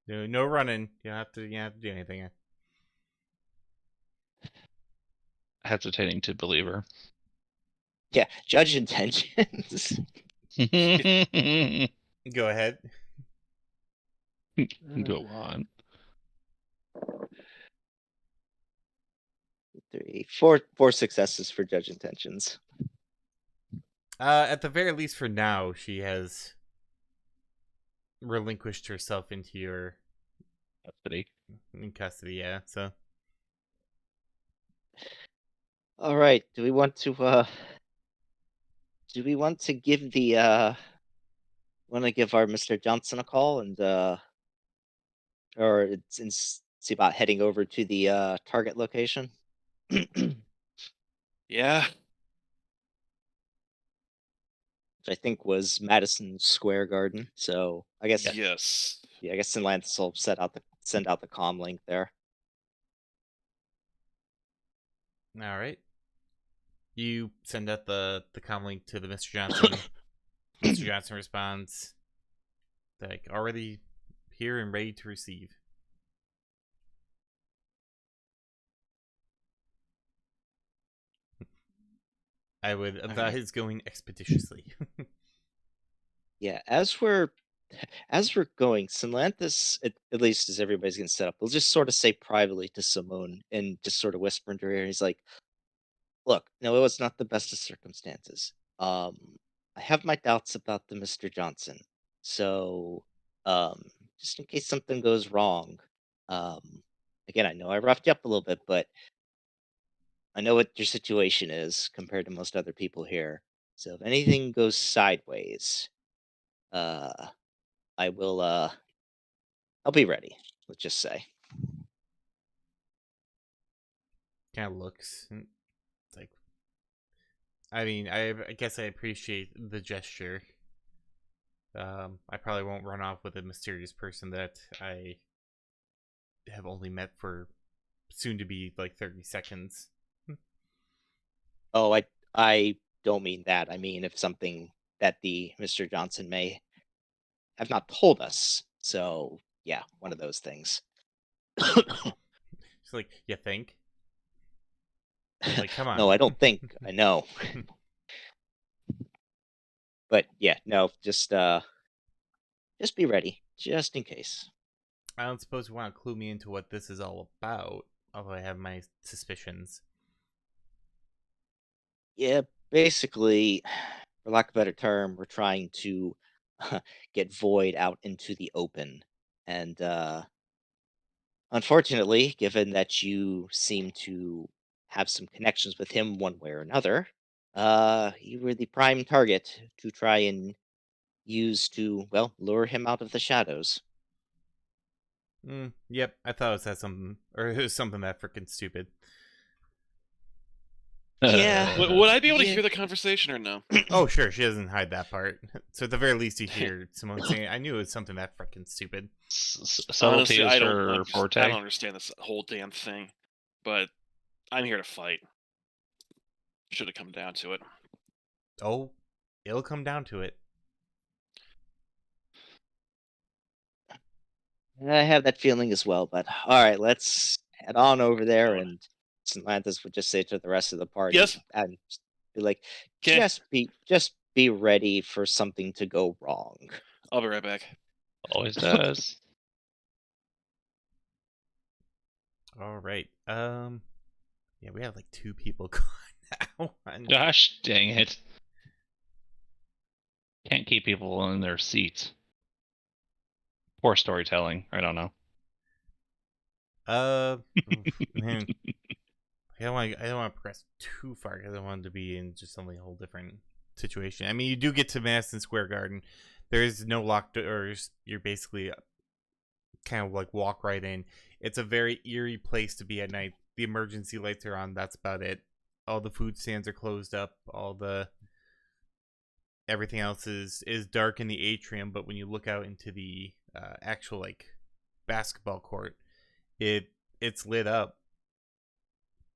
no running. You don't have to do anything. Hesitating to believe her. Yeah, judge intentions. Go ahead. Go on. 4 successes for judge intentions. At the very least, for now, she has relinquished herself into your custody. Yeah. So. All right. Do we want to give the want to give our Mr. Johnson a call, and or see about heading over to the target location? Yeah. Which I think was Madison Square Garden. So I guess Yes. yeah, I guess Sinlance will send out the comm link there. All right. You send out the comm link to the Mr. Johnson. Mr. Johnson responds, like, already here and ready to receive. I would advise going expeditiously. Yeah, as we're going, Sinlanthus, at least as everybody's getting set up, we'll just sort of say privately to Simone and just sort of whisper into her ear. He's like, "Look, no, it was not the best of circumstances. I have my doubts about the Mr. Johnson. So, um, just in case something goes wrong, um, again, I know I roughed you up a little bit, but I know what your situation is compared to most other people here. So if anything goes sideways, uh, I will, I'll be ready. Let's just say. Kind of looks. It's like, I mean, I guess I appreciate the gesture. I probably won't run off with a mysterious person that I have only met for soon to be like 30 seconds. Oh, I don't mean that. I mean if something that the Mr. Johnson may have not told us. So yeah, one of those things. It's like, you think? Like, come on. No, I don't think. I know. But yeah, no, just be ready, just in case. I don't suppose you want to clue me into what this is all about, although I have my suspicions. Yeah, basically, for lack of a better term, we're trying to get Void out into the open. And unfortunately, given that you seem to have some connections with him one way or another, you were the prime target to try and use to, well, lure him out of the shadows. Yep, I thought it was that something, or it was something that freaking stupid. Yeah. Would I be able to Yeah. hear the conversation or no? Oh, sure, she doesn't hide that part. So at the very least, you hear Simone saying, "I knew it was something that freaking stupid." Subtlety Honestly, is I don't. her I don't forte. understand this whole damn thing, but I'm here to fight. Should have come down to it. Oh, it'll come down to it. I have that feeling as well, but all right, let's head on over there. Going. And Atlantis would just say to the rest of the party, Yes. and just be like, Okay. just be ready for something to go wrong. I'll be right back. Always does. All right. Yeah, we have like 2 people gone now. Gosh dang it. Can't keep people in their seats. Poor storytelling. I don't know. Man, I don't want to progress too far because I want to be in just something a whole different situation. I mean, you do get to Madison Square Garden. There is no locked doors. You're basically kind of like walk right in. It's a very eerie place to be at night. The emergency lights are on. That's about it. All the food stands are closed up. Everything else is dark in the atrium. But when you look out into the actual like basketball court, it's lit up.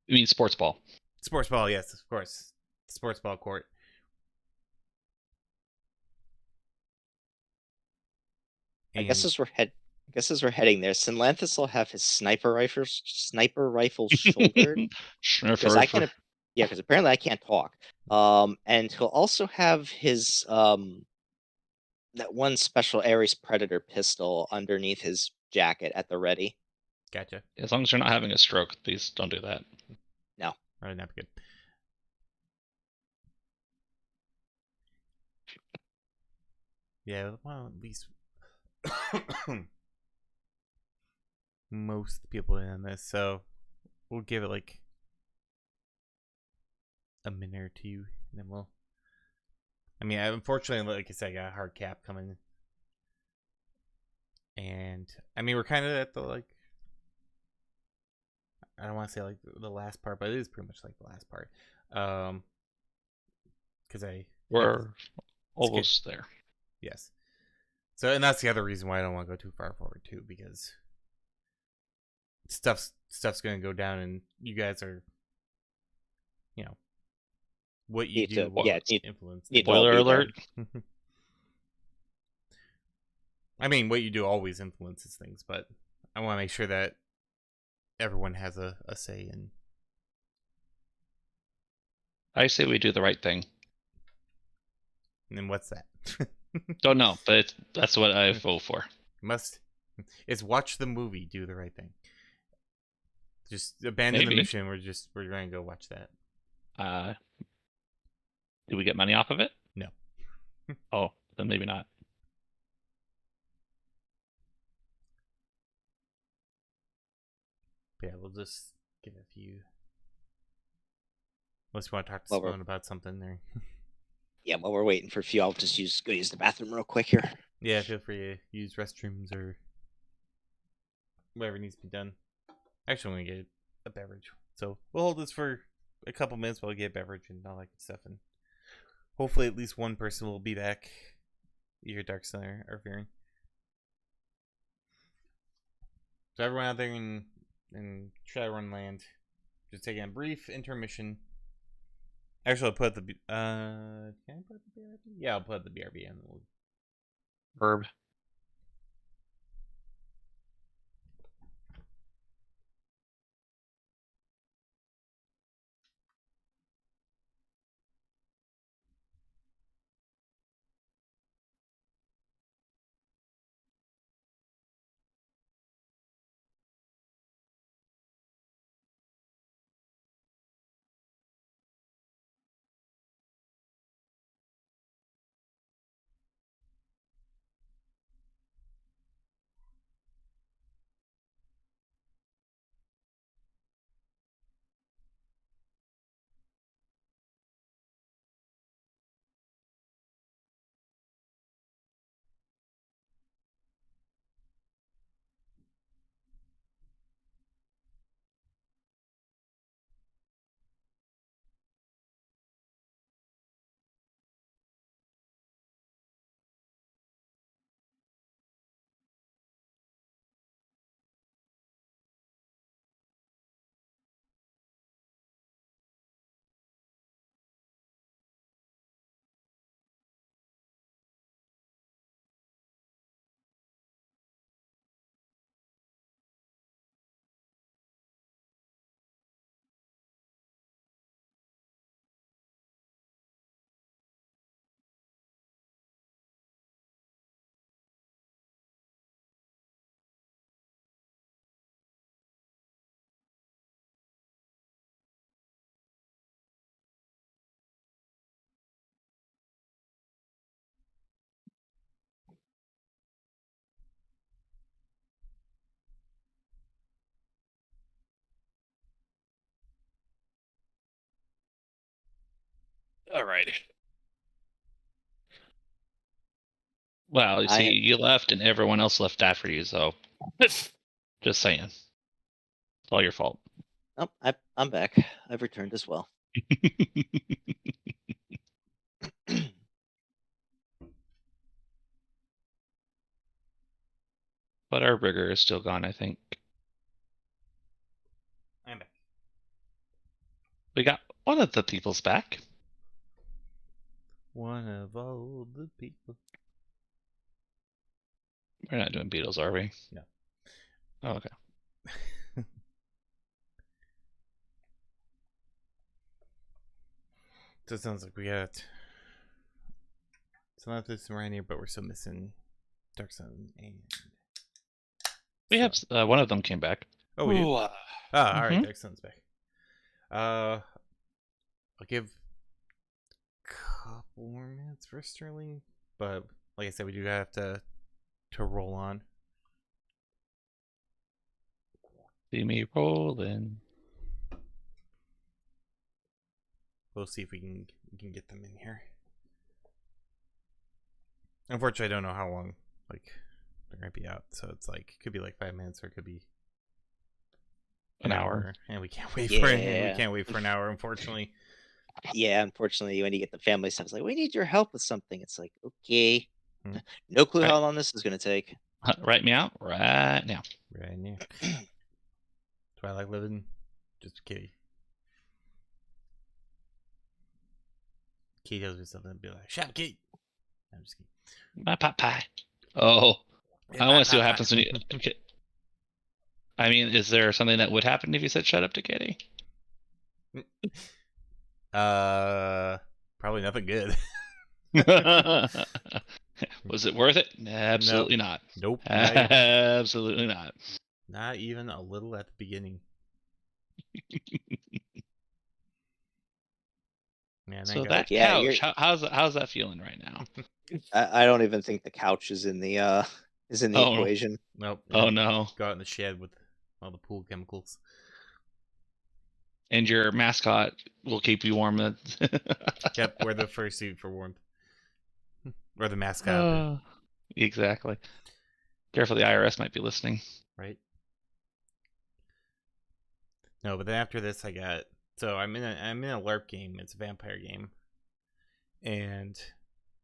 You mean sports ball? Sports ball, yes, of course. Sports ball court. I guess as we're heading there, Sinlanthus will have his sniper rifle shouldered because I can. Yeah, because apparently I can't talk. And he'll also have his that one special Ares Predator pistol underneath his jacket at the ready. Gotcha. As long as you're not having a stroke, please don't do that. No. All right, that'd be good. Yeah, well, at least most people in this, so we'll give it like a minute or two, and then we'll. I mean, unfortunately, like I said, I got a hard cap coming, and I mean, we're kind of at the like. I don't want to say like the last part, but it is pretty much like the last part, because We're almost there. Yes. So, and that's the other reason why I don't want to go too far forward too, because stuff's going to go down, and you guys are, what you do will influence. Spoiler alert. I mean, what you do always influences things, but I want to make sure that everyone has a say in. I say we do the right thing. And then what's that? Don't know, but that's what I vote for. It's watch the movie, do the right thing. Just abandon the mission. We're going to go watch that. Do we get money off of it? No. Oh, then maybe not. Yeah, we'll just give a few. Unless you want to talk to Well, Simone about something there. Yeah, while we're waiting for a few, I'll just go use the bathroom real quick here. Yeah, feel free to use restrooms or whatever needs to be done. Actually, I'm gonna get a beverage, so we'll hold this for a couple minutes while I get a beverage and all that good stuff, and hopefully at least one person will be back. Either Dark Center or Fearing. So everyone out there in Shadowrun land, just taking a brief intermission. Actually, I'll put the can I put the BRB? Yeah, I'll put the BRB in. Verb. All right. Well, you see, I you left and everyone else left after you, so just saying. It's all your fault. I'm back. I've returned as well. But our rigger is still gone, I think. I'm back. We got one of the people's back. One of all the people. We're not doing Beatles, are we? No. Oh, okay. So it sounds like we got some of this around here, but we're still missing Dark Sun and. We have one of them came back. Oh, we do. Ooh, All right, Mhm. Dark Sun's back. I'll give a couple more minutes for Sterling, but like I said, we do have to roll on. See me rolling. We'll see if we can get them in here. Unfortunately, I don't know how long they're gonna be out, so it's like could be like 5 minutes or it could be An hour. and we can't wait for it. And we Yeah. can't wait for an hour, unfortunately. Yeah, unfortunately, when you get the family stuff, it's like, we need your help with something. It's like, okay. Hmm. No clue Right. how long this is going to take. Write me out right now. Right now. Twilight living, just kidding. Kate tells me something and be like, "Shut up, Kate." I'm just kidding. My pot pie. Oh, I want to see what happens when you. Okay. I mean, is there something that would happen if you said "shut up" to Katie? Probably nothing good. Was it worth it? Absolutely not. Nope. Absolutely not. Not even a little at the beginning. Yeah, and So I that Yeah, couch, how's that feeling right now? I don't even think the couch is in the Oh. equation. nope. Oh no! Go out in the shed with all the pool chemicals. And your mascot will keep you warm. Yep, wear the fursuit for warmth. Or the mascot, Exactly. Careful, the IRS might be listening. right? No, but then after this, so I'm in a LARP game. It's a vampire game, and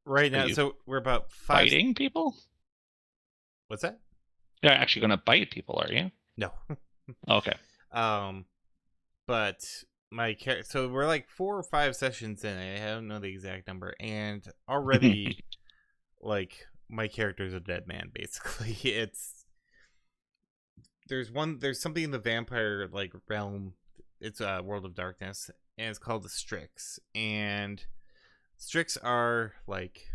right now, you so we're about 5. Biting people? What's that? You're actually going to bite people, are you? No. Okay. But my character. So we're like 4 or 5 sessions in. I don't know the exact number, and already, like, my character's a dead man. Basically, there's something in the vampire like realm. It's a world of darkness, and it's called the Strix. And Strix are like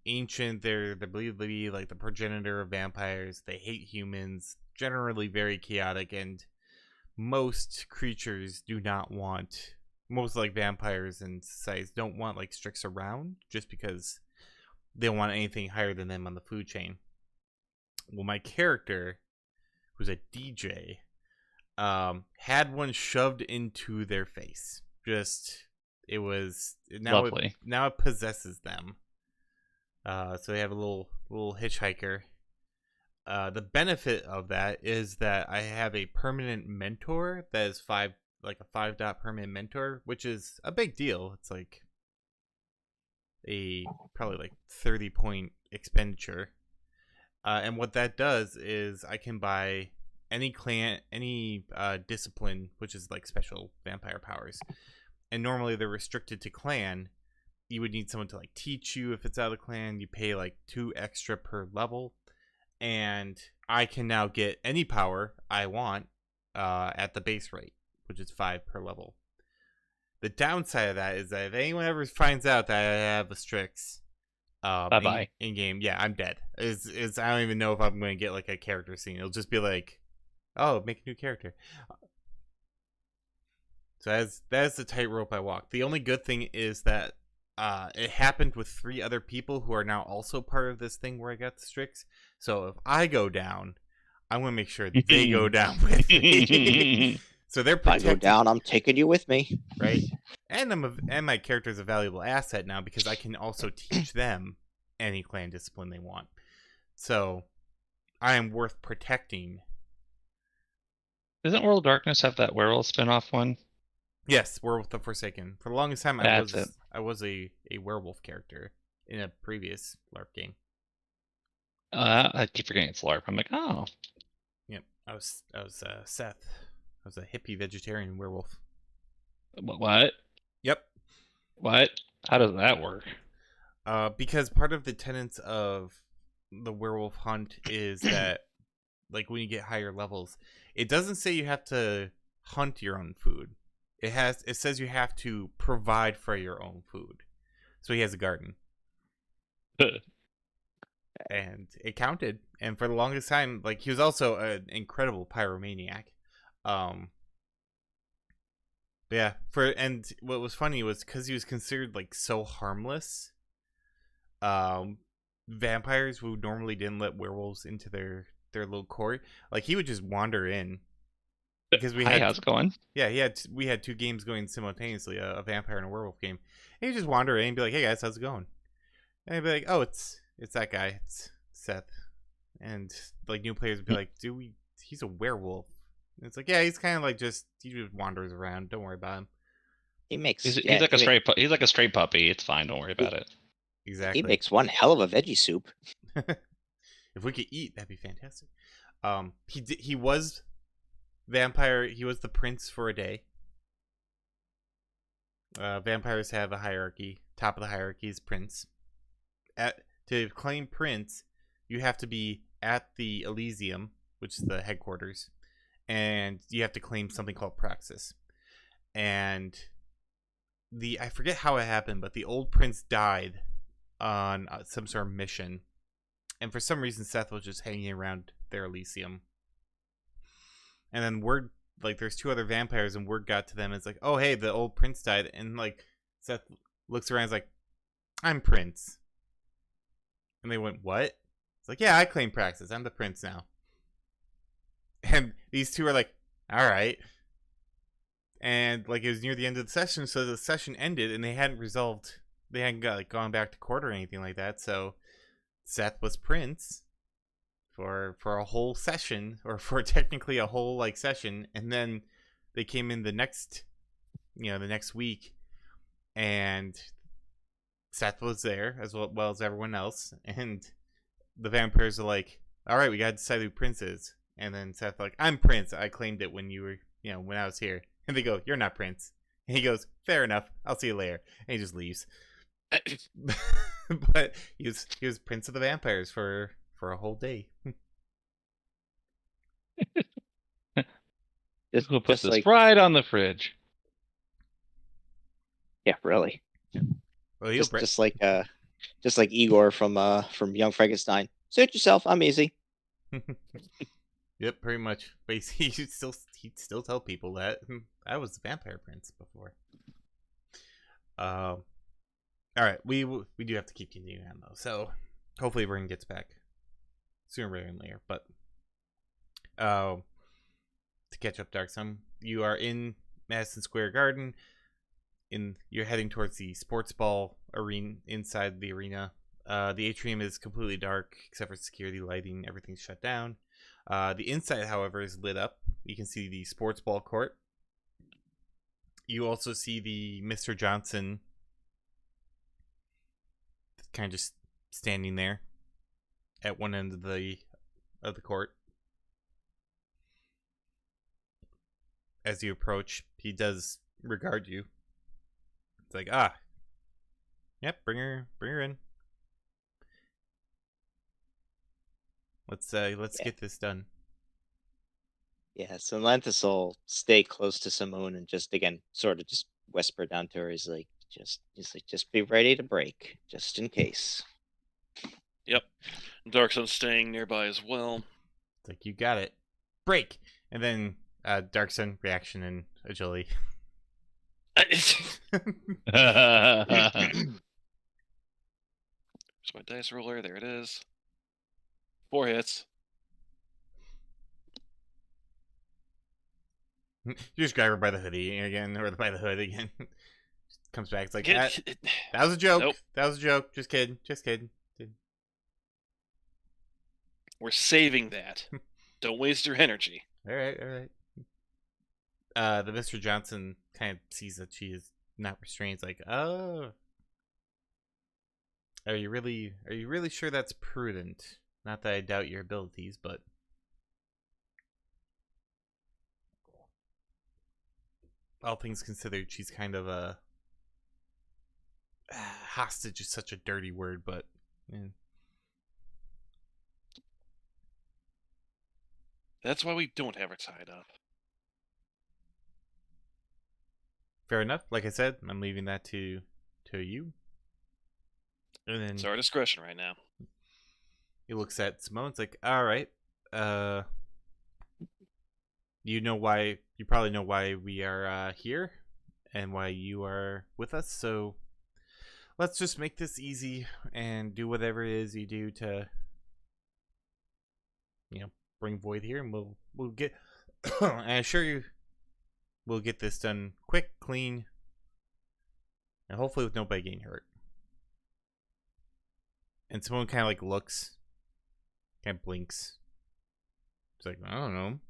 ancient. They're believed to be like the progenitor of vampires. They hate humans. Generally very chaotic, and most creatures do not want. Most like vampires and societies don't want like Strix around, just because they don't want anything higher than them on the food chain. Well, my character, who's a DJ, had one shoved into their face. It was Lovely. Now it possesses them. So they have a little hitchhiker. The benefit of that is that I have a permanent mentor that is 5 dot permanent mentor, which is a big deal. It's like a probably like 30 point expenditure. And what that does is I can buy any discipline, which is like special vampire powers, and normally they're restricted to clan. You would need someone to like teach you if it's out of the clan. You pay like 2 extra per level, and I can now get any power I want at the base rate, which is 5 per level. The downside of that is that if anyone ever finds out that I have a Strix Bye-bye. in game, yeah, I'm dead. I don't even know if I'm going to get like a character scene. It'll just be like, oh, make a new character. So that's the tightrope I walk. The only good thing is that it happened with 3 other people who are now also part of this thing where I got the Strix. So if I go down, I'm going to make sure they go down with me. So they're protected. If I go down, I'm taking you with me. Right? And my character's a valuable asset now because I can also teach them any clan discipline they want. So I am worth protecting. Doesn't World of Darkness have that werewolf spin-off one? Yes, Werewolf the Forsaken. For the longest time, I was a werewolf character in a previous LARP game. I keep forgetting it's LARP. I'm like, oh. Yep, I was Seth. I was a hippie vegetarian werewolf. What? Yep. What? How does that work? Because part of the tenets of the werewolf hunt is that, like, when you get higher levels, it doesn't say you have to hunt your own food. It says you have to provide for your own food. So he has a garden. And it counted. And for the longest time, like, he was also an incredible pyromaniac. Yeah, and what was funny was because he was considered like so harmless. Vampires who normally didn't let werewolves into their little court, like, he would just wander in. Because how's it going? Yeah, we had 2 games going simultaneously, a vampire and a werewolf game. And he'd just wander in and be like, "Hey guys, how's it going?" And I'd be like, "Oh, it's that guy, it's Seth." And like new players would be like, he's a werewolf. And it's like, yeah, he's kind of like he just wanders around. Don't worry about him. He makes He's like a stray puppy. It's fine. Don't worry about it. Exactly. He makes one hell of a veggie soup. If we could eat, that'd be fantastic. He was vampire. He was the prince for a day. Vampires have a hierarchy. Top of the hierarchy is prince. To claim prince, you have to be at the Elysium, which is the headquarters, and you have to claim something called praxis. And I forget how it happened, but the old prince died on some sort of mission, and for some reason Seth was just hanging around their Elysium. And then word, like, there's 2 other vampires, and word got to them. It's like, oh hey, the old prince died, and like Seth looks around, is like, I'm Prince. And they went, what? It's like, yeah, I claim praxis. I'm the Prince now. And these two are like, all right. And like it was near the end of the session, so the session ended, and they hadn't gone back to court or anything like that. So Seth was Prince for a whole session, or for technically a whole like session, and then they came in the next week, and Seth was there as well as everyone else, and the vampires are like, all right, we gotta decide who Prince is. And then Seth like, I'm Prince. I claimed it when you were, when I was here. And they go, you're not Prince. And he goes, fair enough. I'll see you later. And he just leaves. But he was Prince of the Vampires for a whole day. We'll put this right on the fridge. Yeah, really. Well, Just like Igor from Young Frankenstein. Suit yourself. I'm easy. Yep, pretty much. But he'd still tell people that I was the Vampire Prince before. All right, we do have to keep continuing on though. So hopefully Ring gets back sooner rather than later. But to catch up, Dark Sun, you are in Madison Square Garden. You're heading towards the sports ball arena. Inside the arena, the atrium is completely dark except for security lighting. Everything's shut down. The inside, however, is lit up. You can see the sports ball court. You also see the Mr. Johnson kind of just standing there at one end of the court. As you approach, he does regard you. It's like, yep, bring her in. Let's get this done. Yeah, so Lanthus will stay close to Simone and just again sort of just whisper down to her. He's like, just be ready to break, just in case. Yep. Darksun's staying nearby as well. It's like, you got it. Break! And then Darksun, reaction, and agility. Where's my dice roller? There it is. 4 hits. You just grab her by the hoodie again, or by the hood again. Comes back. It's like, that was a joke. Nope. That was a joke. Just kidding. We're saving that. Don't waste your energy. All right. The Mr. Johnson kind of sees that she is not restrained. It's like, oh, are you really sure that's prudent? Not that I doubt your abilities, but all things considered, she's kind of a hostage is such a dirty word, but That's why we don't have her tied up. fair enough. Like I said, I'm leaving that to you. And then It's our discretion right now. he looks at Simone. It's like, all right, you probably know why we are here and why you are with us. So let's just make this easy and do whatever it is you do to, bring Void here, and we'll get. I assure you, we'll get this done quick, clean, and hopefully with nobody getting hurt. And Simone kind of like looks, kind of blinks. It's like, I don't know.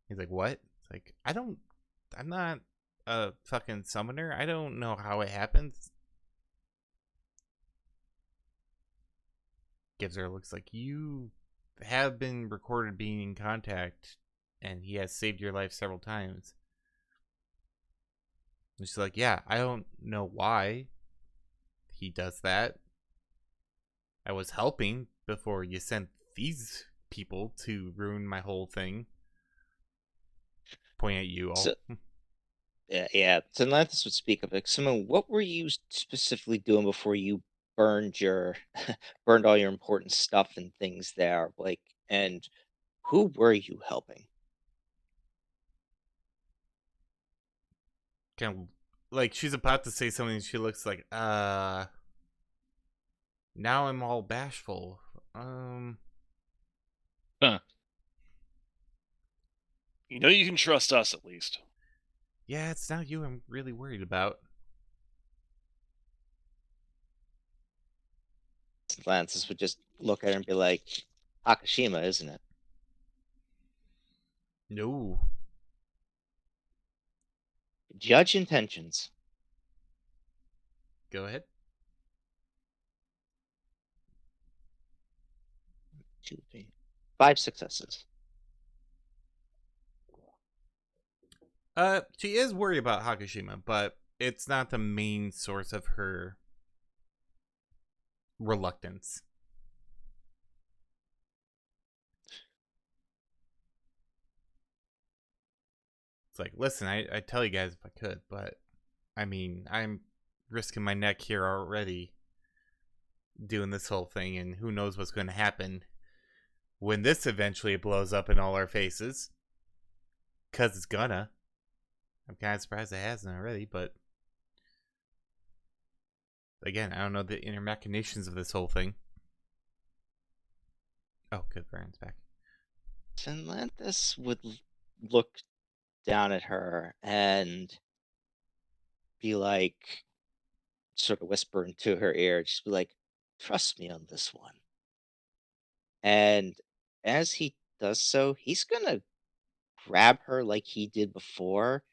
He's like, what? It's like, I'm not a fucking summoner. I don't know how it happens. Gives her looks like, you have been recorded being in contact, and he has saved your life several times. And she's like, yeah, I don't know why he does that. I was helping before you sent these people to ruin my whole thing. Point at you all. So, yeah. So Lanthus would speak up. Like, Simone, what were you specifically doing before you burned all your important stuff and things there? Like, and who were you helping? Kind of like she's about to say something. She looks like, now I'm all bashful. Huh. You know you can trust us at least. Yeah, it's not you I'm really worried about. Lances would just look at her and be like, Akashima, isn't it? No. Judge intentions. Go ahead. 2, 3, 5 successes. She is worried about Hakushima, but it's not the main source of her reluctance. It's like, listen, I'd tell you guys if I could, but I mean, I'm risking my neck here already doing this whole thing, and who knows what's going to happen when this eventually blows up in all our faces. Because it's gonna. I'm kind of surprised it hasn't already, but again, I don't know the inner machinations of this whole thing. Oh, good, Brian's back. Atlantis would look down at her and be like, sort of whisper into her ear, just be like, trust me on this one. And as he does so, he's gonna grab her like he did before,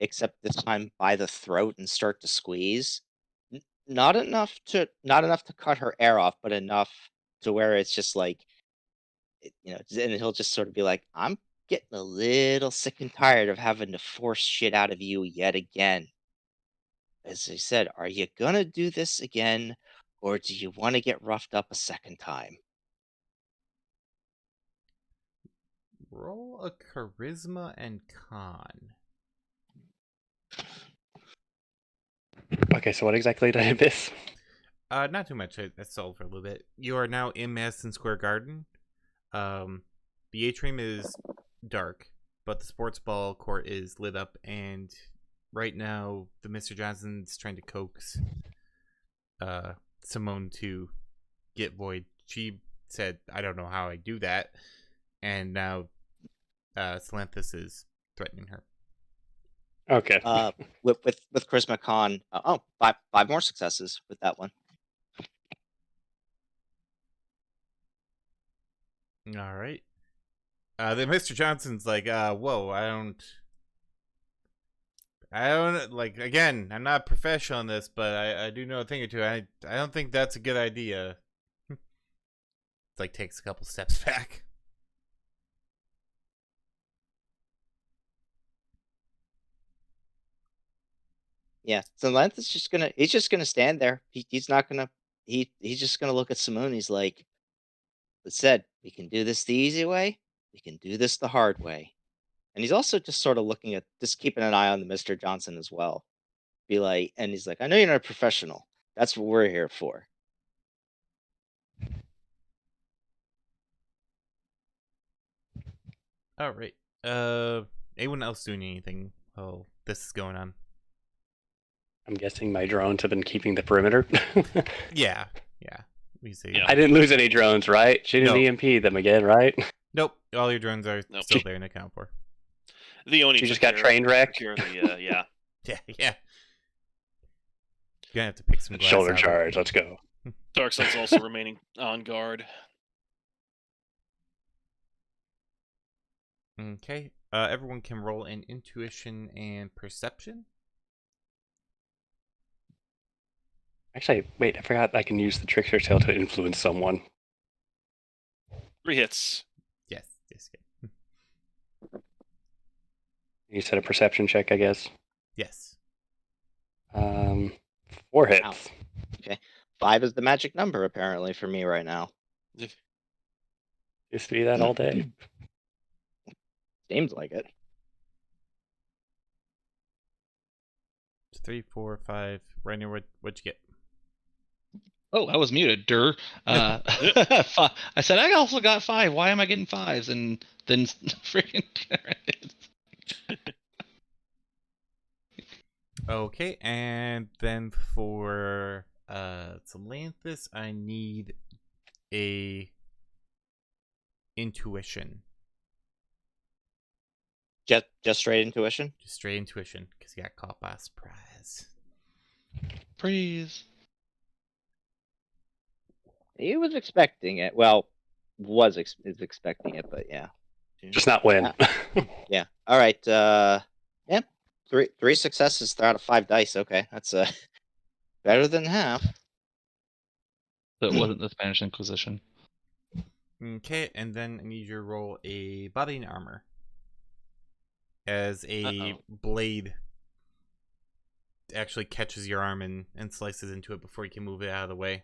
except this time by the throat and start to squeeze. Not enough to cut her air off, but enough to where it's just like, and he'll just sort of be like, I'm getting a little sick and tired of having to force shit out of you yet again. As I said, are you gonna do this again, or do you want to get roughed up a second time? Roll a charisma and con. Okay, so what exactly did I miss? Not too much. I stalled for a little bit. You are now in Madison Square Garden. The atrium is dark, but the sports ball court is lit up, and right now the Mr. Johnson's trying to coax Simone to get Void. She said, I don't know how I do that, and now Salanthus is threatening her. Okay. With Charisma Con, five more successes with that one. All right. Then Mr. Johnson's like, whoa, I don't like, again, I'm not professional on this, but I do know a thing or two. I don't think that's a good idea. It's like takes a couple steps back. Yeah, so Lance is he's just gonna stand there. He's not gonna he's just gonna look at Simone. He's like, "It said we can do this the easy way. We can do this the hard way." And he's also just sort of looking at, just keeping an eye on the Mr. Johnson as well. Be like, and he's like, "I know you're not a professional. That's what we're here for." All right. Anyone else doing anything while this is going on? I'm guessing my drones have been keeping the perimeter. Yeah. We see. Yeah. I didn't lose any drones, right? She didn't No. EMP them again, right? Nope. All your drones are Nope. still there and account for. The Oni She just took got care train wrecked. of the, yeah. Yeah. You're gonna have to pick some glass Shoulder out of it. charge. Let's go. Darkseid's also remaining on guard. Okay. Everyone can roll an intuition and perception. Actually, wait, I forgot I can use the trickster tail to influence someone. 3 hits. Yes. You said a perception check, I guess. Yes. 4 hits. Ow. Okay, 5 is the magic number apparently for me right now. Used to be that all day. Seems like it. 3, 4, 5. Rainer, what'd you get? Oh, I was muted. I said I also got 5. Why am I getting 5s? And then freaking Okay, and then for Salanthus, I need a intuition. Just straight intuition. Just straight intuition, because he got caught by surprise. Freeze. He was expecting it. Well, is expecting it, but yeah. Just not win. Yeah. All right. Yeah. Three successes out of 5 dice. Okay, that's better than half. So it wasn't the Spanish Inquisition. Okay, and then I need you to roll a body and armor. As a blade actually catches your arm and slices into it before you can move it out of the way.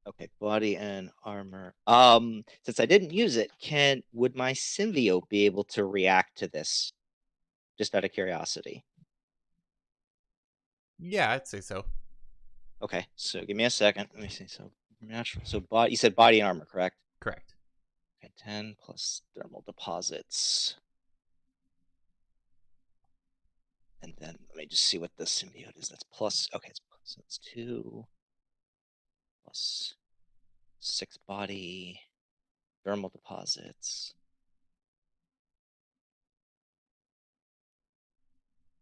Okay, body and armor. Since I didn't use it, would my symbiote be able to react to this? Just out of curiosity. Yeah, I'd say so. Okay, so give me a second. Let me see. So natural. So body. You said body and armor, correct? Correct. Okay, 10 plus thermal deposits. And then let me just see what the symbiote is. That's plus. Okay, so it's 2 plus 6 body thermal deposits.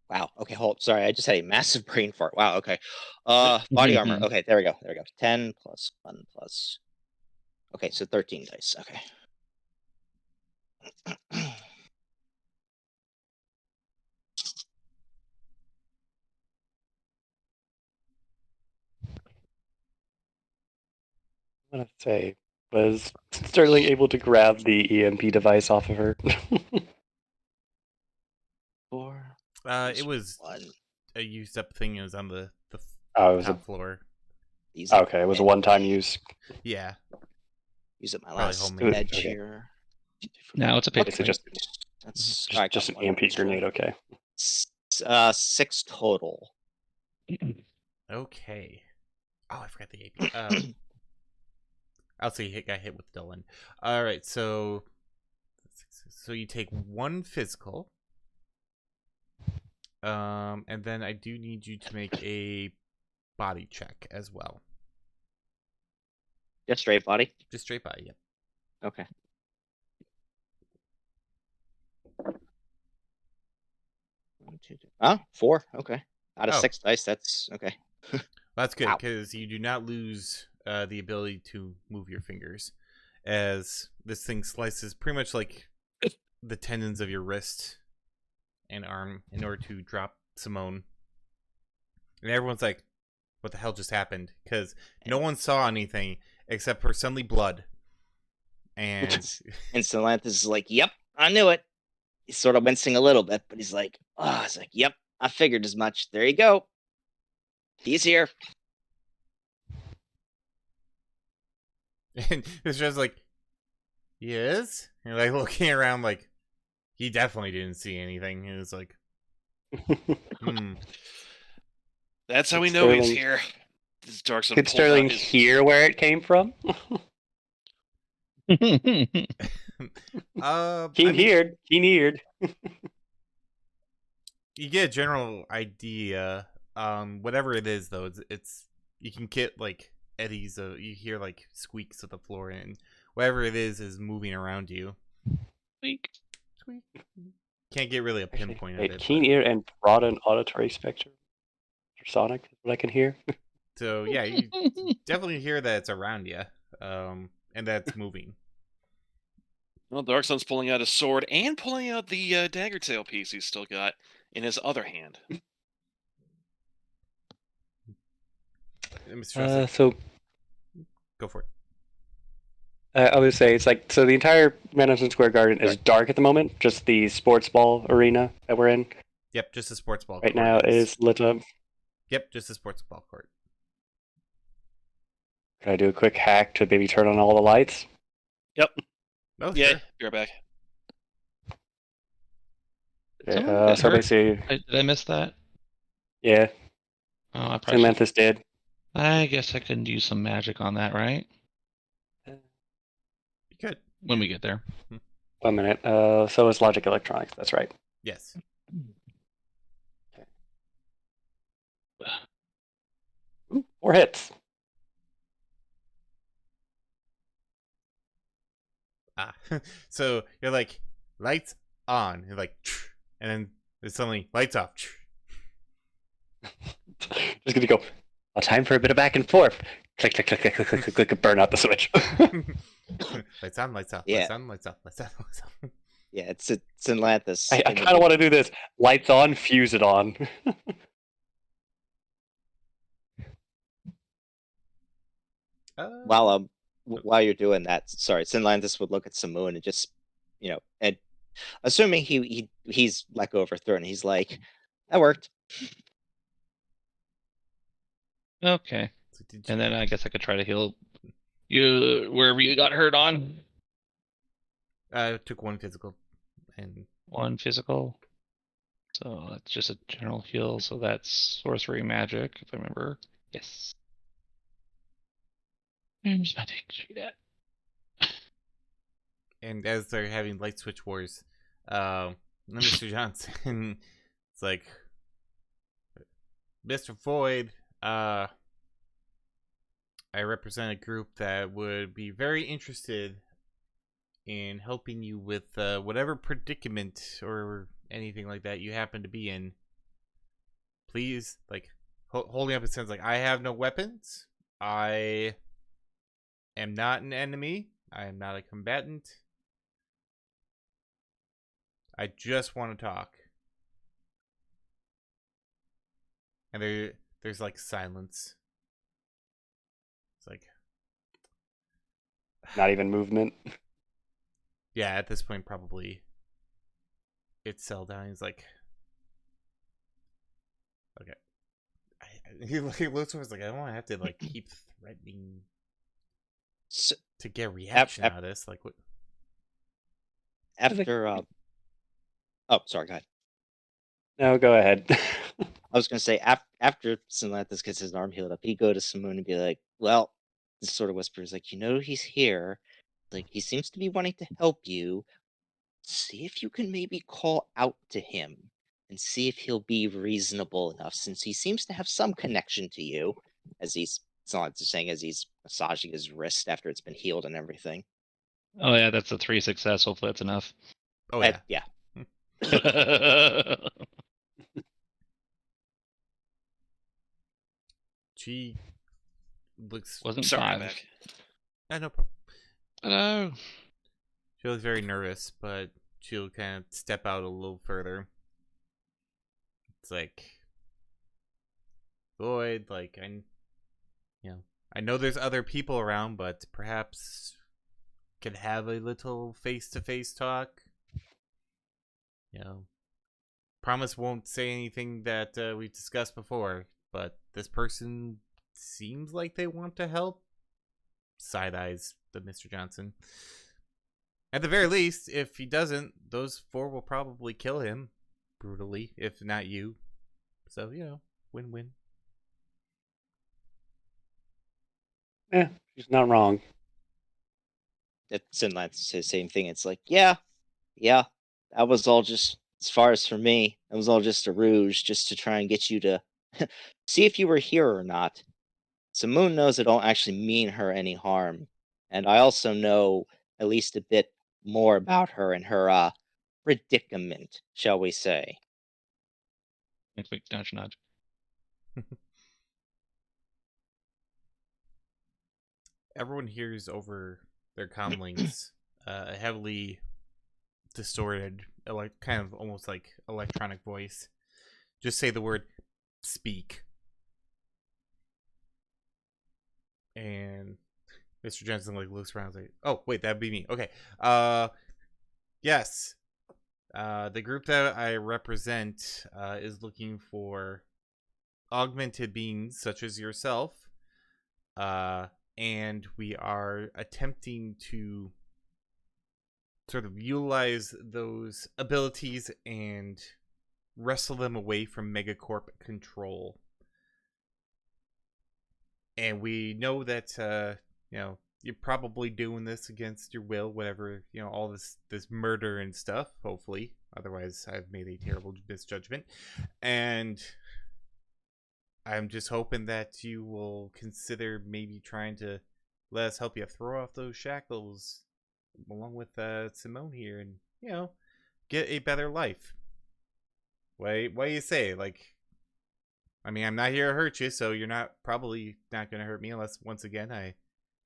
Wow. Okay, hold. Sorry, I just had a massive brain fart. Wow. Okay. Body armor. Okay, there we go. 10 plus 1 plus. Okay, so 13 dice. Okay. I'm gonna say, was Sterling able to grab the EMP device off of her? 4. It was 1. a used up thing. It was on the Oh, it was top floor. okay, it was a one-time use. Yeah. Use up my Probably last homemade. edge Okay. here. Now it's a paper It's plate. That's just an EMP grenade. Okay. 6 total. Okay. Oh, I forgot the AP. I'll say he got hit with Dylan. All right, so you take 1 physical, and then I do need you to make a body check as well. Just straight body. Just straight body. Yep. Okay. Oh, 4. Okay. Out of 6 dice, that's okay. Well, that's good Wow. because you do not lose the ability to move your fingers, as this thing slices pretty much like the tendons of your wrist and arm in order to drop Simone. And everyone's like, what the hell just happened? Because no one saw anything except for suddenly blood. And Salanthus is like, yep, I knew it. He's sort of wincing a little bit, but he's like, yep, I figured as much. There you go. He's here. and it's just like, he is? And like looking around like, he definitely didn't see anything. It was like, That's how we Did know he's Sterling- here. This Darkson Did pulls Sterling out his... hear where it came from? Keen eared. You get a general idea. Whatever it is, though, it's you can get like eddies. You hear like squeaks of the floor, and whatever it is moving around you. Squeak. Can't get really a pinpoint of it. Keen ear and broad and auditory spectrum. Sonic is what I can hear. So yeah, you definitely hear that it's around you, and that's moving. Well, Darkson's pulling out his sword and pulling out the dagger tail piece he's still got in his other hand. So go for it. I would say it's like, so the entire Madison Square Garden is dark at the moment. Just the sports ball arena that we're in Yep, just a sports ball right court now is lit up. Yep, just a sports ball court. Can I do a quick hack to maybe turn on all the lights? Yep. Oh, Yeah, sure. be right back. Okay, so basically, Did I miss that? yeah, Oh, I probably should. Salanthus did. I guess I could use some magic on that, right? You could. When we get there. 1 minute. So it's Logic Electronics. That's right. Yes. 4 hits. Ah. So you're like, lights on. You're like, and then it's suddenly lights off. Just gonna go. Time for a bit of back and forth. Click, click, click, click, click, click, click, click, burn out the switch. Lights on, lights off, Yeah. lights on, lights off, lights on, lights off. Yeah, it's Atlantis. I kind of want to do this. Lights on, fuse it on. While while you're doing that, sorry, Atlantis would look at Samoon and just, and assuming he's let go of her throat, and he's like, "That worked." Okay. So did you, And then I guess I could try to heal you wherever you got hurt on. took 1 physical and 1 physical. So that's just a general heal. So that's sorcery magic, if I remember. Yes. I'm just not taking sheet at. and as they're having light switch wars, Mr. Johnson, it's like, Mr. Void, I represent a group that would be very interested in helping you with whatever predicament or anything like that you happen to be in. Please, like, holding up his hands, like, I have no weapons. I am not an enemy. I am not a combatant. I just want to talk. And there's like silence. It's like, Not even movement. yeah, at this point probably it's settled down. He's like, okay. He looks over, like, I don't want to have to like keep threatening So, to get reaction ap- out of this. Like, what? after, oh, sorry, go ahead. No, go ahead. I was gonna say after Atlantis gets his arm healed up, he'd go to Samoon and be like, "Well," this sort of whispers, like, he's here. Like, he seems to be wanting to help you. See if you can maybe call out to him and see if he'll be reasonable enough, since he seems to have some connection to you." As it's not saying as he's massaging his wrist after it's been healed and everything. Oh yeah, that's a 3 success. Hopefully that's enough. Oh yeah. Yeah. She looks. Wasn't Sorry, 5. back. No problem. Hello. She looks very nervous, but she'll kind of step out a little further. It's like, Lloyd, like, I know there's other people around, but perhaps could have a little face-to-face talk. Promise won't say anything that we discussed before, but this person seems like they want to help. Side eyes the Mr. Johnson. At the very least, if he doesn't, those 4 will probably kill him brutally, if not you. So, win-win. Yeah, she's not wrong. It's in that same thing. It's like, yeah, that was all just, as far as for me, that was all just a ruse, just to try and get you to see if you were here or not. Samoon knows it don't actually mean her any harm, and I also know at least a bit more about her and her predicament, shall we say. Quick nudge, nudge. Everyone hears over their comlinks a heavily distorted, kind of almost like electronic voice. Just say the word "speak," and Mr. Jensen like looks around, and is like, "Oh, wait, that'd be me." Okay. Yes. The group that I represent is looking for augmented beings such as yourself. And we are attempting to sort of utilize those abilities and wrestle them away from Megacorp control. And we know that you're probably doing this against your will, whatever, all this murder and stuff, hopefully. Otherwise, I've made a terrible misjudgment. And I'm just hoping that you will consider maybe trying to let us help you throw off those shackles along with Simone here and, get a better life. What do you say? Like, I mean, I'm not here to hurt you, so you're probably not going to hurt me unless, once again, I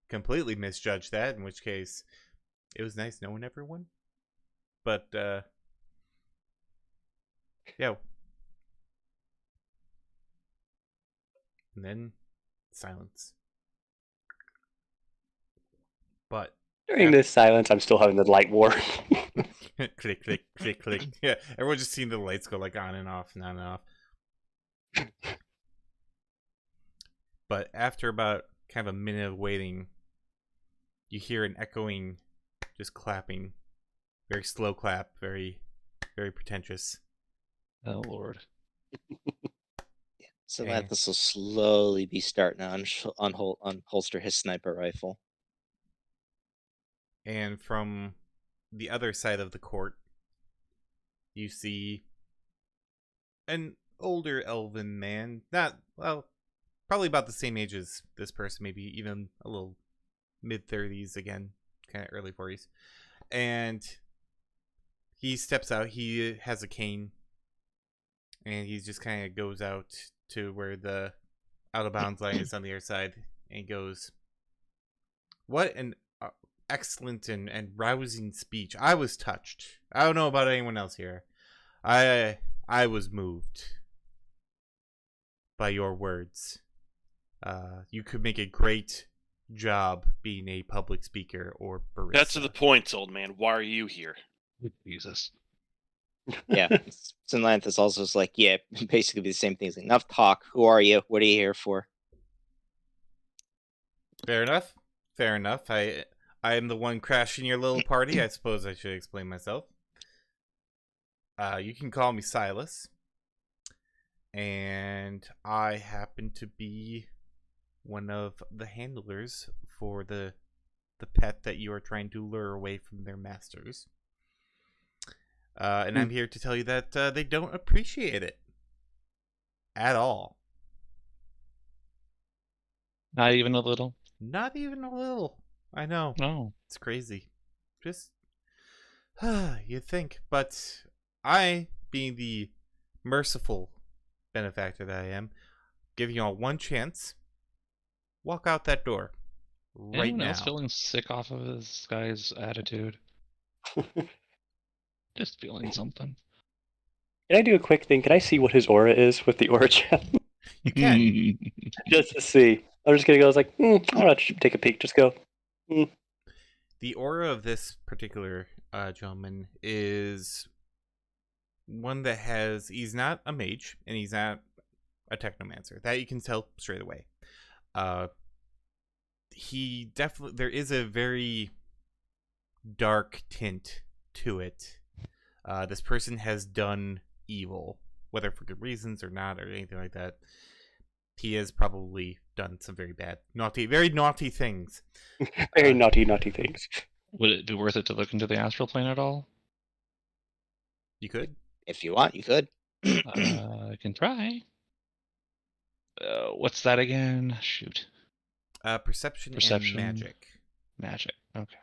completely misjudged that, in which case it was nice knowing everyone. But, yeah. And then silence. But During this silence, I'm still having the light war. click, click, click, click. Yeah, everyone just seeing the lights go like on and off and on and off. But after about kind of a minute of waiting, you hear an echoing, just clapping, very slow clap, very, very pretentious. Oh Lord. So Okay. Mathis will slowly be starting to unholster his sniper rifle. And from the other side of the court, you see an older elven man, probably about the same age as this person, maybe even a little mid-30s again, kind of early 40s. And he steps out. He has a cane, and he just kind of goes out to where the out-of-bounds line is on the other side, and goes, "What an excellent and rousing speech. I was touched. I don't know about anyone else here. I was moved by your words. You could make a great job being a public speaker or barista." That's to the point, old man. Why are you here? Jesus. Yeah. Synlanthus also is like, yeah, basically the same thing. He's like, enough talk. Who are you? What are you here for? Fair enough. Fair enough. I am the one crashing your little party. I suppose I should explain myself. You can call me Silas. And I happen to be one of the handlers for the pet that you are trying to lure away from their masters. And I'm here to tell you that they don't appreciate it at all. Not even a little. Not even a little. I know. No. It's crazy. Just, you think. But I, being the merciful benefactor that I am, giving y'all one chance. Walk out that door. Right Anyone now. else feeling sick off of this guy's attitude? Just feeling something. Can I do a quick thing? Can I see what his aura is with the aura gem? You can. Just to see. I'm just gonna go. I was like, I'm gonna take a peek. Just go. The aura of this particular gentleman is one that has. He's not a mage, and he's not a technomancer. That you can tell straight away. He definitely. There is a very dark tint to it. This person has done evil, whether for good reasons or not, or anything like that. He has probably done some very naughty things. Very naughty things. Would it be worth it to look into the astral plane at all? You could. If you want, you could. I can try. What's that again? Shoot. Perception Perception. and magic. Magic. Okay.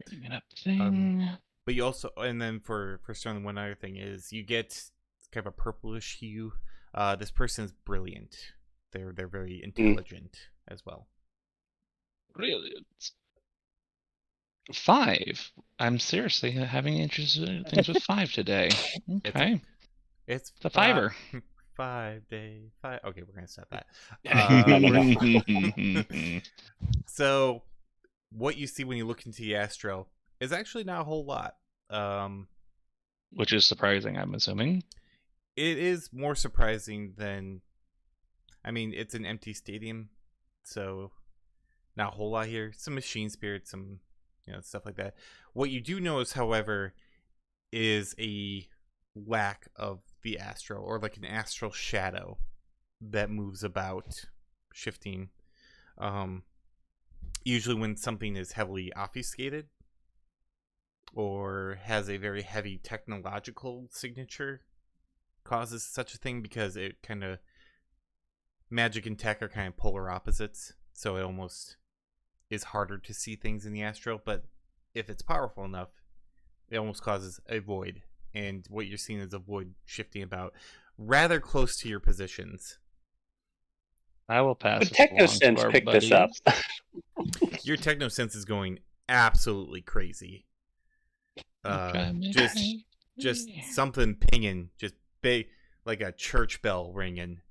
Bringing up thing. But you also, and then for Stone, one other thing is you get kind of a purplish hue. This person is brilliant. They're very intelligent as well. Brilliant. 5. I'm seriously having interesting things with 5 today. Okay. It's the fiver. 5 day 5. Okay, we're gonna stop that. No. So, what you see when you look into the astro is actually not a whole lot. Which is surprising, I'm assuming. It is more surprising than. I mean, it's an empty stadium, so not a whole lot here. Some machine spirits, some stuff like that. What you do notice, however, is a lack of the astral, or like an astral shadow that moves about, shifting. Usually when something is heavily obfuscated or has a very heavy technological signature, causes such a thing because it kind of magic and tech are kind of polar opposites, so it almost is harder to see things in the astral. But if it's powerful enough, it almost causes a void, and what you're seeing is a void shifting about rather close to your positions. I will pass But this along to TechnoSense our picked this up. buddies. Your technosense is going absolutely crazy. Just something pinging, just big, like a church bell ringing.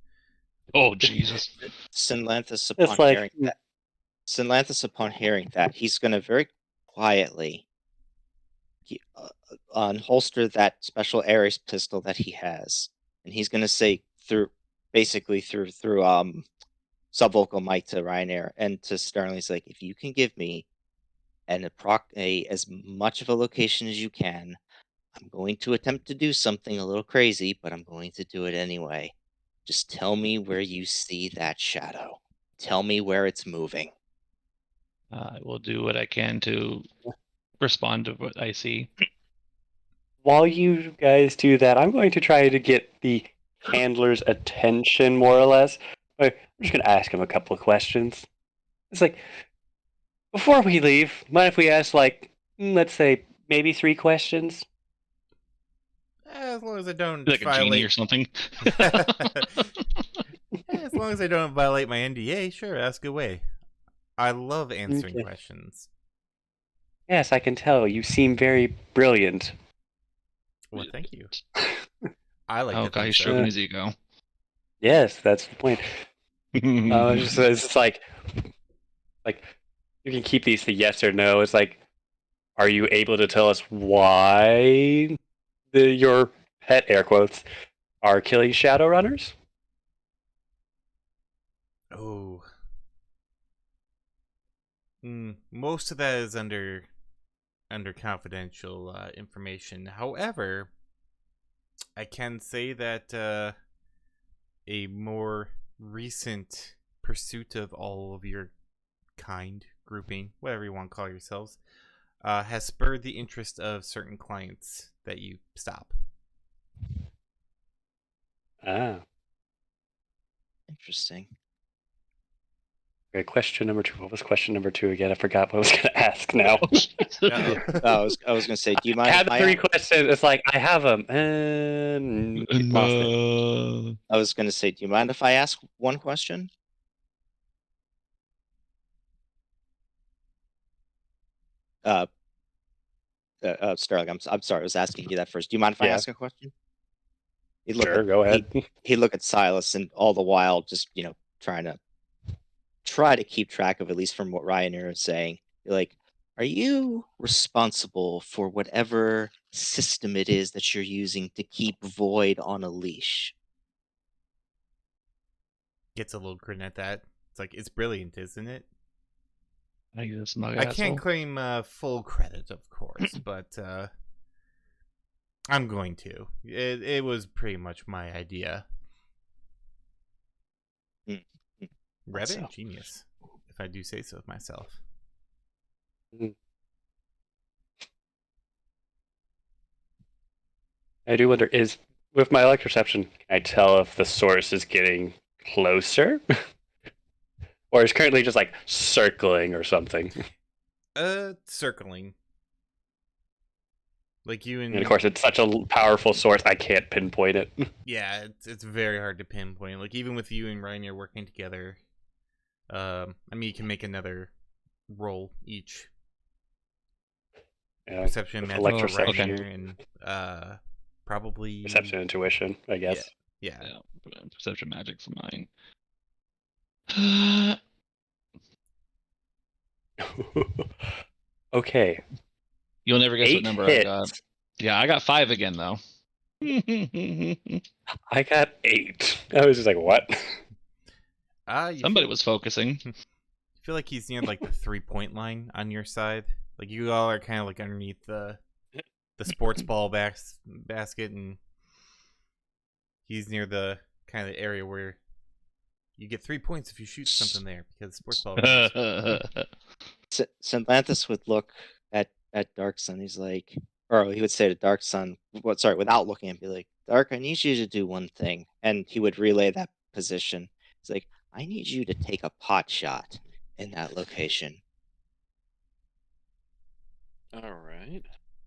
Oh Jesus! Sinlanthus It's like upon hearing that, he's going to very quietly unholster that special Ares pistol that he has, and he's going to say through subvocal mic to Ryanair and to Sterling, he's like, if you can give me as much of a location as you can, I'm going to attempt to do something a little crazy, but I'm going to do it anyway. Just tell me where you see that shadow. Tell me where it's moving. I will do what I can to respond to what I see. while you guys do that, I'm going to try to get the handler's attention, more or less. I'm just going to ask him a couple of questions. It's like, before we leave, mind if we ask, like, let's say, maybe 3 questions? As long as I don't Like a genie or violate, something. as long as I don't violate my NDA, sure, ask away. I love answering Okay. questions. Yes, I can tell. You seem very brilliant. Well, thank you. I like Oh to god, think he's so. stroking his ego. Yes, that's the point. It's just like you can keep these to yes or no. It's like, are you able to tell us why your pet air quotes are killing Shadowrunners? Oh. Most of that is under confidential information. However, I can say that a more recent pursuit of all of your kind, grouping, whatever you want to call yourselves, has spurred the interest of certain clients that you stop. Ah. Interesting. Okay, question number 2. What was question number 2 again? I forgot what I was going to ask now. I was going to say, do you mind I if had I 3 questions. It's like, I have them. And lost it. I was going to say, do you mind if I ask one question? Sterling, I'm sorry, I was asking you that first. Do you mind if I Yeah. ask a question? Sure, go ahead. He look at Silas, and all the while just try to keep track of, at least from what Ryanair is saying. You're like, are you responsible for whatever system it is that you're using to keep Void on a leash? Gets a little grin at that. It's like, it's brilliant, isn't it? I can't claim full credit, of course, but I'm going to. It was pretty much my idea. Rather ingenious, if I do say so myself. I do wonder, with my electroception, can I tell if the source is getting closer? Or is currently just like circling or something? Circling. Like you And of course, it's such a powerful source, I can't pinpoint it. Yeah, it's very hard to pinpoint. Like even with you and Ryanair working together, I mean, you can make another roll each. Yeah, Perception, with magic, for electroception. Ryanair, and probably Perception, intuition, I guess. Yeah. Perception magic for mine. Okay. You'll never guess 8 what number hits. I got. Yeah, I got 5 again though. I got 8. I was just like, what? Somebody was focusing. I feel like he's near like the 3-point line on your side. Like you all are kind of like underneath the sports ball basket, and he's near the kind of area where you get 3 points if you shoot something there, because sports ball. Sinlanthus would look at Dark Sun. He's like, or he would say to Dark Sun, without looking at him, be like, Dark, I need you to do one thing. And he would relay that position. It's like, I need you to take a pot shot in that location. All right.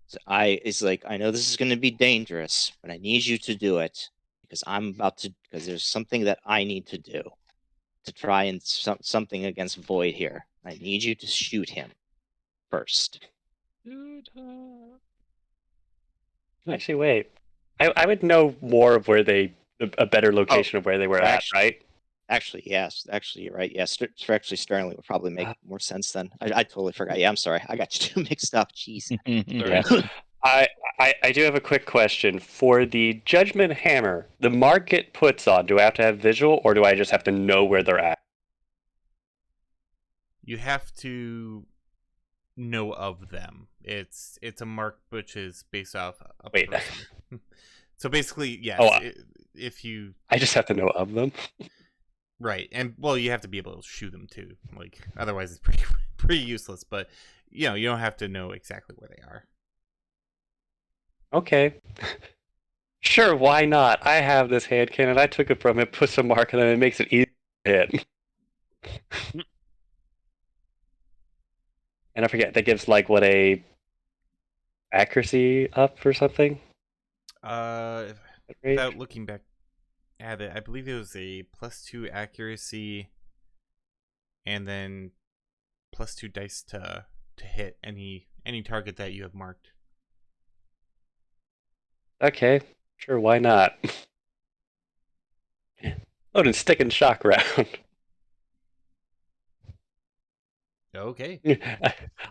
So it's like, I know this is going to be dangerous, but I need you to do it because because there's something that I need to do to try and something against Void here. I need you to shoot him first. Actually, wait. I would know more of where a better location of where they were at, right? Actually, yes. Actually, you're right. Yes, actually, Sternly would probably make more sense then. I totally forgot. Yeah, I'm sorry. I got you two mixed up. Jeez. Yeah. I do have a quick question. For the Judgment Hammer, the mark it puts on, do I have to have visual or do I just have to know where they're at? You have to know of them. It's a mark which is based off a Wait. person. So basically, yes. If you, I just have to know of them. right, and well, you have to be able to shoot them too. Like otherwise, it's pretty useless. But you don't have to know exactly where they are. Okay. Sure, why not? I have this hand cannon. I took it from it, put some mark, and then it makes it easy to hit. And I forget, that gives like what, a accuracy up or something? Without looking back at it, I believe it was a +2 accuracy, and then +2 dice to hit any target that you have marked. Okay, sure, why not? Load and stick and shock round. Okay.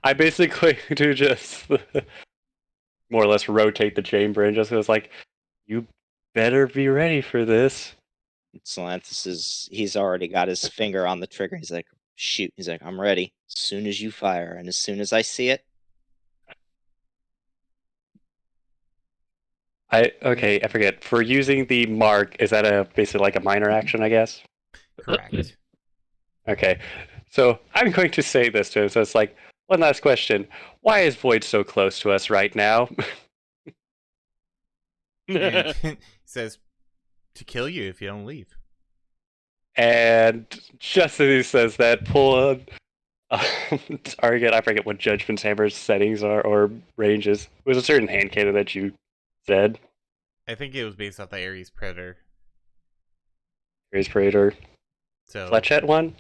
I basically do just more or less rotate the chamber and just was like, you better be ready for this. Salanthus he's already got his finger on the trigger. He's like, shoot. He's like, I'm ready. As soon as you fire, and as soon as I see it. I forget. For using the mark, is that basically like a minor action, I guess? Correct. Okay. So I'm going to say this to him. So it's like, one last question. Why is Void so close to us right now? And he says to kill you if you don't leave. And just as he says that, pull on target. I forget what Judgment Hammer's settings are or ranges. It was a certain hand cannon that you said. I think it was based off the Ares Predator. Ares Predator. So Fletchet one?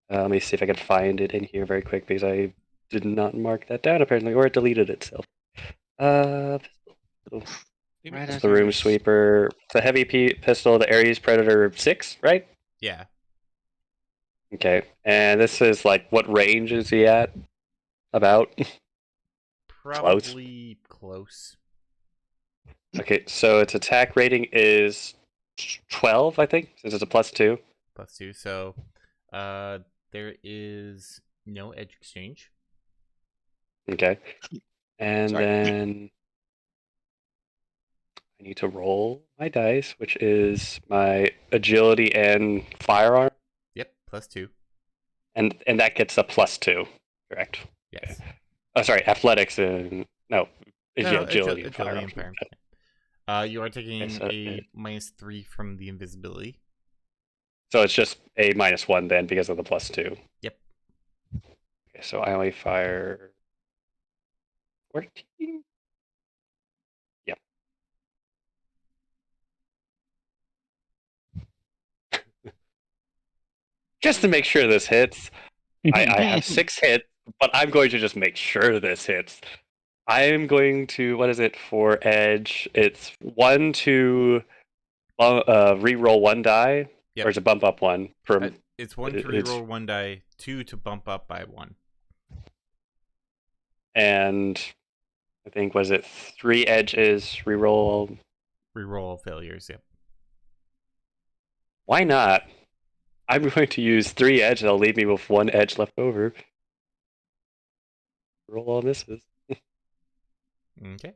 Let me see if I can find it in here very quick because I did not mark that down apparently, or it deleted itself. It's the Room Sweeper, the heavy pistol, the Ares Predator 6, right? Yeah. Okay, and this is like, what range is he at? About? Probably close. Okay, so its attack rating is 12, I think, since it's a +2. +2, so there is no edge exchange. Okay, and then I need to roll my dice, which is my agility and firearm. Yep, +2. And that gets a +2, correct? Yes. Okay. Oh, sorry, athletics and agility and firearm. and firearm. You are taking a -3 from the invisibility. So it's just a -1 then because of the +2. Yep. Okay, so I only fire 14. Yep. Just to make sure this hits, I have 6 hits, but I'm going to just make sure this hits. I am going to, what is it for edge? It's 1 to re-roll 1 die, Yep. or is it bump up 1? It's 1 to re-roll 1 die, 2 to bump up by 1. And I think, was it 3 edges, re-roll? Re-roll failures, yep. Why not? I'm going to use 3 edge, and I'll leave me with 1 edge left over. Roll all misses. Okay.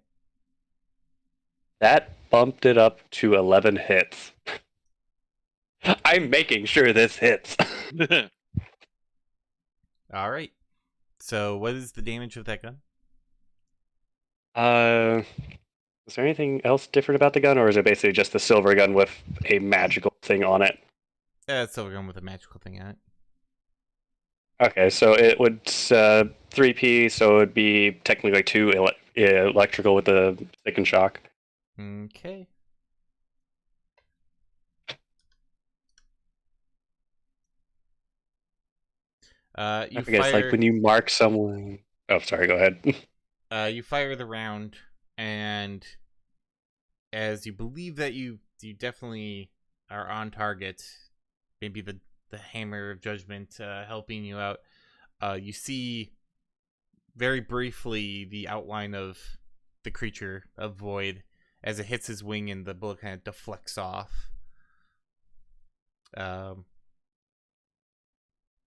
That bumped it up to 11 hits. I'm making sure this hits. All right. So what is the damage of that gun? Is there anything else different about the gun, or is it basically just the silver gun with a magical thing on it? Yeah, it's silver gun with a magical thing on it. Okay, so it would 3P, so it would be technically like 2 electrical with the stick and shock. Okay. You I guess fire. like when you mark someone. Oh, sorry. Go ahead. You fire the round, and as you believe that you definitely are on target, maybe the hammer of judgment helping you out. You see very briefly the outline of the creature of void as it hits his wing, and the bullet kind of deflects off.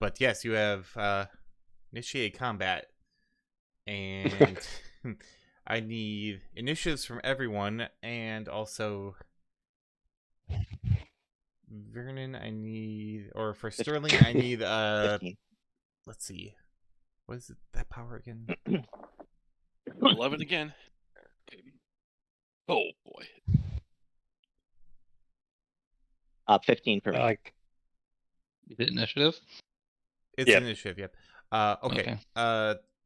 But yes, you have initiated combat, and I need initiatives from everyone, and also Vernon. I need, or for Sterling, I need 15. Let's see, what is it, that power again? 11 again. Oh boy. 15 for me. Like, You did initiative? It's Yep. initiative. Yep. Okay.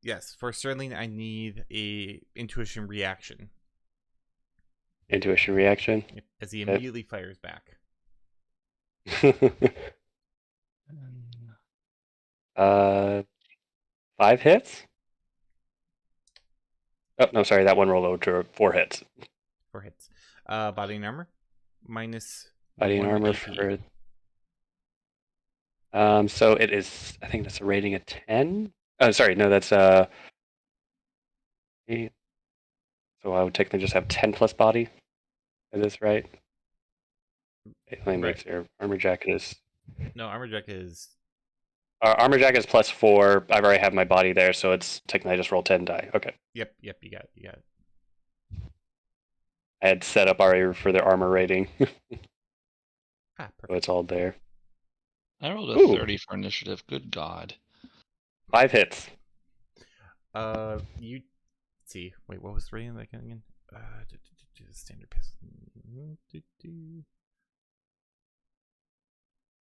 Yes, for Sterling, I need a intuition reaction. intuition reaction. Yep, as he Yep. immediately fires back. 5 hits? Oh, no, sorry. That one rolled over to 4 hits. 4 hits. Body and armor minus Body and 1 armor AP. for. So it is. I think that's a rating of 10. Oh, sorry. No, that's 8. So I would technically just have 10 plus body. Is this right? Let me make sure. Armor jacket is. No, armor jack is. Armor jacket is plus 4. I've already have my body there, so it's technically I just roll 10 die. Okay. Yep. You got it. I had set up already for the armor rating, so Perfect. it's all there. I rolled a Ooh. 30 for initiative. Good God. 5 hits. You. Let's see. Wait, what was the rating of that again? Standard pistol.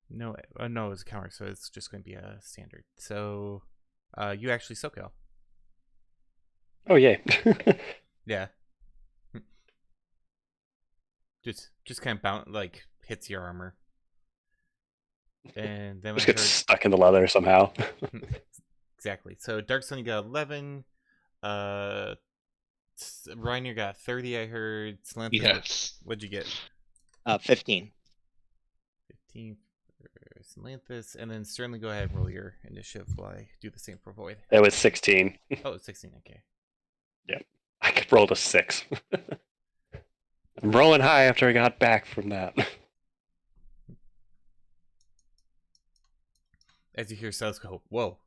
No, no, it's a counter, so it's just going to be a standard. So, you actually SoCal. Oh yay! Yeah. just kind of like hits your armor, and then Just gets stuck in the leather somehow. Exactly. So Dark Sun, you got 11. Ryan, you got 30. I heard. Slanthus, Yes. what'd you get? 15. 15 for Slanthus, and then certainly go ahead and roll your initiative while I do the same for Void. That was 16. Oh, 16. Okay. I could roll a 6. I'm rolling high after I got back from that. As you hear Cells go, whoa,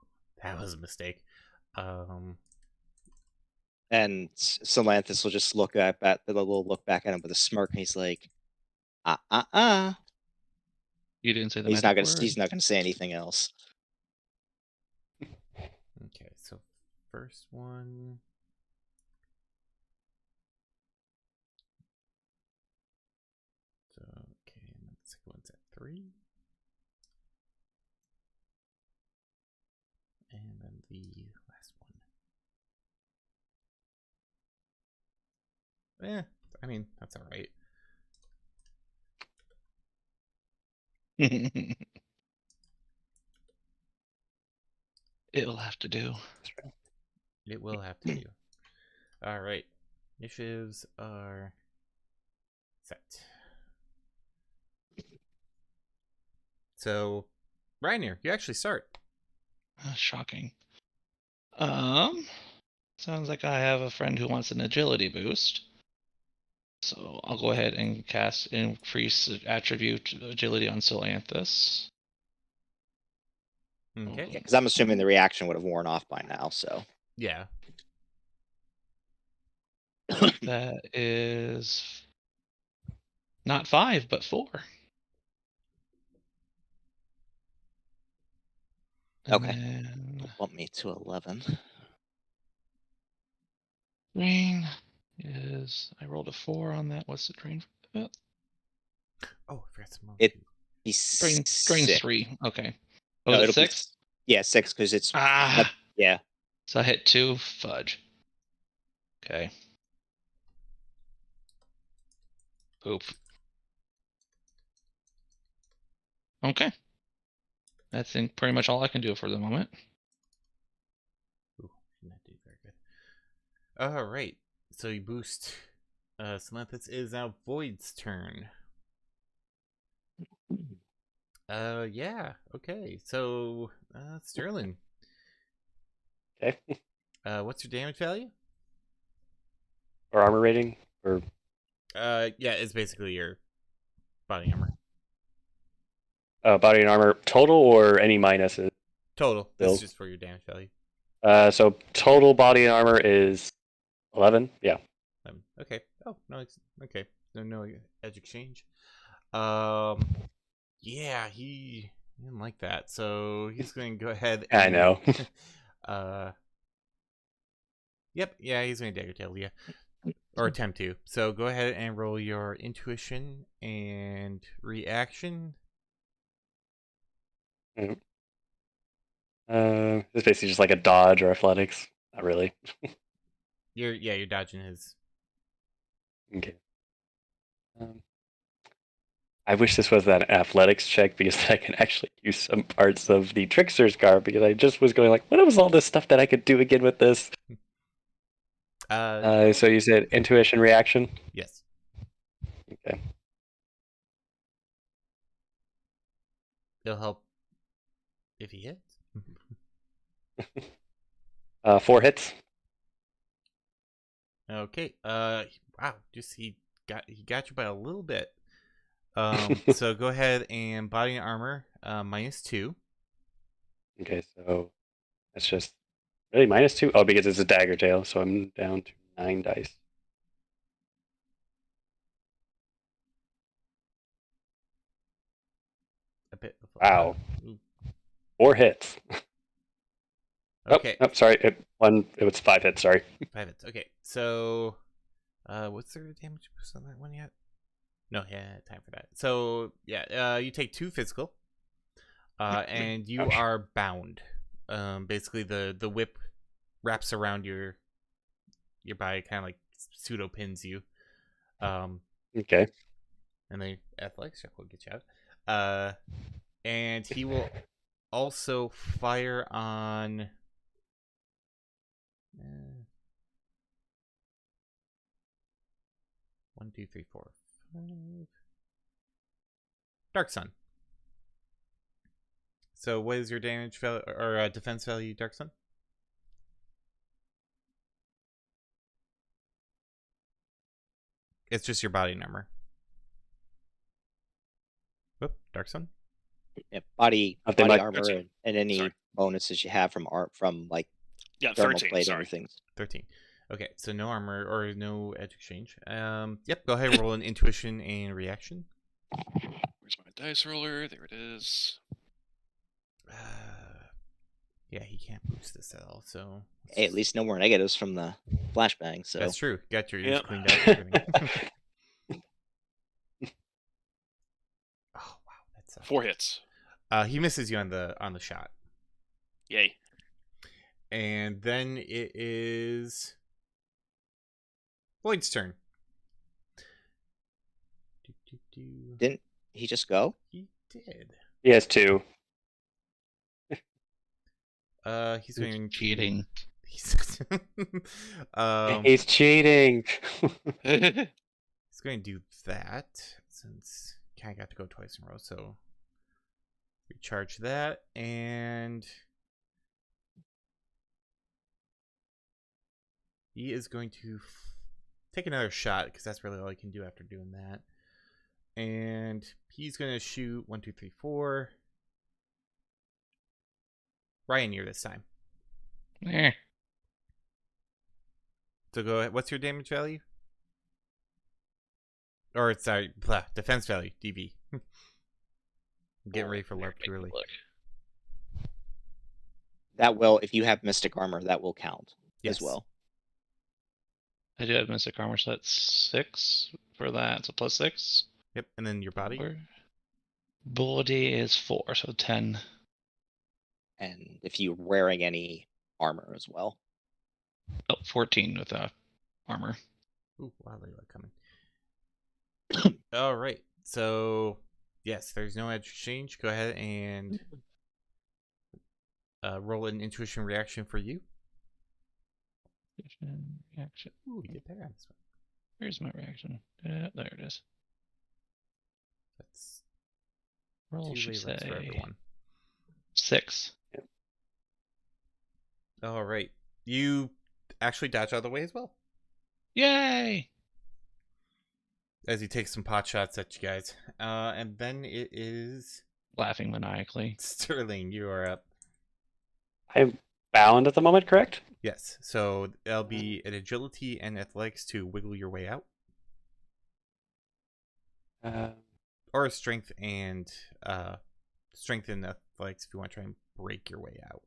that was a mistake. And Solanthus will just look at the little look back at him with a smirk, and he's like, You didn't say the He's magic not word. gonna say anything else. Okay, so first one. So, okay, and the second one's at 3. And then the last one. I mean, that's alright. It'll have to do. It will have to do. Alright. Initiatives are set. So, Rainier, you actually start. Shocking. Sounds like I have a friend who wants an agility boost. So I'll go ahead and cast increase attribute agility on Solanthus. Okay. Because I'm assuming the reaction would have worn off by now, so. Yeah. That is not 5, but 4. Okay. And Bump me to 11. Rain. is I rolled a 4 on that. What's the drain for that? Oh, I forgot some. It be Drain's 6. 3. Okay. No, Was it it'll be 6? Yeah, 6 because it's Ah. yeah. So I hit 2. Fudge. Okay. Poop. Okay. That's pretty much all I can do for the moment. Ooh, not do very good. All right, so you boost. Samantha's is now Void's turn. Yeah. Okay. So, Sterling. Okay. What's your damage value? Or armor rating? Or Yeah, it's basically your body armor. body and armor total or any minuses? Total. This Bill. is just for your damage value. So total body and armor is 11. Yeah. Okay. Oh no. Okay. No edge exchange. Yeah, he didn't like that, so he's going to go ahead. I know. Yep. Yeah, he's going to dagger tail you, or attempt to. So go ahead and roll your intuition and reaction. It's basically just like a dodge or athletics. Not really. You're dodging his. Okay. I wish this was that athletics check because I can actually use some parts of the trickster's card because I just was going like, what was all this stuff that I could do again with this? So you said intuition reaction? Yes. Okay. It'll help if he hits. 4 hits. Okay. Wow. Just he got you by a little bit. So go ahead and body and armor -2. Okay, so that's just really -2. Oh, because it's a dagger tail, so I'm down to 9 dice. A bit. Wow. 4 hits. Okay. Oh, sorry. It was 5 hits. Sorry. 5 hits. Okay. So, what's the damage boost on that one yet? No, yeah, time for that. So, yeah, you take 2 physical, and you are bound. Basically, the whip wraps around your body, kind of like pseudo pins you. Okay. And the athletics check will get you out. And he will also fire on. 1, 2, 3, 4, 5. Dark Sun. So, what is your damage value or defense value, Dark Sun? It's just your body number. Whoop, Dark Sun. Yeah, body might- armor 13. and any Sorry. bonuses you have from like Yeah, thermal 13. plate and Sorry. everything. 13. Okay, so no armor or no edge exchange. Yep, go ahead and roll an intuition and reaction. Where's my dice roller? There it is. Yeah, he can't boost this at all, so... Hey, at least no more negatives from the flashbang. So That's true. Got your ears Yep. cleaned out. and everything. Oh, wow, that's 4 hits. he misses you on the shot. Yay. And then it is Void's turn. didn't he just go? He did. He has 2. He's going Cheating. He's He's cheating. he's going to do that since kind of got to go twice in a row. So recharge that, and he is going to take another shot because that's really all he can do after doing that. And he's going to shoot 1, 2, 3, 4. Ryan, you're this time. Eh. So go ahead. What's your damage value? Or sorry, defense value, DV. I'm getting ready for LARP too early. Look. That will, if you have mystic armor, that will count Yes. as well. I do have Mystic Armor, so that's 6 for that, so plus 6. Yep, and then your body. Body is 4, so 10. And if you're wearing any armor as well. Oh, 14 with armor. Ooh, wow, they like coming. All right, so yes, there's no edge exchange. Go ahead and roll an intuition reaction for you. Reaction. Ooh, you did better on this one. Where's my reaction? There it is. That's Roll, 2 she ley lines for say. everyone. 6. All right, you actually dodge out of the way as well. Yay! As he takes some pot shots at you guys. And then it is Laughing maniacally. Sterling, you are up. I'm bound at the moment, correct? Yes, so that'll be an agility and athletics to wiggle your way out. Or strength and athletics if you want to try and break your way out.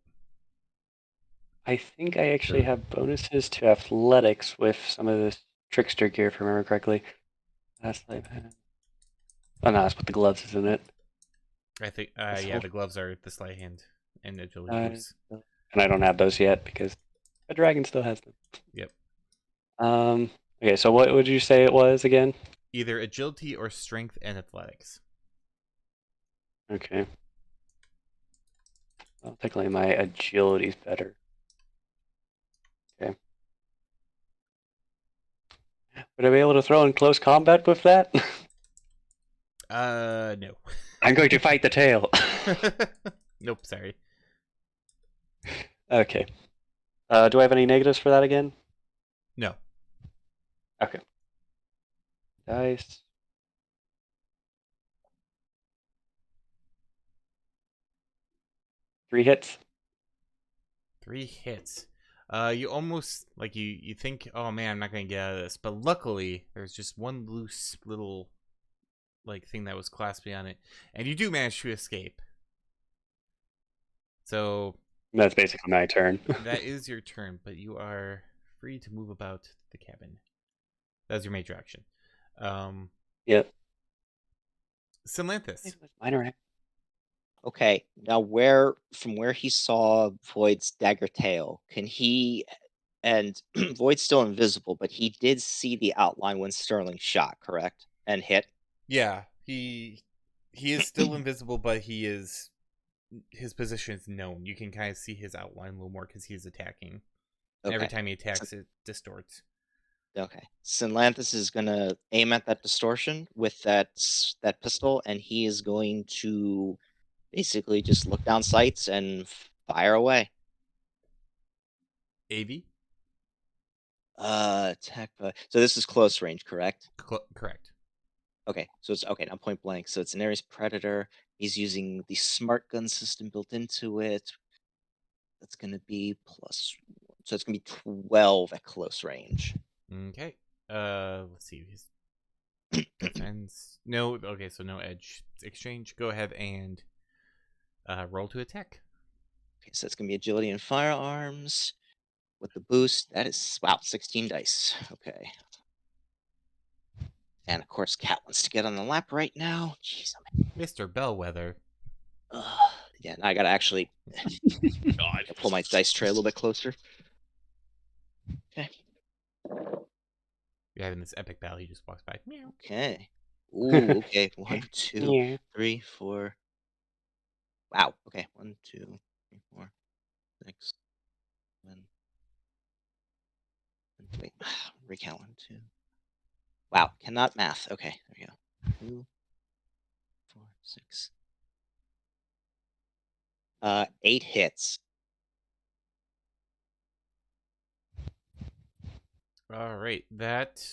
I think I actually have bonuses to athletics with some of this trickster gear, if I remember correctly. That's like, oh no, that's what the gloves is, isn't it? I think, That's yeah, all. the gloves are the sleight hand and agility boosts. And I don't have those yet because a dragon still has them. Yep. Okay, so what would you say it was again? Either agility or strength and athletics. Okay. Well, technically my agility's better. Okay. Would I be able to throw in close combat with that? No. I'm going to fight the tail. Nope, sorry. Okay. Do I have any negatives for that again? No. Okay. Dice. Three hits. 3 hits. You almost, like, you think, oh man, I'm not going to get out of this. But luckily, there's just one loose little, like, thing that was clasping on it. And you do manage to escape. So That's basically my turn. that is your turn, but you are free to move about the cabin. That's your major action. Yep. Sylanthus. Minor. Okay, now from where he saw Void's dagger tail, can he and Void's still invisible, but he did see the outline when Sterling shot, correct? And hit. Yeah, he is still invisible, but his position is known. You can kind of see his outline a little more because he is attacking. Okay. Every time he attacks, it distorts. Okay. Synlanthus is gonna aim at that distortion with that pistol, and he is going to basically just look down sights and fire away. AV? Attack. So this is close range, correct? Correct. Okay, so it's okay now point blank. So it's an Ares Predator. He's using the smart gun system built into it. That's gonna be plus. So it's gonna be 12 at close range. Okay. Let's see. His defense. No. Okay, so no edge exchange. Go ahead and roll to attack. Okay, so it's gonna be agility and firearms with the boost. That is wow, 16 dice. Okay. And of course, Cat wants to get on the lap right now. Jeez, Mr. Bellwether. yeah, now I gotta actually God. pull my dice tray a little bit closer. Okay. You're having this epic battle. He just walks by. Meow. Okay. Ooh, okay. 1, 2, 3, 4. Wow. Okay. 1, 2, 3, 4, 6, 7. Wait. Recount 1, 2. Wow. Cannot math. Okay. There we go. 2, 4, 6. 8 hits. All right. That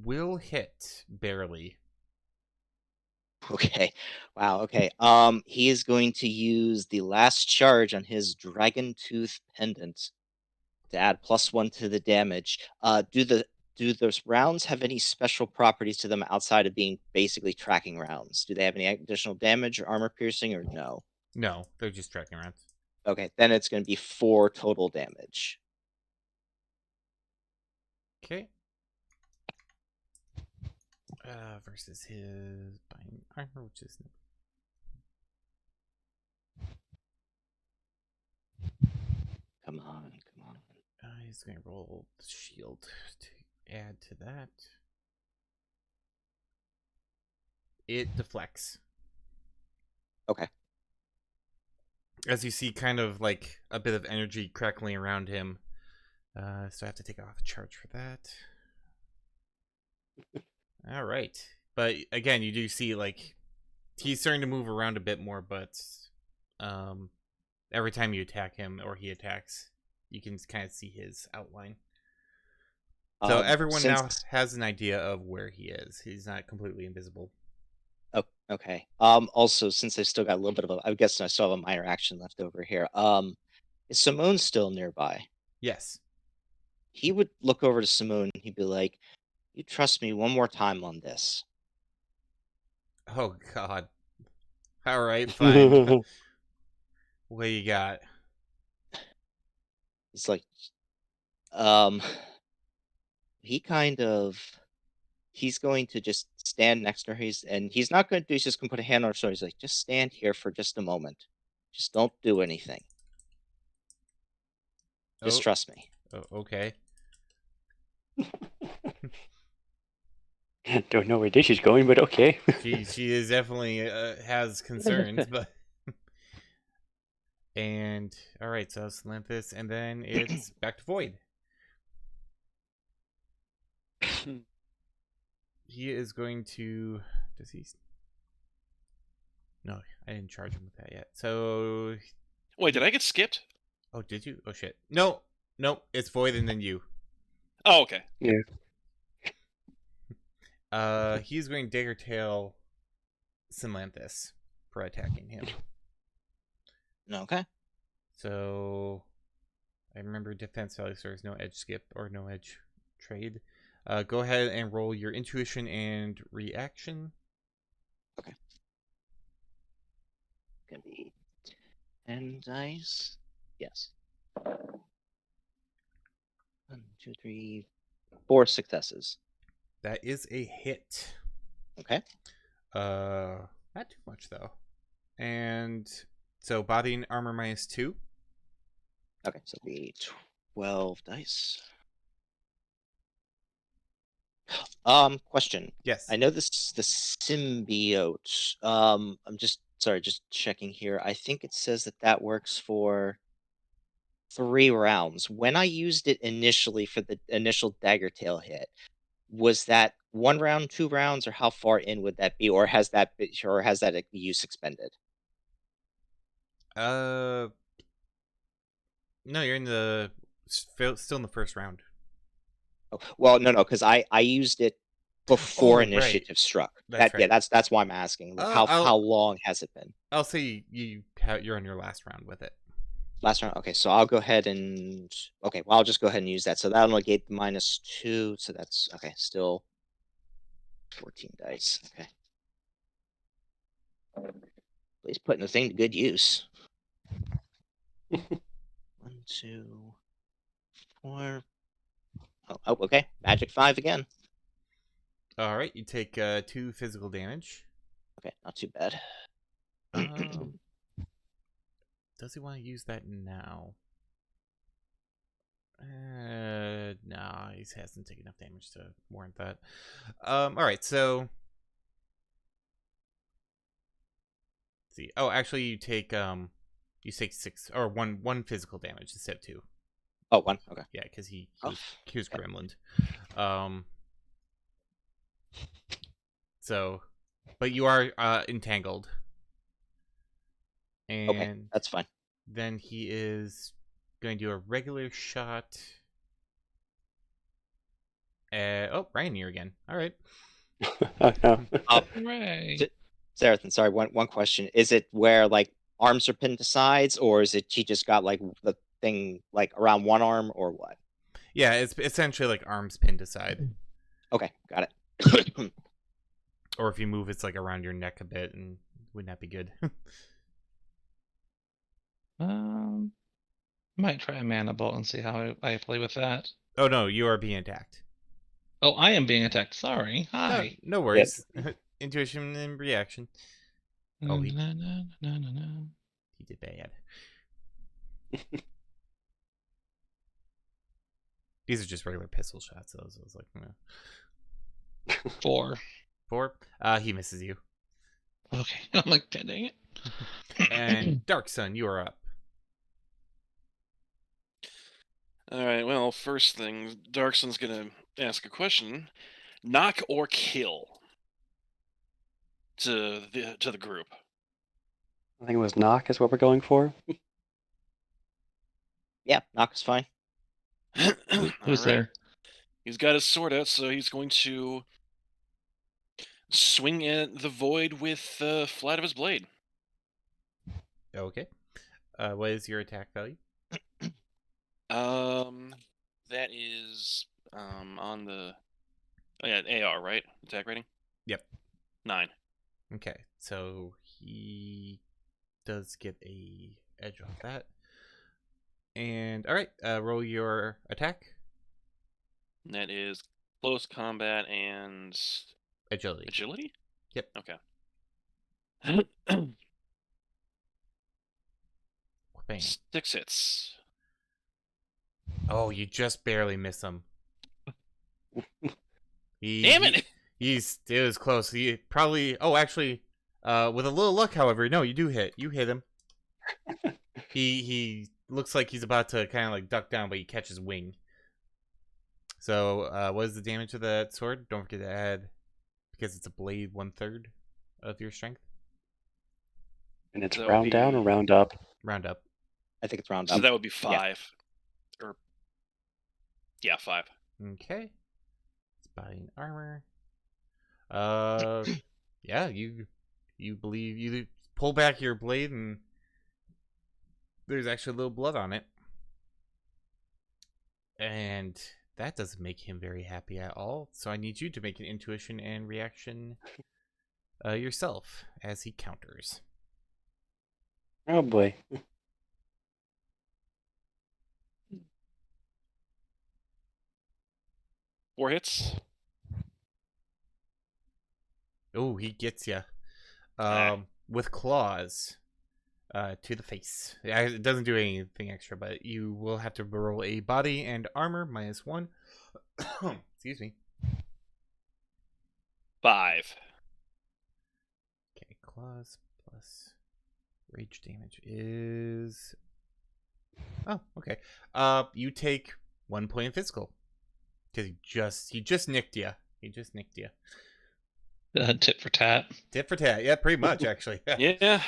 will hit barely. Okay. Wow. Okay. He is going to use the last charge on his Dragon Tooth Pendant to add +1 to the damage. Do those rounds have any special properties to them outside of being basically tracking rounds? Do they have any additional damage or armor piercing or no? No, they're just tracking around. Okay, then it's going to be 4 total damage. Okay. Versus his binding armor, which is Come on. he's going to roll the shield to add to that. It deflects. Okay. As you see kind of like a bit of energy crackling around him. So I have to take off a charge for that. All right. But again, you do see like he's starting to move around a bit more, but every time you attack him or he attacks, you can kind of see his outline. So everyone now has an idea of where he is. He's not completely invisible. Oh, okay. Also, since I still got a little bit of I guess I still have a minor action left over here. Is Simone still nearby? Yes. He would look over to Simone and he'd be like, "You trust me one more time on this." Oh God. All right, fine. What you got? He's like, he kind of, he's going to just stand next to her. He's not going to do. He's just going to put a hand on her shoulder. He's like, "Just stand here for just a moment. Just don't do anything. Just trust me." Oh, okay. Don't know where this is going, but okay. She is definitely has concerns, but and all right, so Salanthus, and then it's back to Void. He is going to. Does he? No, I didn't charge him with that yet. So. Wait, did I get skipped? Oh, did you? Oh shit! No, it's Void and then you. Oh, okay. Yeah. He's going to Dagger Tail Salanthus for attacking him. Okay. So, I remember defense value, so there's no edge skip or no edge trade. Go ahead and roll your intuition and reaction. Okay. Gonna be 10 dice. Yes. 1, 2, 3, 4 successes. That is a hit. Okay. Not too much though. And so body and armor -2. Okay, so it'll be 12 dice. Question. Yes. I know this is the symbiote. I'm just checking here. I think it says that works for 3 rounds. When I used it initially for the initial dagger tail hit, was that 1 round, 2 rounds, or how far in would that be, or has that use expended? No, you're in the still in the first round. Oh, well, no, because I used it before initiative struck. That's right. Yeah, that's why I'm asking. Like, how long has it been? I'll say you're on your last round with it. Last round. Okay, so I'll go ahead and I'll just go ahead and use that. So that'll negate the -2. So that's okay. Still 14 dice. Okay. Please putting the thing to good use. 1, 2, 4. Oh, okay. Magic 5 again. All right, you take 2 physical damage. Okay, not too bad. Does he want to use that now? No, he hasn't taken enough damage to warrant that. All right, so let's see. Oh, actually, you take 6 or one physical damage instead of 2. Oh, 1. Okay. Yeah, because he was Okay. gremlined. So, but you are entangled. And okay, that's fine. Then he is going to do a regular shot. Ryan, you again. All right. Right. Zarathan, sorry, one question. Is it where like arms are pinned to sides, or is it he just got like the thing like around one arm, or what? Yeah, it's essentially like arms pinned aside. Okay, got it. Or if you move, it's like around your neck a bit, and wouldn't that be good? Might try a mana bolt and see how I play with that. Oh no, you are being attacked. Oh, I am being attacked. Sorry. No, Hi. no worries. Intuition and reaction. Oh, he Na, na, na, na, na. he did bad. These are just regular pistol shots. So I was like, no. 4. 4. He misses you. Okay. I'm like, dang it. And Dark Sun, you are up. All right. Well, first thing, Darkson's gonna ask a question: knock or kill to the group. I think it was knock is what we're going for. Yeah, knock is fine. Who's All right. there? He's got his sword out, so he's going to swing at the void with the flat of his blade. Okay. What is your attack value? That is on the AR, right? Attack rating. Yep. 9. Okay, so he does get a edge off that. And all right, roll your attack. And that is close combat and Agility. agility. Yep. Okay. Bang. 6 hits. Oh, you just barely miss him. Damn it! It was close. He probably. Oh, actually, with a little luck, however, no, you do hit. You hit him. He looks like he's about to kind of like duck down, but you catch his wing. So, what is the damage of that sword? Don't forget to add, because it's a blade, 1/3 of your strength. And it's So round down or the- round up? Round up. I think it's round So up. that would be 5. Or yeah, 5. Okay. It's body and armor. Yeah, you believe you pull back your blade and there's actually a little blood on it. And that doesn't make him very happy at all. So I need you to make an intuition and reaction yourself as he counters. Oh boy. Four hits. Oh, he gets you. Ah. With claws to the face. It doesn't do anything extra, but you will have to roll a body and armor -1. Excuse me. 5. Okay, claws plus rage damage is. Oh, okay. You take 1 point of physical because he just nicked you. He just nicked you. Tit for tat. Tit for tat. Yeah, pretty much actually. Yeah.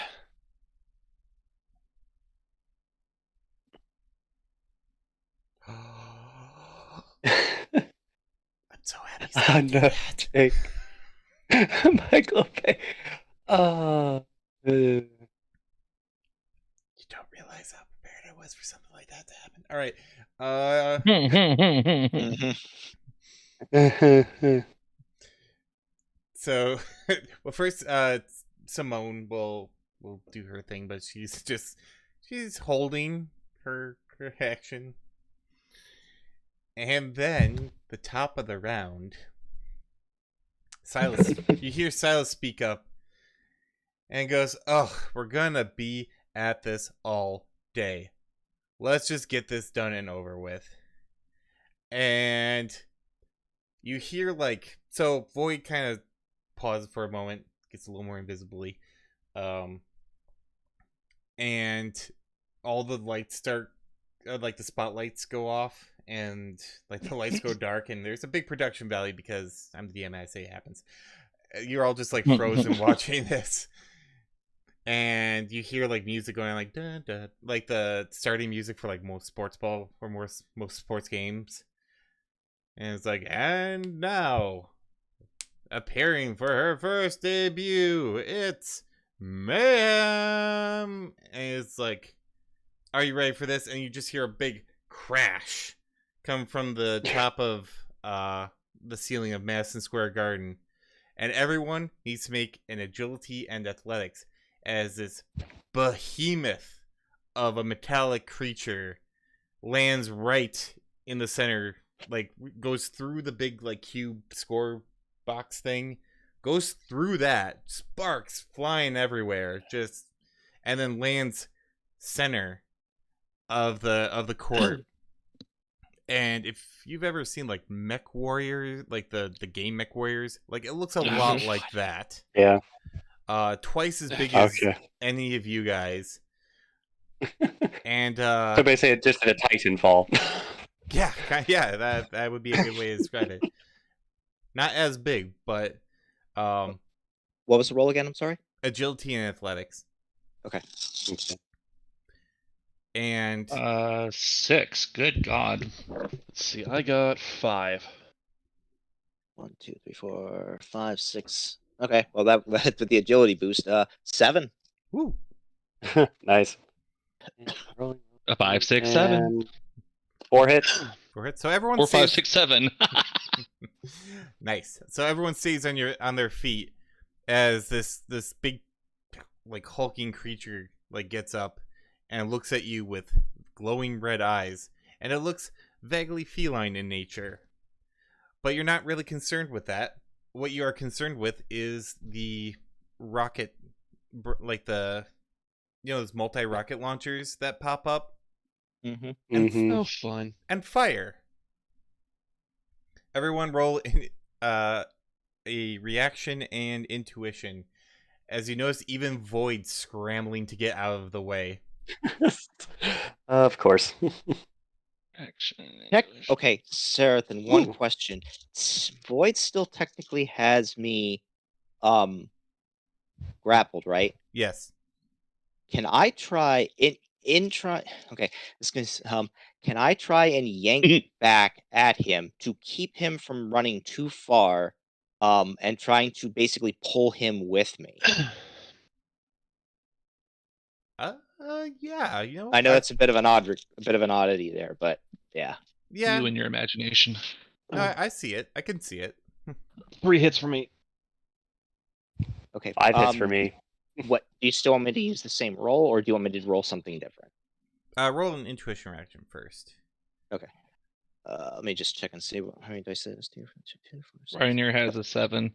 I'm so happy. He's gonna do Enough that. take. Michael Bay. You don't realize how prepared I was for something like that to happen. All right. So, well, first, Simone will do her thing, but she's holding her action, and then the top of the round, Silas, you hear Silas speak up, and goes, "Oh, we're gonna be at this all day. Let's just get this done and over with." And you hear so Void kind of pauses for a moment, gets a little more invisibly, and all the lights start, the spotlights go off, and the lights go dark, and there's a big production value because I'm the DM and I say it happens. You're all just frozen watching this. And you hear music going dun, dun, the starting music for most sports ball or most sports games. And it's and now appearing for her first debut, it's Mayhem. And it's are you ready for this? And you just hear a big crash come from the top of the ceiling of Madison Square Garden. And everyone needs to make an agility and athletics as this behemoth of a metallic creature lands right in the center like goes through the big like cube score box thing, goes through that, sparks flying everywhere, just and then lands center of the court. And if you've ever seen like Mech Warrior, like the game Mech Warriors, like it looks a lot like that. Yeah. Twice as big as Okay. any of you guys. And So basically, it just did a Titan fall. yeah, that would be a good way to describe it. Not as big, but What was the roll again? I'm sorry. agility and athletics. Okay. And 6. Good God. Let's see, I got 5. 1, 2, 3, 4, 5, 6. Okay. Well, that with the agility boost. 7. woo, Nice. A 5, 6, 7. And 4 hits. 4 hits. So everyone 4, 5, stays 6, 7. nice. So everyone stays on their feet as this big like hulking creature like gets up and looks at you with glowing red eyes, and it looks vaguely feline in nature. But you're not really concerned with that. What you are concerned with is the rocket, like the, those multi-rocket launchers that pop up Mm-hmm. and, Oh, fun. and fire. Everyone roll in, a reaction and intuition, as you notice even Void scrambling to get out of the way. Of course. Action. Okay, Sarah, then one Ooh. question. Void still technically has me grappled, right? Yes. Can I try okay, can I try and yank back at him to keep him from running too far, and trying to basically pull him with me? Yeah, I know that's a bit of an oddity there, but yeah. yeah. You and your imagination. No, I see it. I can see it. 3 hits for me. Okay. 5 hits for me. What do you still want me to use the same roll, or do you want me to roll something different? Roll an intuition reaction first. Let me just check and see how many dice that is. 2, 4, 6. Ryanair has a 7.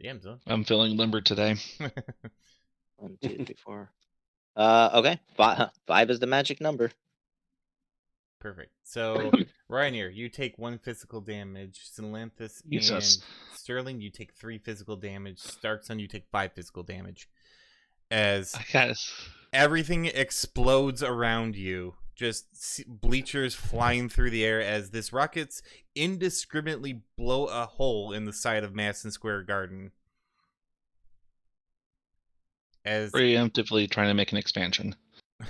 Damn, son. I'm feeling limber today. 1, 2, 3, 4. Okay. 5 is the magic number. Perfect. So, Ryanair, you take 1 physical damage. Synlanthus Jesus. and Sterling, you take 3 physical damage. Starkson, you take 5 physical damage. As Guys, everything explodes around you. Just bleachers flying through the air as this rockets indiscriminately blow a hole in the side of Madison Square Garden. As preemptively trying to make an expansion.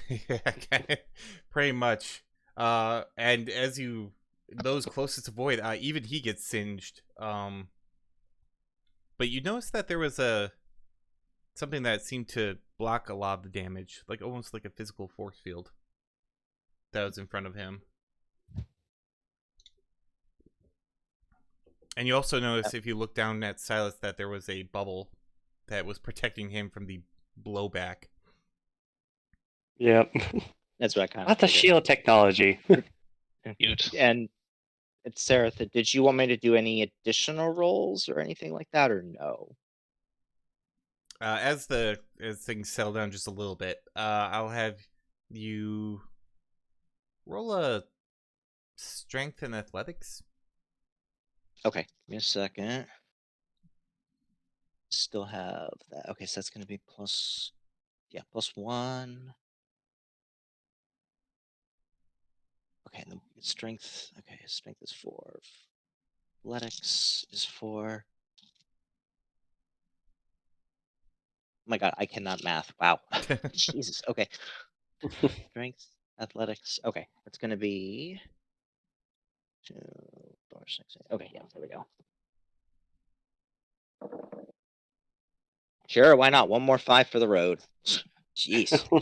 yeah, pretty much. And as those closest to Void, even he gets singed. But you notice that there was something that seemed to block a lot of the damage, like almost like a physical force field that was in front of him. And you also notice, if you look down at Silas, that there was a bubble that was protecting him from the blowback. Yep. That's what I kind of. Not the shield technology. Cute. And Sarah, did you want me to do any additional rolls or anything like that, or no? As things settle down just a little bit, I'll have you roll a strength and athletics. Okay, give me a second. Still have that. Okay, so that's going to be +1. Okay, and the strength. Okay, strength is 4. Athletics is 4. Oh my god, I cannot math. Wow. Jesus. Okay. Strength, athletics. Okay, that's going to be 2, 4, 6, 8. Okay, yeah, there we go. Sure, why not? 1 more 5 for the road. Jeez. All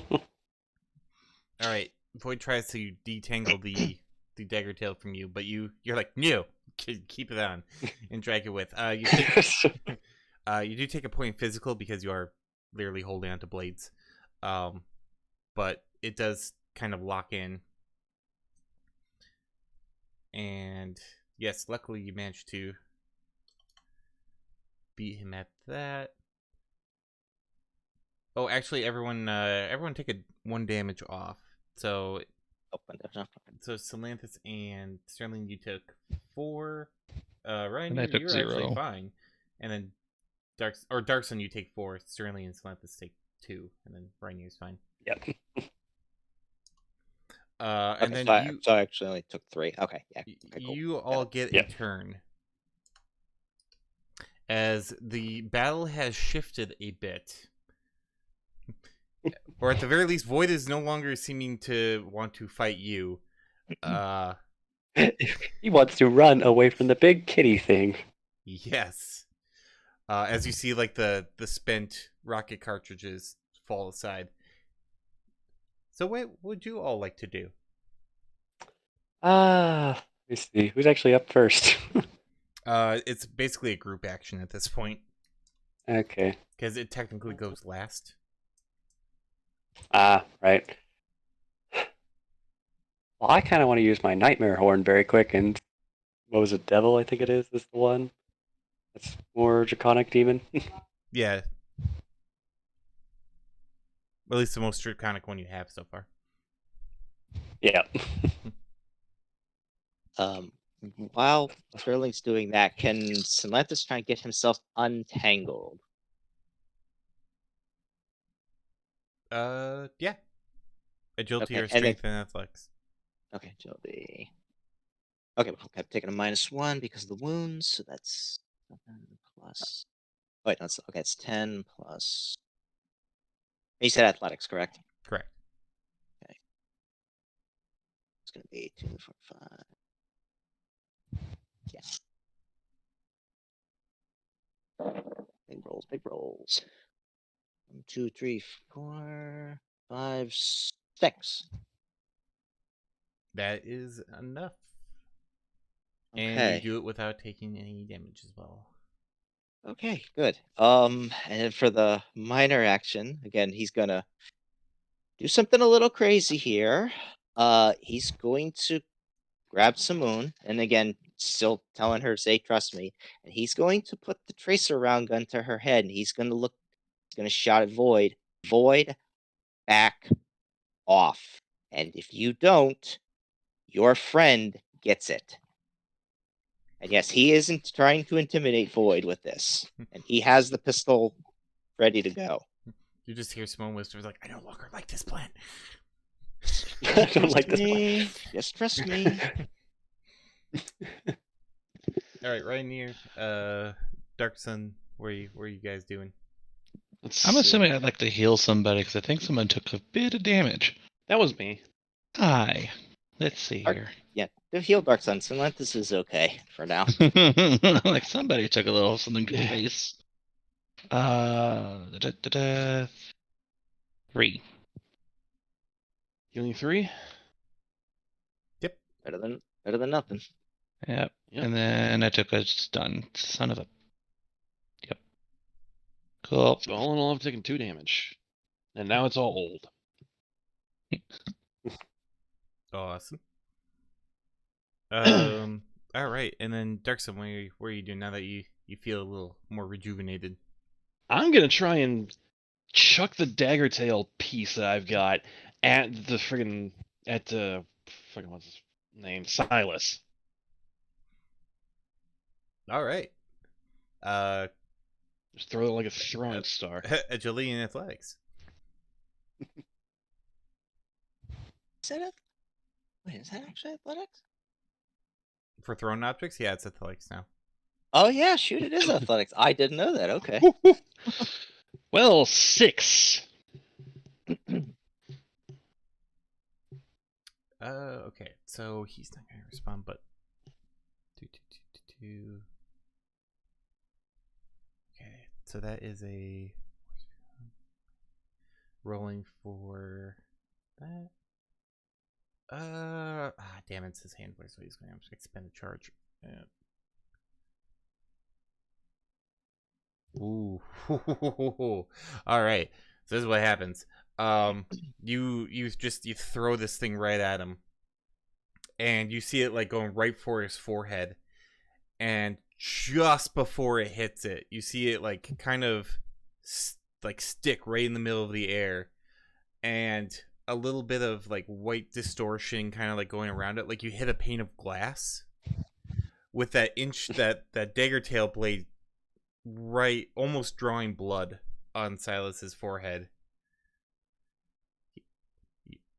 right, Void tries to detangle the dagger tail from you, but you're like, no, keep it on, and drag it with. You do take a point physical because you are literally holding onto blades, but it does kind of lock in. And yes, luckily you managed to beat him at that. Oh, actually, everyone take a 1 damage off. So Salanthus and Sterling, you took 4. Ryan, And I took you're actually 0. fine. And then Darkson, you take 4. Sterling and Salanthus take 2, and then Rainer's fine. Yep. And then so I actually only took 3. Okay, yeah. Okay, cool. You all get a turn. As the battle has shifted a bit. Or at the very least, Void is no longer seeming to want to fight you. He wants to run away from the big kitty thing. Yes. As you see, like, the spent rocket cartridges fall aside. So what would you all like to do? Let me see. Who's actually up first? It's basically a group action at this point. Okay. Because it technically goes last. Right. Well, I kind of want to use my Nightmare Horn very quick, and what was it, Devil, I think it is the one? That's more Draconic Demon. Yeah. At least the most draconic one you have so far. Yeah. While Sterling's doing that, can Salanthus try and get himself untangled? Yeah. Agility Okay, or strength and athletics. Okay, agility. Okay, well, I've taken a -1 because of the wounds, so that's 7 plus. Wait, no, okay, it's 10 plus. You said athletics, correct? Correct. Okay. It's gonna be 2, 4, 5. Yeah. Big rolls, big rolls. 1, 2, 3, 4, 5, 6. That is enough. And Okay. you do it without taking any damage as well. Okay, good. And for the minor action, again, he's gonna do something a little crazy here. He's going to grab Simoon, and again, still telling her, say, trust me. And he's going to put the tracer round gun to her head, and he's gonna shout at Void. Void, back off. And if you don't, your friend gets it. And yes, he isn't trying to intimidate Void with this. And he has the pistol ready to go. You just hear Simone whispers like, I no longer like this plan. I don't like this one. Just trust me. Alright, right near Dark Sun, where are you guys doing? I'm assuming I'd like to heal somebody because I think someone took a bit of damage. That was me. Hi. Let's see here. Yeah, to heal Dark Sun, Salanthus is okay for now. Like somebody took a little something to the face. 3. Healing 3. Better than nothing. Yep. Yep. And then I took a stun. Son of a. Yep. Cool. So all in all, I've taken 2 damage, and now it's all old. Awesome. All right, and then Darkson, what are you doing now that you feel a little more rejuvenated? I'm gonna try and chuck the dagger tail piece that I've got at the friggin' what's his name, Silas. All right. Just throw it like a throwing star. Agility and athletics. Is that actually athletics? For thrown objects, yeah, it's athletics now. Oh yeah, shoot, it is athletics. I didn't know that. Okay. Well, 6. Okay, so he's not gonna respond, but okay, so that is a rolling for that. Damn, it's his hand voice, so he's gonna have to expend a charge. Yeah. Ooh. All right. So this is what happens. You throw this thing right at him, and you see it like going right for his forehead, and just before it hits it, you see it like kind of like stick right in the middle of the air, and a little bit of like white distortion kind of like going around it, like you hit a pane of glass with that that dagger tail blade right, almost drawing blood on Silas's forehead.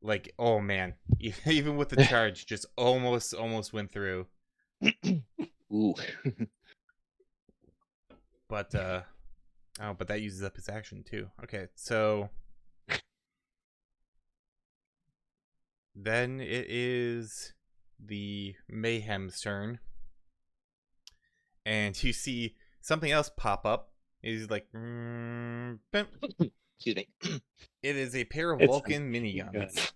Like, oh man, even with the charge, just almost went through. Ooh. But but that uses up his action too. Okay, so then it is the Mayhem's turn, and you see something else pop up. He's like, Excuse me. it is a pair of It's Vulcan good. miniguns.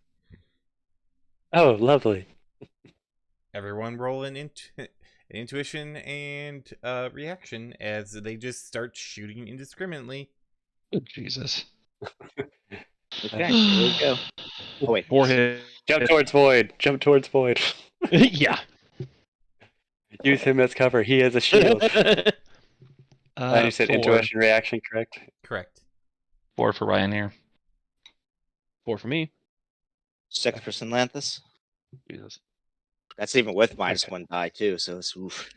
Oh, lovely. Everyone roll an intuition and reaction as they just start shooting indiscriminately. Oh, Jesus. Okay, here we go. Oh wait. Forehead. Jump towards Void. Jump towards Void. Yeah. Use him as cover. He has a shield. You said 4. intuition reaction, correct? Correct. 4 for Ryan here. 4 for me. 6 for Synlanthus. Jesus. That's even with Okay. -1 die too, so it's oof.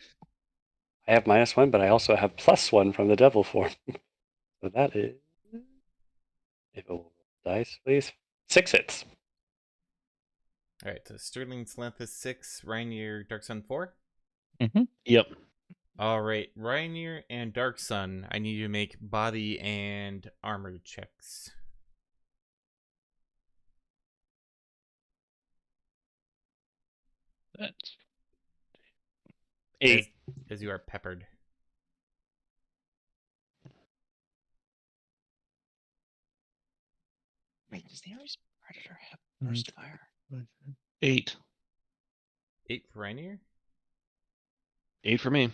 I have -1, but I also have +1 from the devil form. So that is. If it will dice, please. 6 hits. All right, so Sterling Synlanthus 6, Rainier Dark Sun 4. Yep. All right, Rainier and Dark Sun, I need you to make body and armor checks. That's 8. As you are peppered. Wait, does the Ares Predator have burst fire? 8. 8 for Rainier? 8 for me.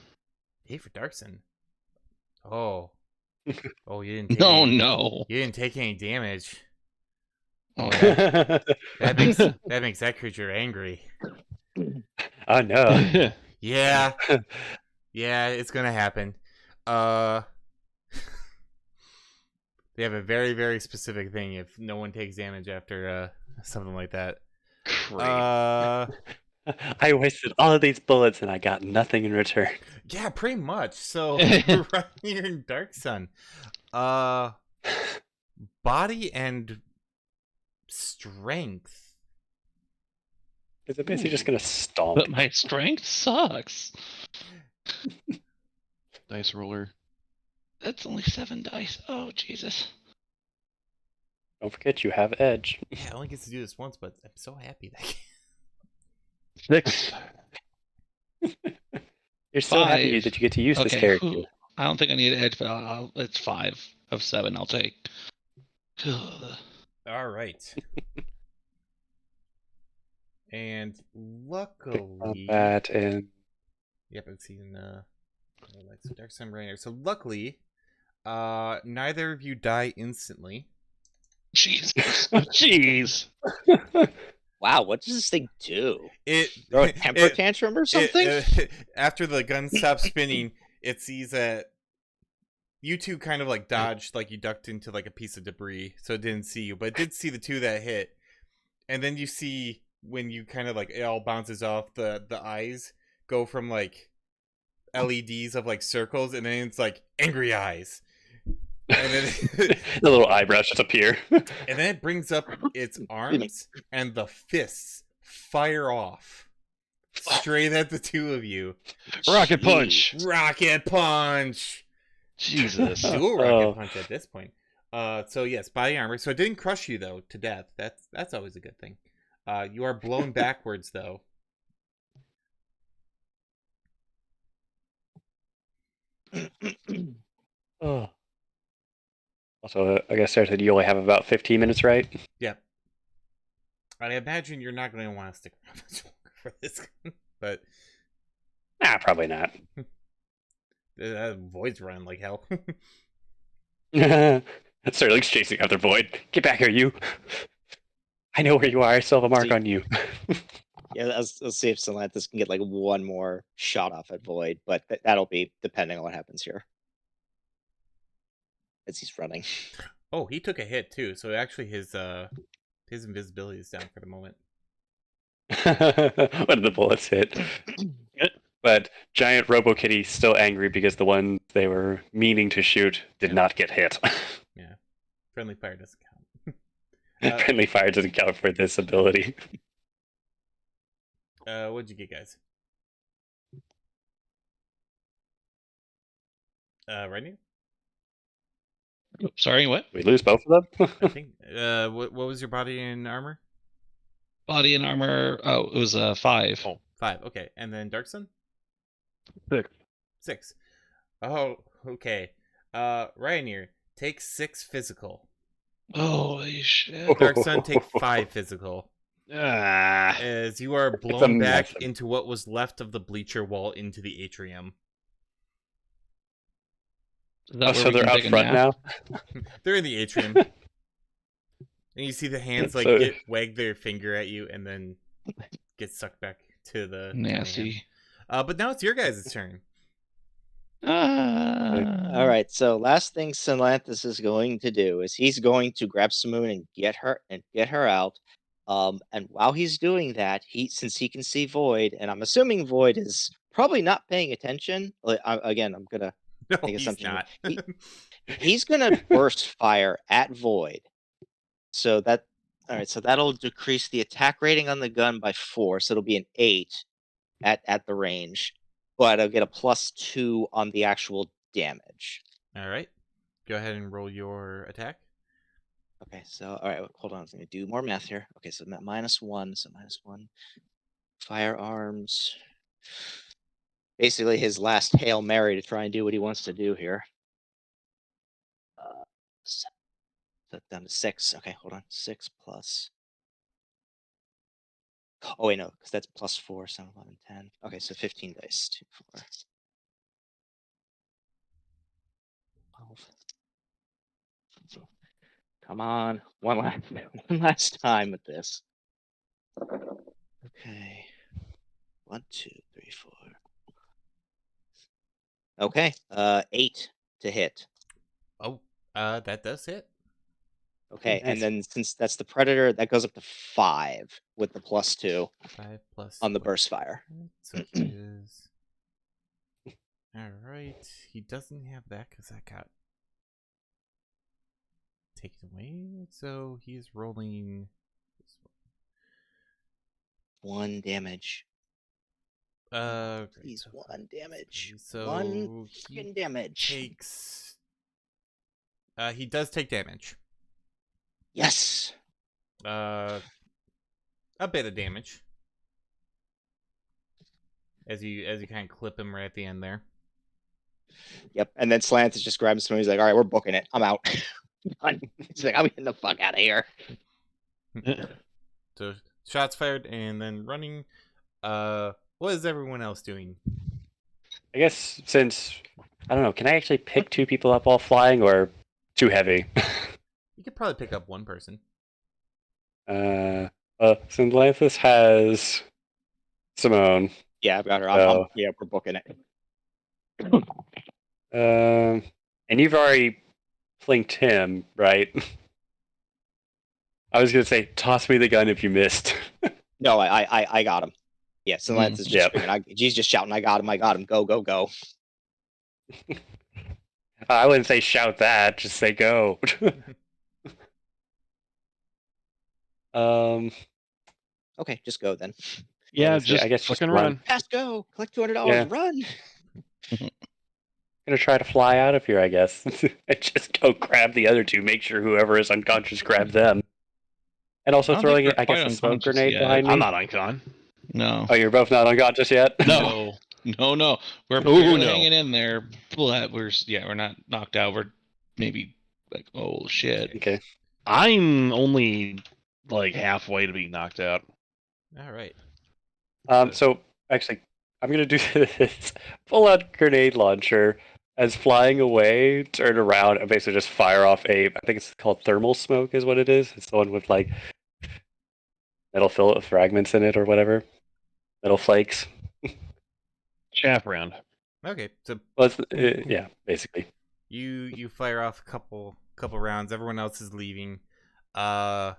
8 for Dark Sun. Oh. Oh, you didn't take No, any, no. You didn't take any damage. Oh, That makes that creature angry. Oh no. Yeah. Yeah, it's gonna happen. They have a very, very specific thing if no one takes damage after something like that. Great. I wasted all of these bullets and I got nothing in return. Yeah, pretty much. So right here in Dark Sun. Body and strength. Is it basically just gonna stomp? But my strength sucks. Dice roller. That's only 7 dice. Oh, Jesus. Don't forget you have edge. Yeah, I only get to do this once, but I'm so happy that 6. You're so happy 5. that you get to use this Okay, character. I don't think I need an edge, but it's 5 of 7 I'll take. All right. And luckily, That and yep, I've seen so Dark Sun Rainier. So luckily, neither of you die instantly. Jesus. Jeez. Wow, what does this thing do? It Throw a temper tantrum or something? After the gun stops spinning, it sees that you two kind of like dodged, like you ducked into like a piece of debris, so it didn't see you, but it did see the two that hit. And then you see when you kind of like it all bounces off, the eyes go from like LEDs of like circles, and then it's like angry eyes. And then the little eyebrows just appear. and then it brings up its arms, and the fists fire off straight at the two of you. Rocket punch. Rocket punch. Jesus. Dual rocket punch at this point. So yes, body armor. So it didn't crush you though to death. That's always a good thing. You are blown backwards though. Oh. Also, I guess I said you only have about 15 minutes, right? Yep. I imagine you're not going to want to stick around much longer for this, but Nah, probably not. Void's running like hell. Sterling's chasing after Void. Get back here, you. I know where you are. I still have a mark on you. Yeah, let's see if Celanthus can get like one more shot off at Void, but that'll be depending on what happens here. As he's running. Oh, he took a hit too, so actually his invisibility is down for the moment. One of the bullets hit. But giant RoboKitty's still angry because the one they were meaning to shoot did not get hit. Yeah. Friendly fire doesn't count. Friendly fire doesn't count for this ability. What'd you get, guys? Right now? Sorry, what? We lose both of them? I think. What was your body and armor? Body and armor. Oh, it was 5. Oh, 5. Okay, and then Darkson? 6. 6. Oh, okay. Ryanair, take 6 physical. Holy shit! Darkson, take 5 physical. Ah. As you are blown back massive. into what was left of the bleacher wall into the atrium. Is that where So we they're can out take a front nap? now? They're in the atrium. And you see the hands like So- wag their finger at you and then get sucked back to the Nasty. But now it's your guys' turn. All right, so last thing Celanthus is going to do is he's going to grab Simoon and get her out. And while he's doing that, since he can see Void, and I'm assuming Void is probably not paying attention. I'm gonna No, make he's assumption. not. He's gonna burst fire at Void. So that'll decrease the attack rating on the gun by 4, so it'll be an 8 at the range. But I'll get a +2 on the actual damage. All right. Go ahead and roll your attack. Okay, so all right, hold on. I'm gonna do more math here. Okay, so -1, so -1. Firearms. Basically, his last Hail Mary to try and do what he wants to do here. So down to 6. Okay, hold on. 6 plus. Oh wait, no, because that's +4, 7, 11, 10. Okay, so 15 dice. 2, 4. 12. Come on, one last time with this. Okay. 1, 2, 3, 4. Okay, 8 to hit. Oh, that does hit. Okay, Nice. and then since that's the predator, that goes up to 5 with the +2 5 plus on the what? burst fire. So he is. All right. He doesn't have that because that got taken away. So he's rolling. 1 damage. Great. Please, So 1 damage. So 1 he fucking damage. takes. He does take damage. Yes. A bit of damage. As you kind of clip him right at the end there. Yep. And then Slant is just grabbing someone. He's like, "All right, we're booking it. I'm out." He's like, "I'm getting the fuck out of here." So shots fired and then running. What is everyone else doing? I guess since, I don't know, can I actually pick 2 people up while flying or too heavy? You could probably pick up one person. Celanthus has Simone. Yeah, I've got her. So- yeah, we're booking it. And you've already flinked him, right? I was gonna say, toss me the gun if you missed. No, I got him. Yeah, Celanthus is just Yep. screaming. He's just shouting, I got him. Go, go, go. I wouldn't say shout that, just say go. Okay, just go then. Yeah, Honestly, just I guess fucking just run. Fast go. Collect $200. Yeah. Run. Gonna try to fly out of here, I guess. And just go grab the other 2, make sure whoever is unconscious grab them. And also I don't throwing, think we're I guess, quite a smoke unconscious grenade yet. behind me. I'm not uncon. No. Oh, you're both not unconscious yet? No. No. We're Ooh, barely no. hanging in there. We're not knocked out. We're maybe like, oh shit. Okay. I'm only like halfway to being knocked out. All right. So, actually, I'm gonna do this full-out grenade launcher as flying away, turn around, and basically just fire off I think it's called thermal smoke is what it is. It's the one with, like, metal fragments in it or whatever. metal flakes. Chaff round. Okay, so Well, yeah, basically. you fire off a couple rounds. Everyone else is leaving. That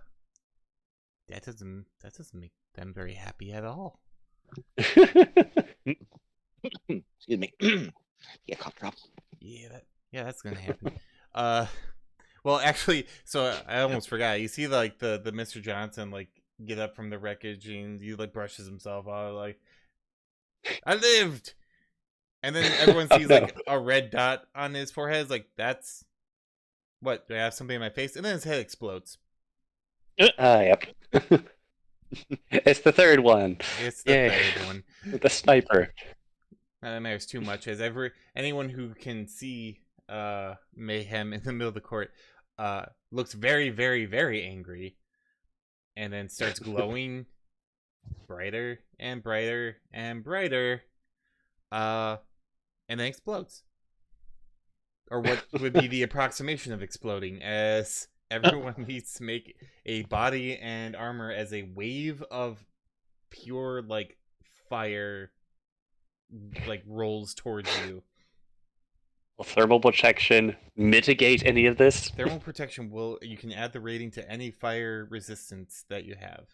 doesn't make them very happy at all. Excuse me. Yeah, cough drop. Yeah, that's gonna happen. Well, actually, so I almost forgot. You see, like the Mr. Johnson like get up from the wreckage and he like brushes himself off, like I lived. And then everyone sees no. like a red dot on his forehead. It's like, that's what? Do I have something in my face? And then his head explodes. Yep. It's the third one. It's the Yay. third one. With the sniper. That matters too much, as anyone who can see Mayhem in the middle of the court looks very, very, very angry, and then starts glowing brighter and brighter and brighter, and then explodes. Or what would be the approximation of exploding, as everyone needs to make a body and armor as a wave of pure, like, fire, like, rolls towards you. Will thermal protection mitigate any of this? Thermal protection you can add the rating to any fire resistance that you have.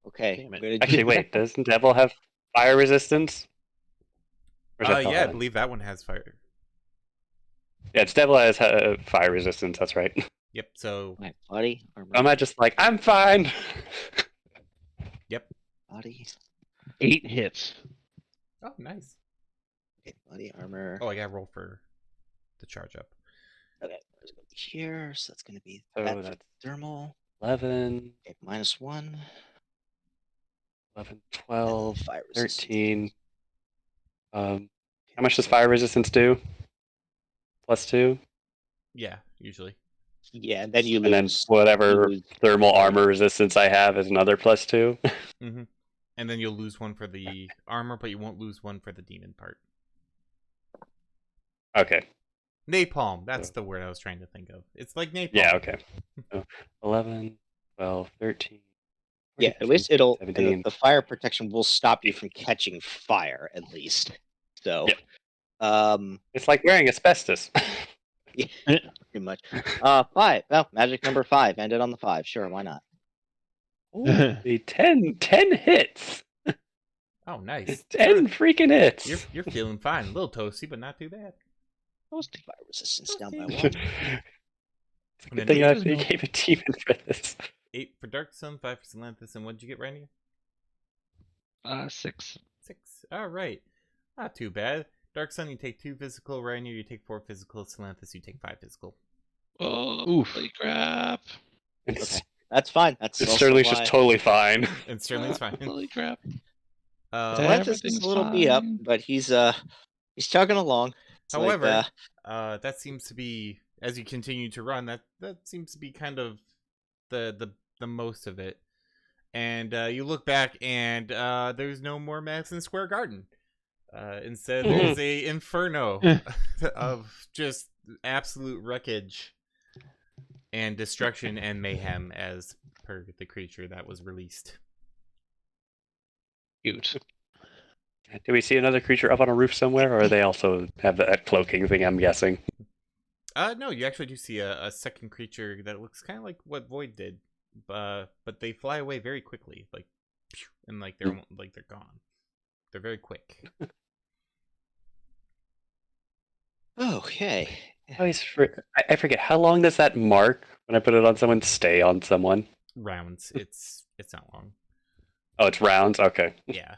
Okay. Damn it. I'm gonna do Actually, wait, doesn't Devil have fire resistance? Or does Devil Yeah, I have it? believe that one has fire. Yeah, it's Devil has fire resistance, that's right. Yep, so My body armor. I'm not just like, I'm fine! yep. Body. 8 hits. Oh, nice. Okay, body armor. Oh, I gotta roll for the charge up. Okay, it's gonna be here. So that's gonna be So that for that's thermal. 11, Okay, -1. 11, 12, Fire resistance. 13. How much does fire resistance do? +2? Yeah, usually. Yeah, and then you lose. And then whatever you lose thermal fire armor resistance I have is another +2. Mm-hmm. And then you'll lose one for the armor, but you won't lose one for the demon part. Okay. Napalm, that's the word I was trying to think of. It's like napalm. Yeah, okay. So 11, 12, 13. Yeah, at least it'll 17. the fire protection will stop you from catching fire, at least. So, Yeah. It's like wearing asbestos. yeah, pretty much. 5. Well, magic number 5 ended on the 5. Sure, why not? Holy 10 hits. Oh, nice. 10 freaking hits. You're feeling fine. A little toasty, but not too bad. Fire resistance down by 1. Good thing I actually gave a demon for this. 8 for Dark Sun, 5 for Salanthus, and what did you get, Randy? 6. 6. All right. Not too bad. Dark Sun, you take 2 physical. Rainier, you take 4 physical. Salanthus, you take 5 physical. Oh, Oof. holy crap. Okay, that's fine. That's also Sterling's why just totally fine. And Sterling's fine. Holy crap. Salanthus is Everything's a little beat up, fine. but he's chugging along. It's However, like, that seems to be, as you continue to run, that seems to be kind of the most of it. And you look back, and there's no more Madison Square Garden. Instead, there's a inferno of just absolute wreckage and destruction and mayhem, as per the creature that was released. Cute. Do we see another creature up on a roof somewhere, or they also have that cloaking thing, I'm guessing? No, you actually do see a second creature that looks kind of like what Void did, but they fly away very quickly, like, and like they're gone. They're very quick. okay. I forget, how long does that mark when I put it on someone stay on someone? Rounds. It's not long. Oh, it's rounds? Okay. Yeah.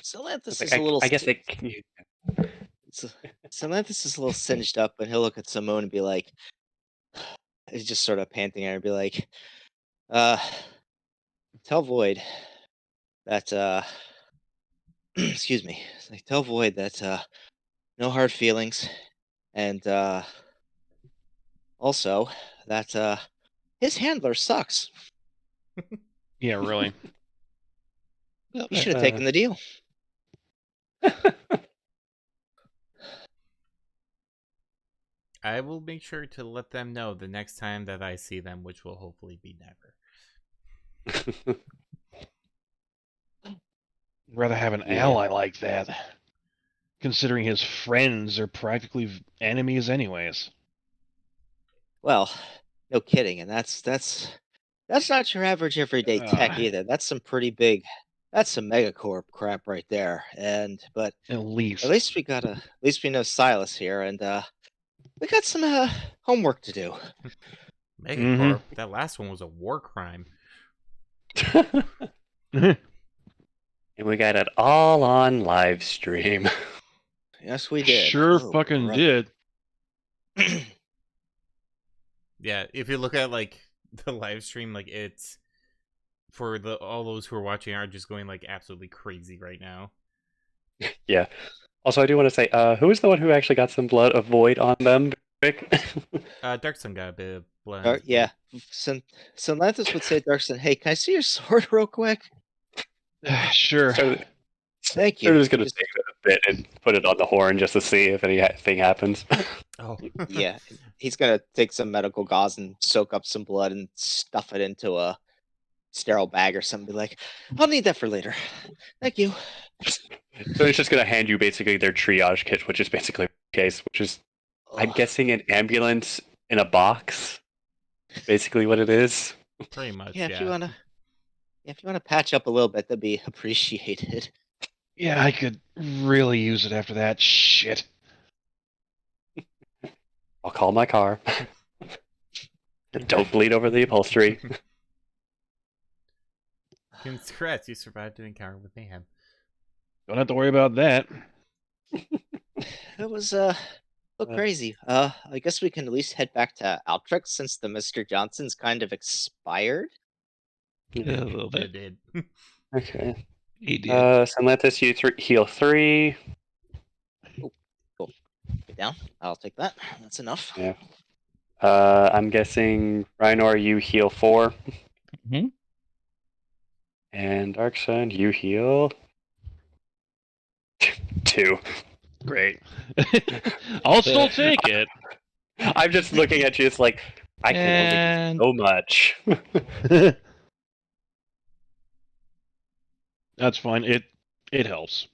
Salanthus Like, is a little. I guess they. Salanthus is a little singed up, and he'll look at Simone and be like, he's just sort of panting at her and be like, tell Void that, excuse me, it's like, tell Void that, no hard feelings, and, also that, his handler sucks. Yeah, really. He should have taken the deal. I will make sure to let them know the next time that I see them, which will hopefully be never. Rather have an Yeah. ally like that, considering his friends are practically enemies anyways. Well, no kidding, and that's not your average everyday tech either. That's some pretty big. That's some megacorp crap right there. But At least. at least at least we know Silas here, and we got some homework to do. Megacorp. That last one was a war crime. And we got it all on live stream. Yes, we did. Sure Oh, fucking brother. did. Yeah, if you look at like the live stream, like it's for all those who are watching are just going like absolutely crazy right now. Yeah. Also, I do want to say, who is the one who actually got some blood of void on them? Rick? Darksun got a bit of blood. Dark, yeah. Lanthus would say, Darkson, hey, can I see your sword real quick? Sure. Thank you. They're just gonna take it a bit and put it on the horn just to see if anything happens. Oh, Yeah, he's gonna take some medical gauze and soak up some blood and stuff it into a sterile bag or something. Be like, I'll need that for later. Thank you. So it's just gonna hand you basically their triage kit, which is basically a case, which is I'm Ugh. guessing an ambulance in a box. Basically what it is. pretty much. Yeah, Yeah. if you wanna patch up a little bit, that'd be appreciated. Yeah, I could really use it after that shit. I'll call my car. Don't bleed over the upholstery. Congrats, you survived an encounter with Mayhem. Don't have to worry about that. It was so crazy. I guess we can at least head back to Altrex since the Mr. Johnson's kind of expired. Yeah, a little It bit. did. Okay. He did. Sanlantis, you heal 3. Get down. I'll take that. That's enough. Yeah. I'm guessing Rhinor, you heal 4. Mhm. And Darksun, you heal 2. Great. I'll still take it. I'm just looking at you. It's like I can only do so much. That's fine. It helps.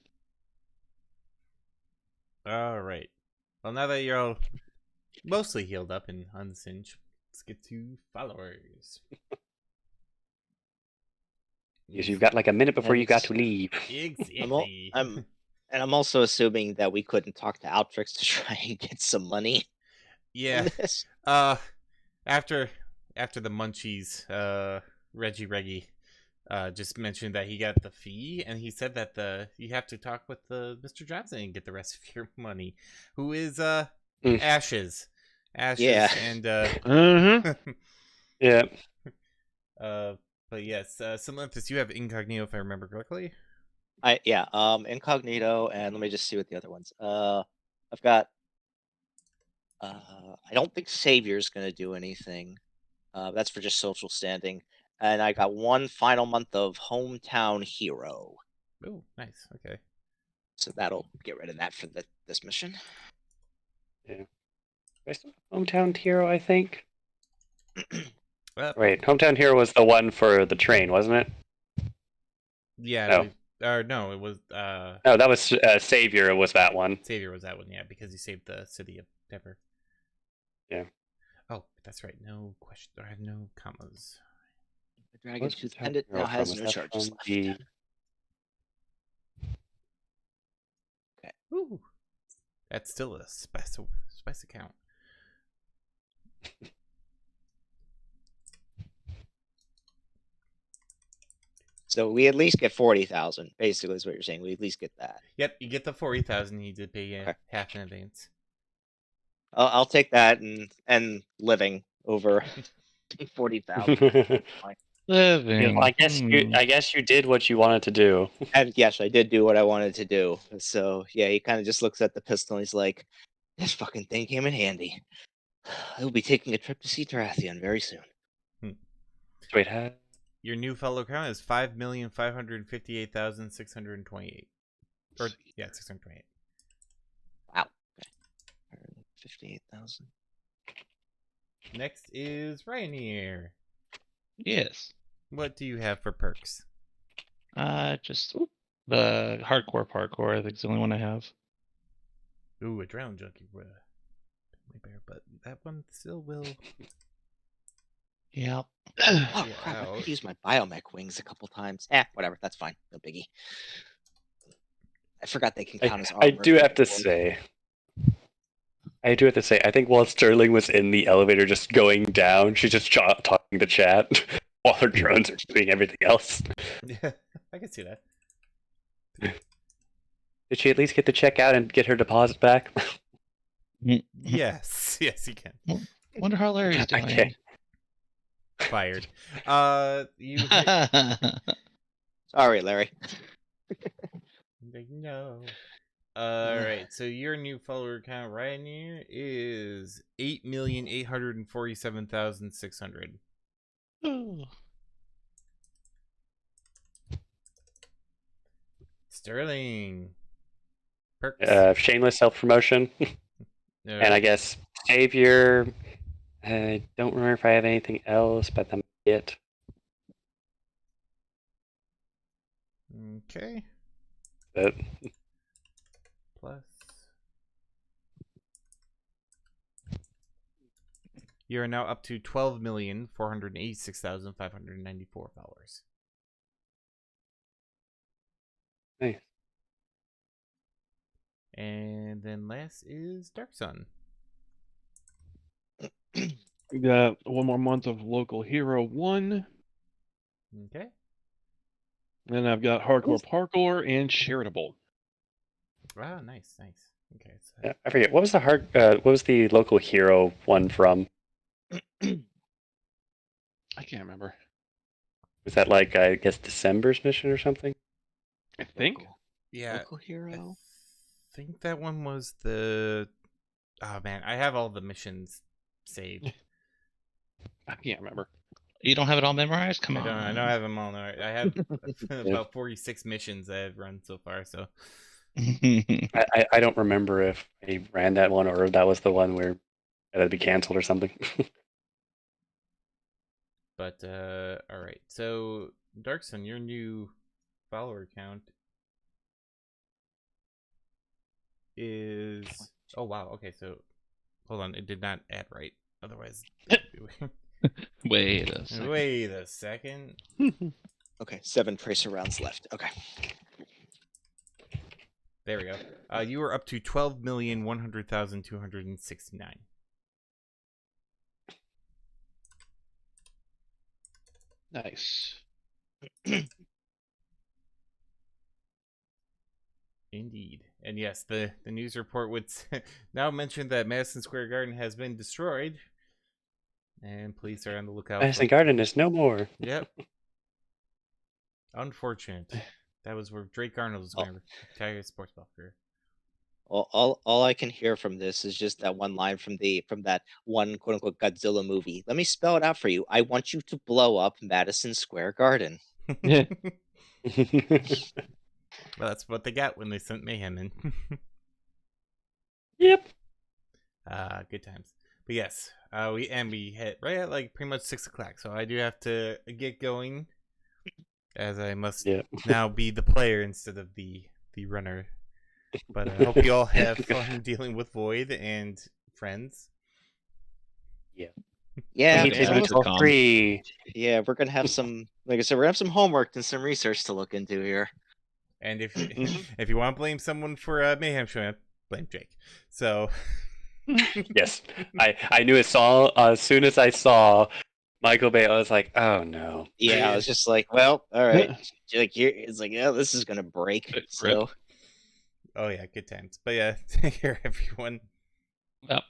All right. Well, now that you're all mostly healed up and unsinged, let's get to followers. Because you've got like a minute before you got to leave. Exactly. I'm also assuming that we couldn't talk to Altrix to try and get some money. Yeah. From this. After the munchies, Reggie just mentioned that he got the fee, and he said that you have to talk with Mr. Johnson and get the rest of your money, who is Ashes, Yeah. and Yeah. but yes, Samantha, you have incognito if I remember correctly. Incognito, and let me just see what the other ones. I've got. I don't think Savior's gonna do anything. That's for just social standing, and I got one final month of Hometown Hero, Oh, nice. Okay. so that'll get rid of that for this mission. Hometown Hero, I think. Wait, Hometown Hero was the one for the train, wasn't it? Yeah. No. No, it was. No, that was Savior. Was that one? Savior was that one, yeah, because he saved the city of Pepper. Yeah. Oh, that's right. No question. I have no commas. The Dragon Tooth Pendant now has no charges left. Okay. Ooh, that's still a spice account. So we at least get 40,000. Basically, is what you're saying. We at least get that. Yep, you get the 40,000. You did pay Okay. half in advance. I'll take that and living over 40,000. Living. I guess you did what you wanted to do. And yes, I did do what I wanted to do. So yeah, he kind of just looks at the pistol and he's like, "This fucking thing came in handy. I will be taking a trip to see Tarathian very soon." Wait, your new fellow count is 5,558,628. Or yeah, 628. Wow. Okay. 58,000. Next is Ryanair. Yes. What do you have for perks? Just the hardcore parkour. I think is the only one I have. Ooh, adrenaline junkie. Bear, but that one still will. Yeah. Oh Yeah, crap! I ow. could use my biomech wings a couple times. Whatever. That's fine. No biggie. I forgot they can count as armor. I do have to say, I think while Sterling was in the elevator just going down, she's just talking to chat while her drones are doing everything else. Yeah, I can see that. Did she at least get to check out and get her deposit back? Yes, yes, you can. Wonder how Larry's doing. Okay. Fired. You. Sorry, Larry. No. Alright, so your new follower count right here is 8,847,600. Ooh. Sterling. Perks. Shameless self-promotion. And I guess Savior, I don't remember if I have anything else, but that might be it. Okay. But Plus. You are now up to 12,486,594 followers. nice. And then last is Dark Sun. Got one more month of Local Hero 1. Okay. Then I've got Hardcore Parkour and Charitable. Wow, nice, nice. Okay. So Yeah, I forget what was what was the local hero one from? I can't remember. Was that like I guess December's mission or something? I think. yeah, Local hero. I think that one was the. Oh man, I have all the missions saved. I can't remember. You don't have it all memorized? Come I on. don't. I don't have them all. I have about 46 missions I've run so far. So I don't remember if I ran that one or that was the one where it had to be canceled or something. But all right. So Darksun, your new follower count is. Oh wow. Okay, so hold on. It did not add right. Otherwise, Wait a second. wait a second. Okay, 7 tracer rounds left. Okay. There we go. You are up to 12,100,269. Nice. Indeed. And yes, the news report would now mention that Madison Square Garden has been destroyed. And police are on the lookout. Madison Garden is no more. Yep. Unfortunate. That was where Drake Arnold was going to retire his sports ball career. All I can hear from this is just that one line from that one quote unquote Godzilla movie. Let me spell it out for you. I want you to blow up Madison Square Garden. Yeah. Well, that's what they got when they sent Mayhem in. Yep. Good times. But yes, we hit right at like pretty much 6 o'clock, so I do have to get going, as I must now be the player instead of the runner. But I hope you all have fun dealing with Void and friends. Yeah, Make it we're Wintercom. Free. yeah, we're gonna have some. Like I said, we're gonna have some homework and some research to look into here. And if if you want to blame someone for Mayhem showing up, blame Jake. So Yes, I knew as soon as I saw Michael Bay, I was like, oh no. Yeah, I was just like, well, all right. Like here, it's like, yeah, this is gonna break. Rip. So oh yeah, good times. But yeah, take care everyone. Yep.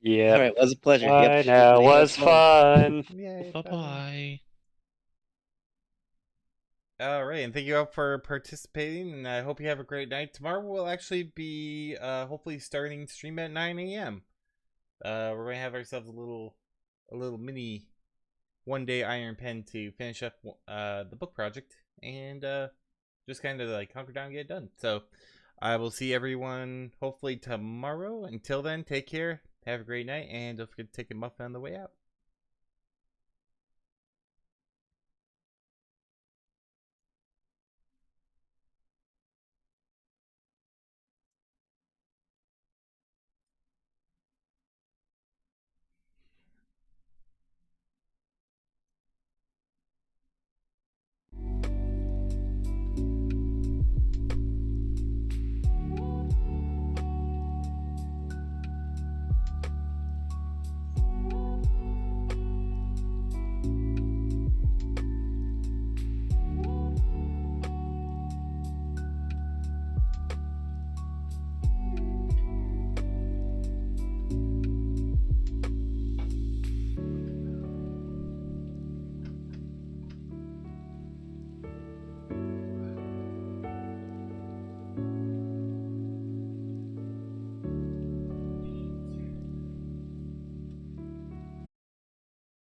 Yeah. all right, it was a pleasure. Bye now. Everybody Was have fun. fun. Yay, Bye bye. All right, and thank you all for participating, and I hope you have a great night. Tomorrow we'll actually be hopefully starting stream at 9 a.m. We're gonna have ourselves a little mini one-day Iron Pen to finish up the book project and just kind of like hunker down and get it done. So I will see everyone hopefully tomorrow. Until then, take care, have a great night, and don't forget to take a muffin on the way out.